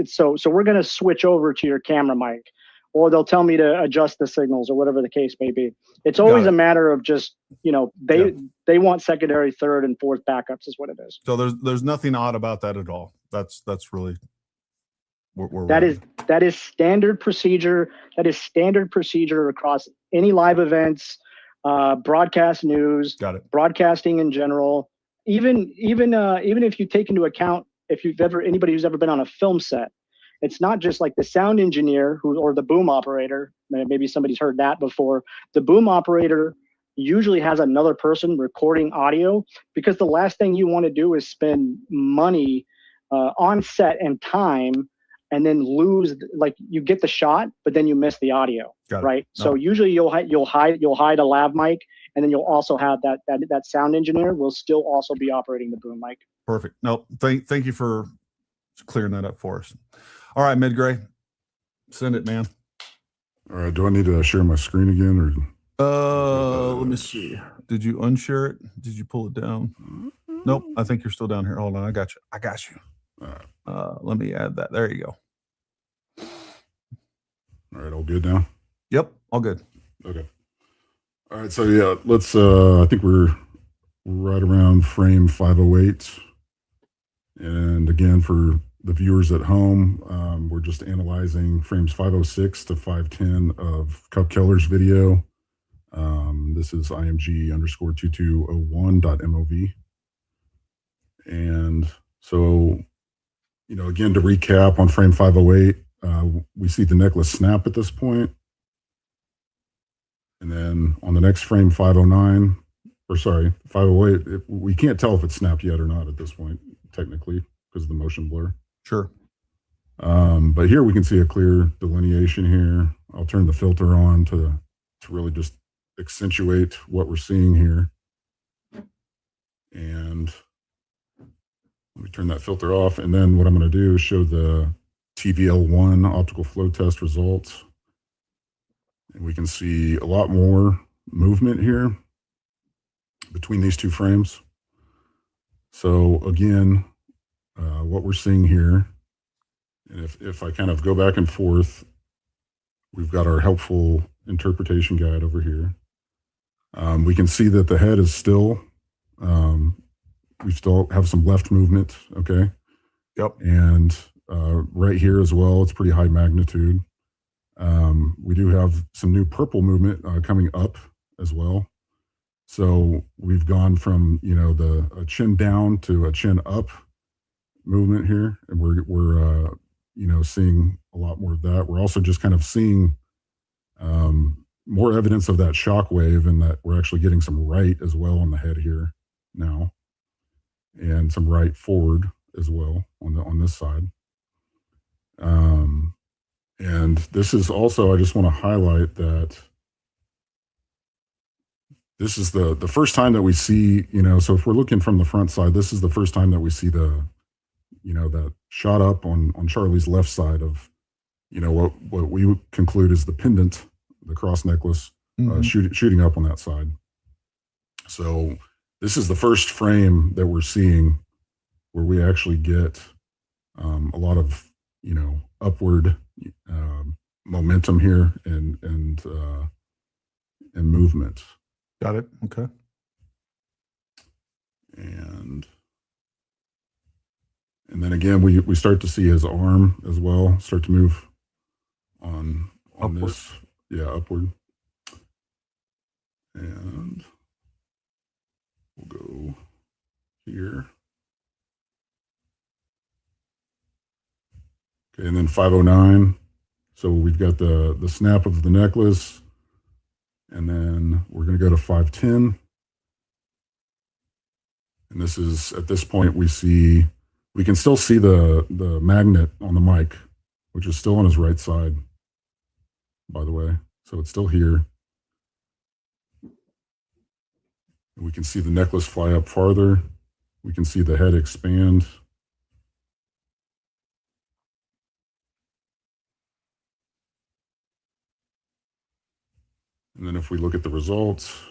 [SPEAKER 8] So we're going to switch over to your camera mic, or they'll tell me to adjust the signals or whatever the case may be. It's always a matter of just, they want secondary, third, and fourth backups is what it is.
[SPEAKER 1] So there's nothing odd about that at all. That's really
[SPEAKER 8] that is standard procedure. That is standard procedure across any live events, broadcast news, broadcasting in general. Even if you take into account, anybody who's ever been on a film set, it's not just like the sound engineer or the boom operator. Maybe somebody's heard that before. The boom operator usually has another person recording audio, because the last thing you want to do is spend money on set and time, and then lose, like, you get the shot, but then you miss the audio, right? No. So usually you'll hide a lav mic, and then you'll also have that sound engineer will still also be operating the boom mic.
[SPEAKER 1] Perfect. No, thank you for clearing that up for us. All right, Mid-Gray, send it, man.
[SPEAKER 6] All right, do I need to share my screen again, or?
[SPEAKER 1] Let me see. Did you unshare it? Did you pull it down? Nope. I think you're still down here. Hold on. I got you. All right. Let me add that. There you go.
[SPEAKER 6] All right. All good now?
[SPEAKER 1] Yep. All good.
[SPEAKER 6] Okay. All right. So yeah, let's, I think we're right around frame 508. And again, for the viewers at home, we're just analyzing frames 506 to 510 of Cup Keller's video. This is IMG _2201.mov. And so, again, to recap on frame 508, we see the necklace snap at this point. And then on the next frame, 509, 508, we can't tell if it snapped yet or not at this point, technically, because of the motion blur.
[SPEAKER 1] Sure.
[SPEAKER 6] But here we can see a clear delineation here. I'll turn the filter on to really just accentuate what we're seeing here. And let me turn that filter off. And then what I'm going to do is show the TVL1 optical flow test results. And we can see a lot more movement here between these two frames. So again, what we're seeing here, and if I kind of go back and forth, we've got our helpful interpretation guide over here. We can see that the head is still, we still have some left movement, okay?
[SPEAKER 1] Yep.
[SPEAKER 6] And right here as well, it's pretty high magnitude. We do have some new purple movement coming up as well. So we've gone from, a chin down to a chin up movement here. And we're seeing a lot more of that. We're also just kind of seeing more evidence of that shock wave, and that we're actually getting some right as well on the head here now, and some right forward as well on this side. And this is also, I just want to highlight that this is the first time that we see, so if we're looking from the front side, this is the first time that we see the, that shot up on Charlie's left side of, what we conclude is the pendant, the cross necklace, shooting up on that side. So this is the first frame that we're seeing where we actually get a lot of, upward momentum here and movement.
[SPEAKER 1] Got it. Okay.
[SPEAKER 6] And then again, we start to see his arm as well start to move on upward. This. Yeah, upward. And we'll go here. Okay, and then 509. So we've got the snap of the necklace, and then we're going to go to 510. And this is, at this point, we can still see the magnet on the mic, which is still on his right side, by the way. So it's still here. And we can see the necklace fly up farther. We can see the head expand. And then if we look at the results,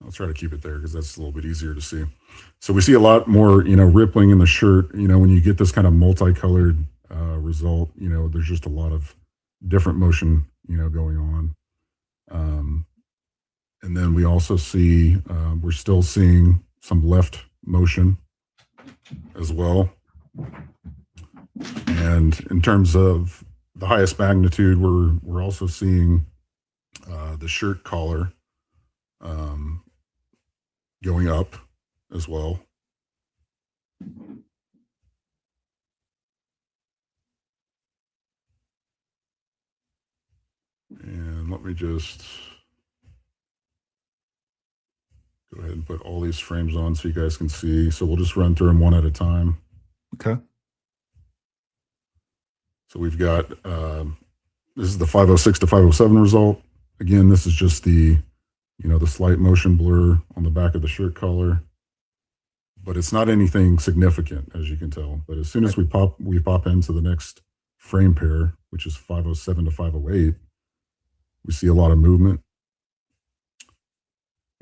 [SPEAKER 6] I'll try to keep it there because that's a little bit easier to see. So we see a lot more, rippling in the shirt. When you get this kind of multicolored result, there's just a lot of different motion, going on. And then we also see, we're still seeing some left motion as well. And in terms of the highest magnitude, we're also seeing the shirt collar going up as well. And let me just go ahead and put all these frames on so you guys can see. So we'll just run through them one at a time.
[SPEAKER 1] Okay.
[SPEAKER 6] So we've got, this is the 506 to 507 result. Again, this is just the, the slight motion blur on the back of the shirt collar, but it's not anything significant, as you can tell. But as soon as we pop into the next frame pair, which is 507 to 508, we see a lot of movement.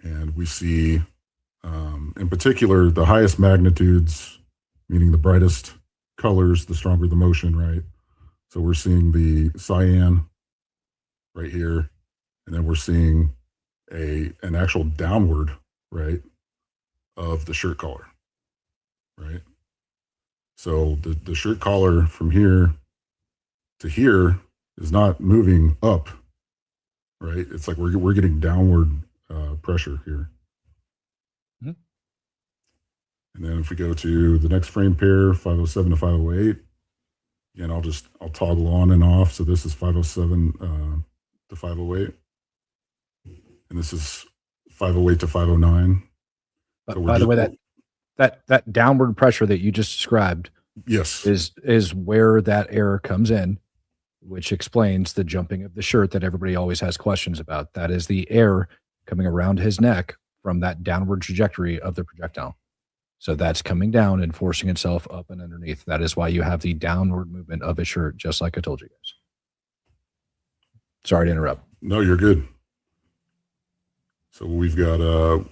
[SPEAKER 6] And we see, in particular, the highest magnitudes, meaning the brightest colors, the stronger the motion, right? So we're seeing the cyan right here, and then we're seeing an actual downward, right, of the shirt collar, right? So the shirt collar from here to here is not moving up, right? It's like we're getting downward pressure here.
[SPEAKER 2] Mm-hmm.
[SPEAKER 6] And then if we go to the next frame pair, 507 to 508, again, I'll toggle on and off. So this is 507 to 508. And this is 508 to 509.
[SPEAKER 2] But by the way, that downward pressure that you just described,
[SPEAKER 6] yes,
[SPEAKER 2] is where that error comes in, which explains the jumping of the shirt that everybody always has questions about. That is the air coming around his neck from that downward trajectory of the projectile. So that's coming down and forcing itself up and underneath. That is why you have the downward movement of his shirt, just like I told you guys. Sorry to interrupt.
[SPEAKER 6] No, you're good. So we've got,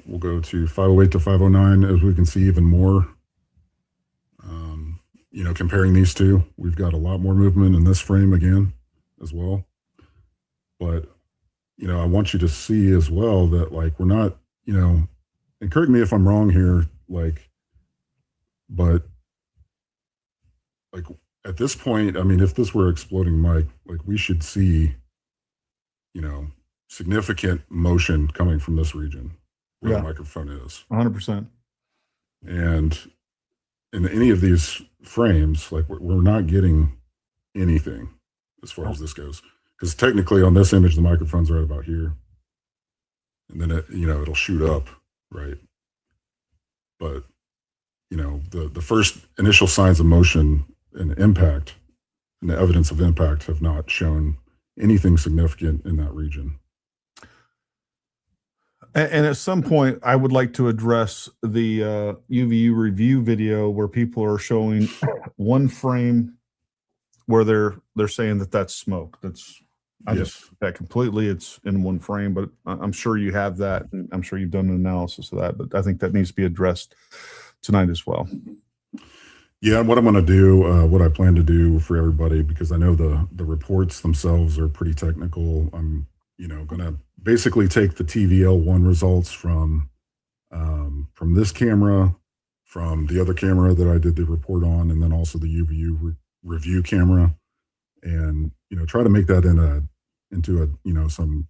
[SPEAKER 6] we'll go to 508 to 509, as we can see even more. Comparing these two, we've got a lot more movement in this frame again as well. But, I want you to see as well that, like, we're not, and correct me if I'm wrong here, but at this point, I mean, if this were exploding mic, we should see, significant motion coming from this region where the microphone is.
[SPEAKER 1] 100%.
[SPEAKER 6] And in any of these frames, we're not getting anything as far as this goes. Because technically on this image, the microphone's right about here. And then it'll shoot up, right? But, the first initial signs of motion and impact and the evidence of impact have not shown anything significant in that region.
[SPEAKER 1] And at some point, I would like to address the UVU review video where people are showing one frame where they're saying that that's smoke. I just that completely. It's in one frame, but I'm sure you have that. And I'm sure you've done an analysis of that. But I think that needs to be addressed tonight as well.
[SPEAKER 6] Yeah, what I'm going to do, what I plan to do for everybody, because I know the reports themselves are pretty technical. I'm going to basically take the TVL1 results from this camera, from the other camera that I did the report on, and then also the UVU review camera, and try to make that into some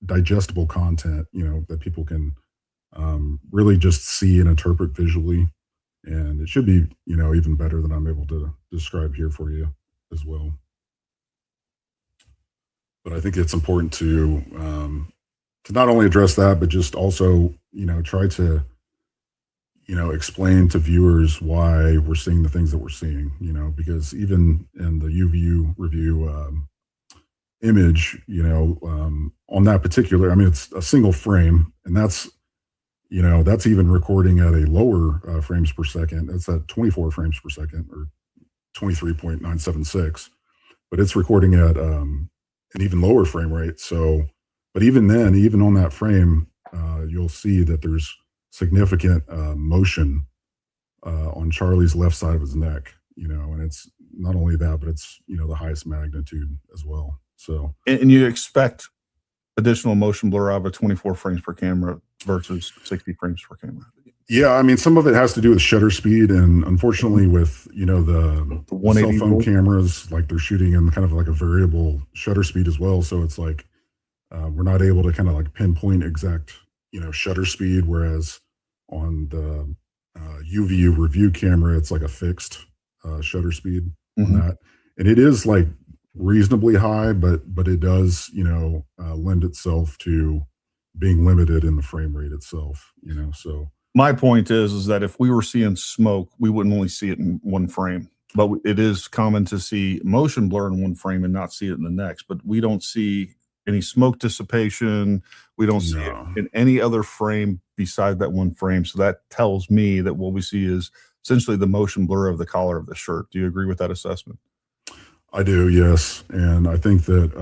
[SPEAKER 6] digestible content, that people can really just see and interpret visually, and it should be even better than I'm able to describe here for you as well. But I think it's important to not only address that, but just also, try to, explain to viewers why we're seeing the things that we're seeing, because even in the UVU review image, on that particular, I mean, it's a single frame, and that's even recording at a lower frames per second. It's at 24 frames per second, or 23.976, but it's recording at an even lower frame rate. So, but even then, even on that frame, you'll see that there's significant motion on Charlie's left side of his neck, and it's not only that, but it's, the highest magnitude as well. So,
[SPEAKER 1] and you expect additional motion blur out of 24 frames per camera versus 60 frames per camera.
[SPEAKER 6] Yeah, I mean, some of it has to do with shutter speed, and unfortunately with, the cell phone cameras, they're shooting in kind of like a variable shutter speed as well. So it's we're not able to kind of pinpoint exact, shutter speed, whereas on the UVU review camera, it's like a fixed shutter speed on that. And it is reasonably high, but it does, lend itself to being limited in the frame rate itself, so.
[SPEAKER 1] My point is that if we were seeing smoke, we wouldn't only see it in one frame. But it is common to see motion blur in one frame and not see it in the next. But we don't see any smoke dissipation. We don't see it in any other frame beside that one frame. So that tells me that what we see is essentially the motion blur of the collar of the shirt. Do you agree with that assessment?
[SPEAKER 6] I do, yes. And I think that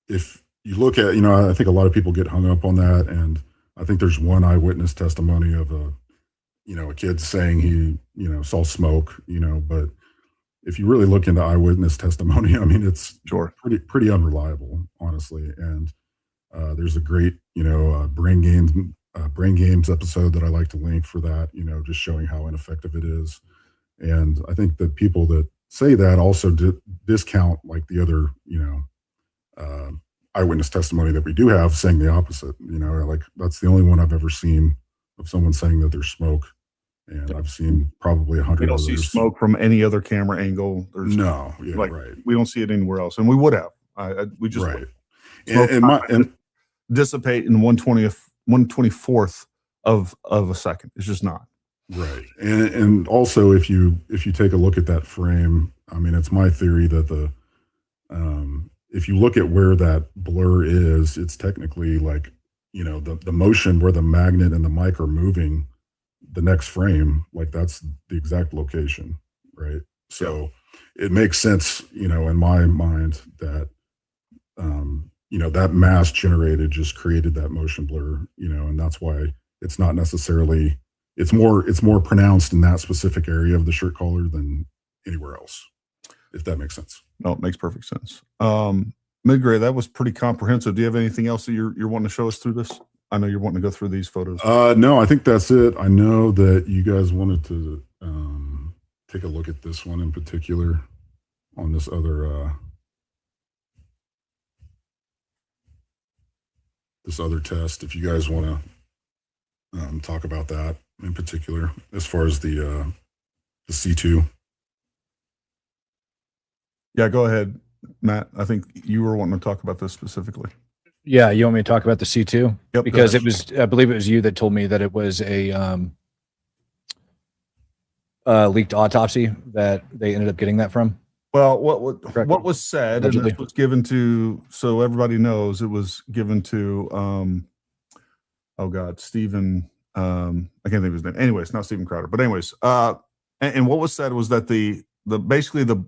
[SPEAKER 6] if you look at, I think a lot of people get hung up on that, and I think there's one eyewitness testimony of a kid saying he, saw smoke, but if you really look into eyewitness testimony, I mean, it's pretty unreliable, honestly. And there's a great, brain games episode that I like to link for that, just showing how ineffective it is. And I think that people that say that also discount the other, eyewitness testimony that we do have saying the opposite. You know, like that's the only one I've ever seen of someone saying that there's smoke. And I've seen probably 100
[SPEAKER 1] We don't
[SPEAKER 6] others.
[SPEAKER 1] see smoke from any other camera angle. There's
[SPEAKER 6] No, yeah,
[SPEAKER 1] like
[SPEAKER 6] right.
[SPEAKER 1] we don't see it anywhere else, and we would have. We just
[SPEAKER 6] right.
[SPEAKER 1] And dissipate in 1/24th of a second. It's just not.
[SPEAKER 6] Right. And also if you take a look at that frame, I mean, it's my theory that if you look at where that blur is, it's technically like, you know, the motion where the magnet and the mic are moving the next frame, like that's the exact location, right? So it makes sense, you know, in my mind that you know, that mass generated just created that motion blur, you know, and that's why it's not necessarily, it's more pronounced in that specific area of the shirt collar than anywhere else, if that makes sense.
[SPEAKER 1] No, it makes perfect sense. Midgray, that was pretty comprehensive. Do you have anything else that you're wanting to show us through this? I know you're wanting to go through these photos.
[SPEAKER 6] No, I think that's it. I know that you guys wanted to take a look at this one in particular on this other test. If you guys want to talk about that in particular, as far as the C2.
[SPEAKER 1] Yeah, go ahead, Matt. I think you were wanting to talk about this specifically.
[SPEAKER 2] Yeah, you want me to talk about the C2?
[SPEAKER 1] Yep.
[SPEAKER 2] Because it was, I believe it was you that told me that it was a leaked autopsy that they ended up getting that from.
[SPEAKER 1] Well, what was said,
[SPEAKER 2] Allegedly.
[SPEAKER 1] and this was given to, so everybody knows, it was given to, oh God, Stephen, I can't think of his name. Anyways, not Stephen Crowder, but anyways, and what was said was that basically the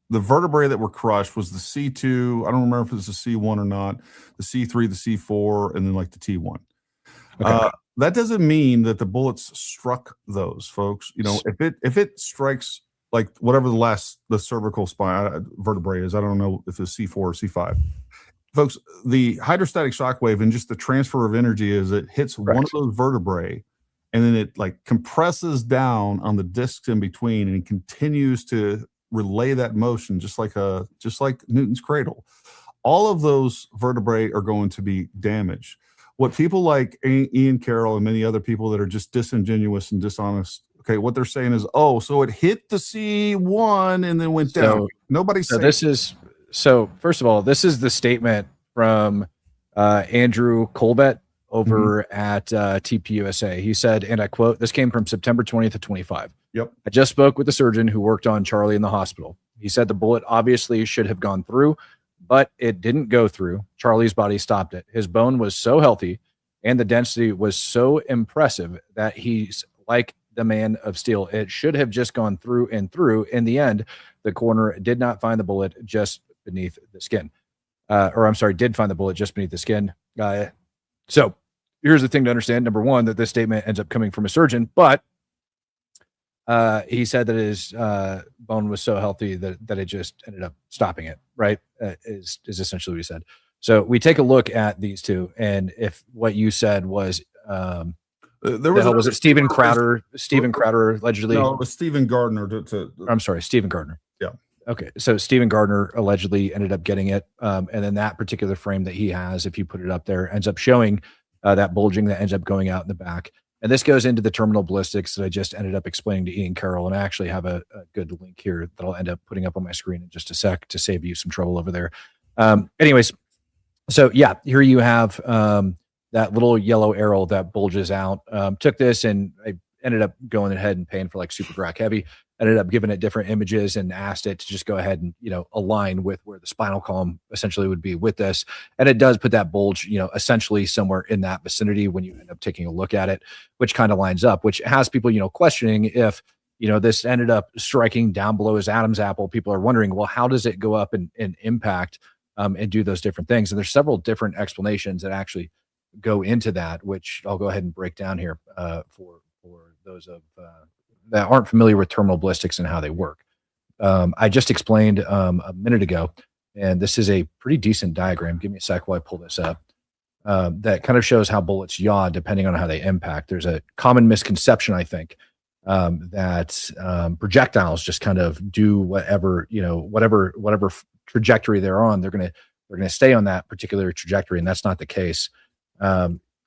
[SPEAKER 1] vertebrae that were crushed was the C2. I don't remember if it was the C1 or not, the C3, the C4, and then like the T1. Okay. That doesn't mean that the bullets struck those, folks. You know, if it strikes like whatever the cervical spine vertebrae is, I don't know if it's C4 or C5. Folks, the hydrostatic shock wave and just the transfer of energy is it hits one of those vertebrae and then it like compresses down on the discs in between and it continues to relay that motion just like Newton's cradle. All of those vertebrae are going to be damaged. What people like Ian Carroll and many other people that are just disingenuous and dishonest, okay, what they're saying is, oh, so it hit the C1 and then went down. Nobody's saying this.
[SPEAKER 2] So first of all, this is the statement from Andrew Colbett over at TPUSA. He said, and I quote, this came from September 20th of 25.
[SPEAKER 1] Yep.
[SPEAKER 2] I just spoke with the surgeon who worked on Charlie in the hospital. He said the bullet obviously should have gone through, but it didn't go through. Charlie's body stopped it. His bone was so healthy and the density was so impressive that he's like the man of steel. It should have just gone through and through. In the end, the coroner did not find the bullet just beneath the skin. Did find the bullet just beneath the skin. So here's the thing to understand. Number one, that this statement ends up coming from a surgeon, but he said that his bone was so healthy that it just ended up stopping it, right? Is essentially what he said. So we take a look at these two, and if what you said was was it Stephen Crowder allegedly?
[SPEAKER 1] No, it was Stephen Gardner.
[SPEAKER 2] I'm sorry, Stephen Gardner.
[SPEAKER 1] Yeah.
[SPEAKER 2] Okay, so Stephen Gardner allegedly ended up getting it, and then that particular frame that he has, if you put it up there, ends up showing that bulging that ends up going out in the back. And this goes into the terminal ballistics that I just ended up explaining to Ian Carroll, and I actually have a good link here that I'll end up putting up on my screen in just a sec to save you some trouble over there. Anyways, so yeah, here you have that little yellow arrow that bulges out. Took this and I ended up going ahead and paying for like Super Grac Heavy. Ended up giving it different images and asked it to just go ahead and, you know, align with where the spinal column essentially would be with this. And it does put that bulge, you know, essentially somewhere in that vicinity when you end up taking a look at it, which kind of lines up, which has people, you know, questioning if, you know, this ended up striking down below his Adam's apple. People are wondering, well, how does it go up and impact and do those different things? And there's several different explanations that actually go into that, which I'll go ahead and break down here for those of that aren't familiar with terminal ballistics and how they work. I just explained a minute ago, and this is a pretty decent diagram. Give me a sec while I pull this up. That kind of shows how bullets yaw depending on how they impact. There's a common misconception, I think, that projectiles just kind of do whatever, you know, whatever trajectory they're on, they're going to they're going to stay on that particular trajectory, and that's not the case.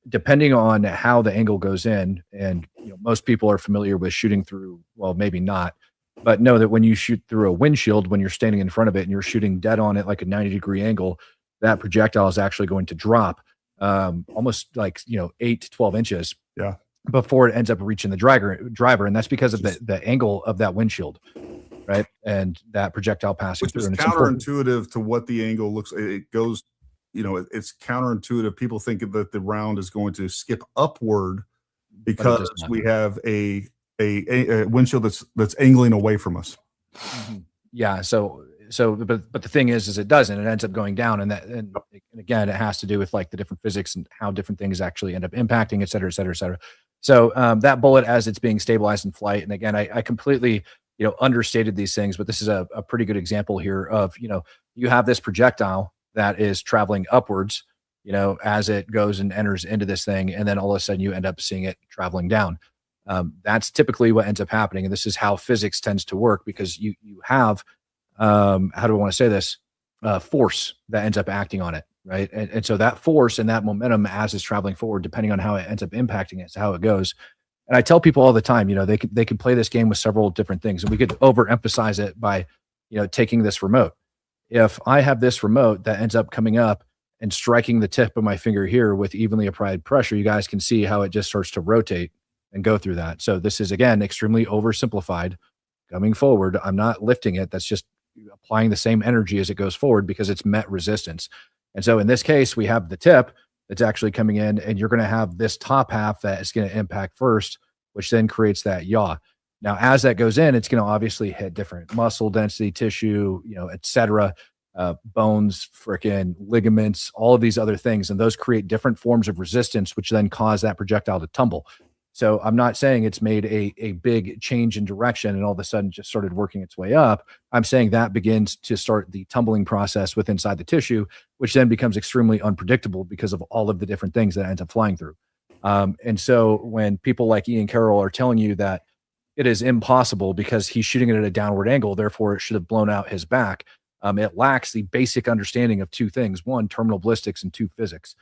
[SPEAKER 2] Depending on how the angle goes in, and most people are familiar with shooting through, well, maybe not, but know that when you shoot through a windshield, when you're standing in front of it and you're shooting dead on it like a 90-degree angle, that projectile is actually going to drop almost like 8 to 12 inches before it ends up reaching the driver, and that's because of the angle of that windshield, right? And that projectile passing
[SPEAKER 1] Which
[SPEAKER 2] through.
[SPEAKER 1] is
[SPEAKER 2] And
[SPEAKER 1] counterintuitive to what the angle looks. It goes, it's counterintuitive. People think that the round is going to skip upward because we have a windshield that's angling away from us.
[SPEAKER 2] Mm-hmm. Yeah. But the thing is it doesn't. It ends up going down, and again, it has to do with like the different physics and how different things actually end up impacting, et cetera, et cetera, et cetera. So that bullet, as it's being stabilized in flight, and again, I completely understated these things, but this is a pretty good example here of you have this projectile that is traveling upwards, as it goes and enters into this thing, and then all of a sudden you end up seeing it traveling down. That's typically what ends up happening, and this is how physics tends to work, because you have how do I want to say this? Force that ends up acting on it, right? And so that force and that momentum as it's traveling forward, depending on how it ends up impacting it, is how it goes. And I tell people all the time, they can play this game with several different things, and we could overemphasize it by, taking this remote. If I have this remote that ends up coming up and striking the tip of my finger here with evenly applied pressure, you guys can see how it just starts to rotate and go through that. So this is, again, extremely oversimplified. Coming forward, I'm not lifting it. That's just applying the same energy as it goes forward because it's met resistance. And so in this case, we have the tip that's actually coming in, and you're going to have this top half that is going to impact first, which then creates that yaw. Now, as that goes in, it's going to obviously hit different muscle density, tissue, et cetera, bones, frickin' ligaments, all of these other things. And those create different forms of resistance, which then cause that projectile to tumble. So I'm not saying it's made a big change in direction and all of a sudden just started working its way up. I'm saying that begins to start the tumbling process with inside the tissue, which then becomes extremely unpredictable because of all of the different things that ends up flying through. And so when people like Ian Carroll are telling you that it is impossible because he's shooting it at a downward angle, therefore it should have blown out his back, it lacks the basic understanding of two things: one, terminal ballistics, and two, physics.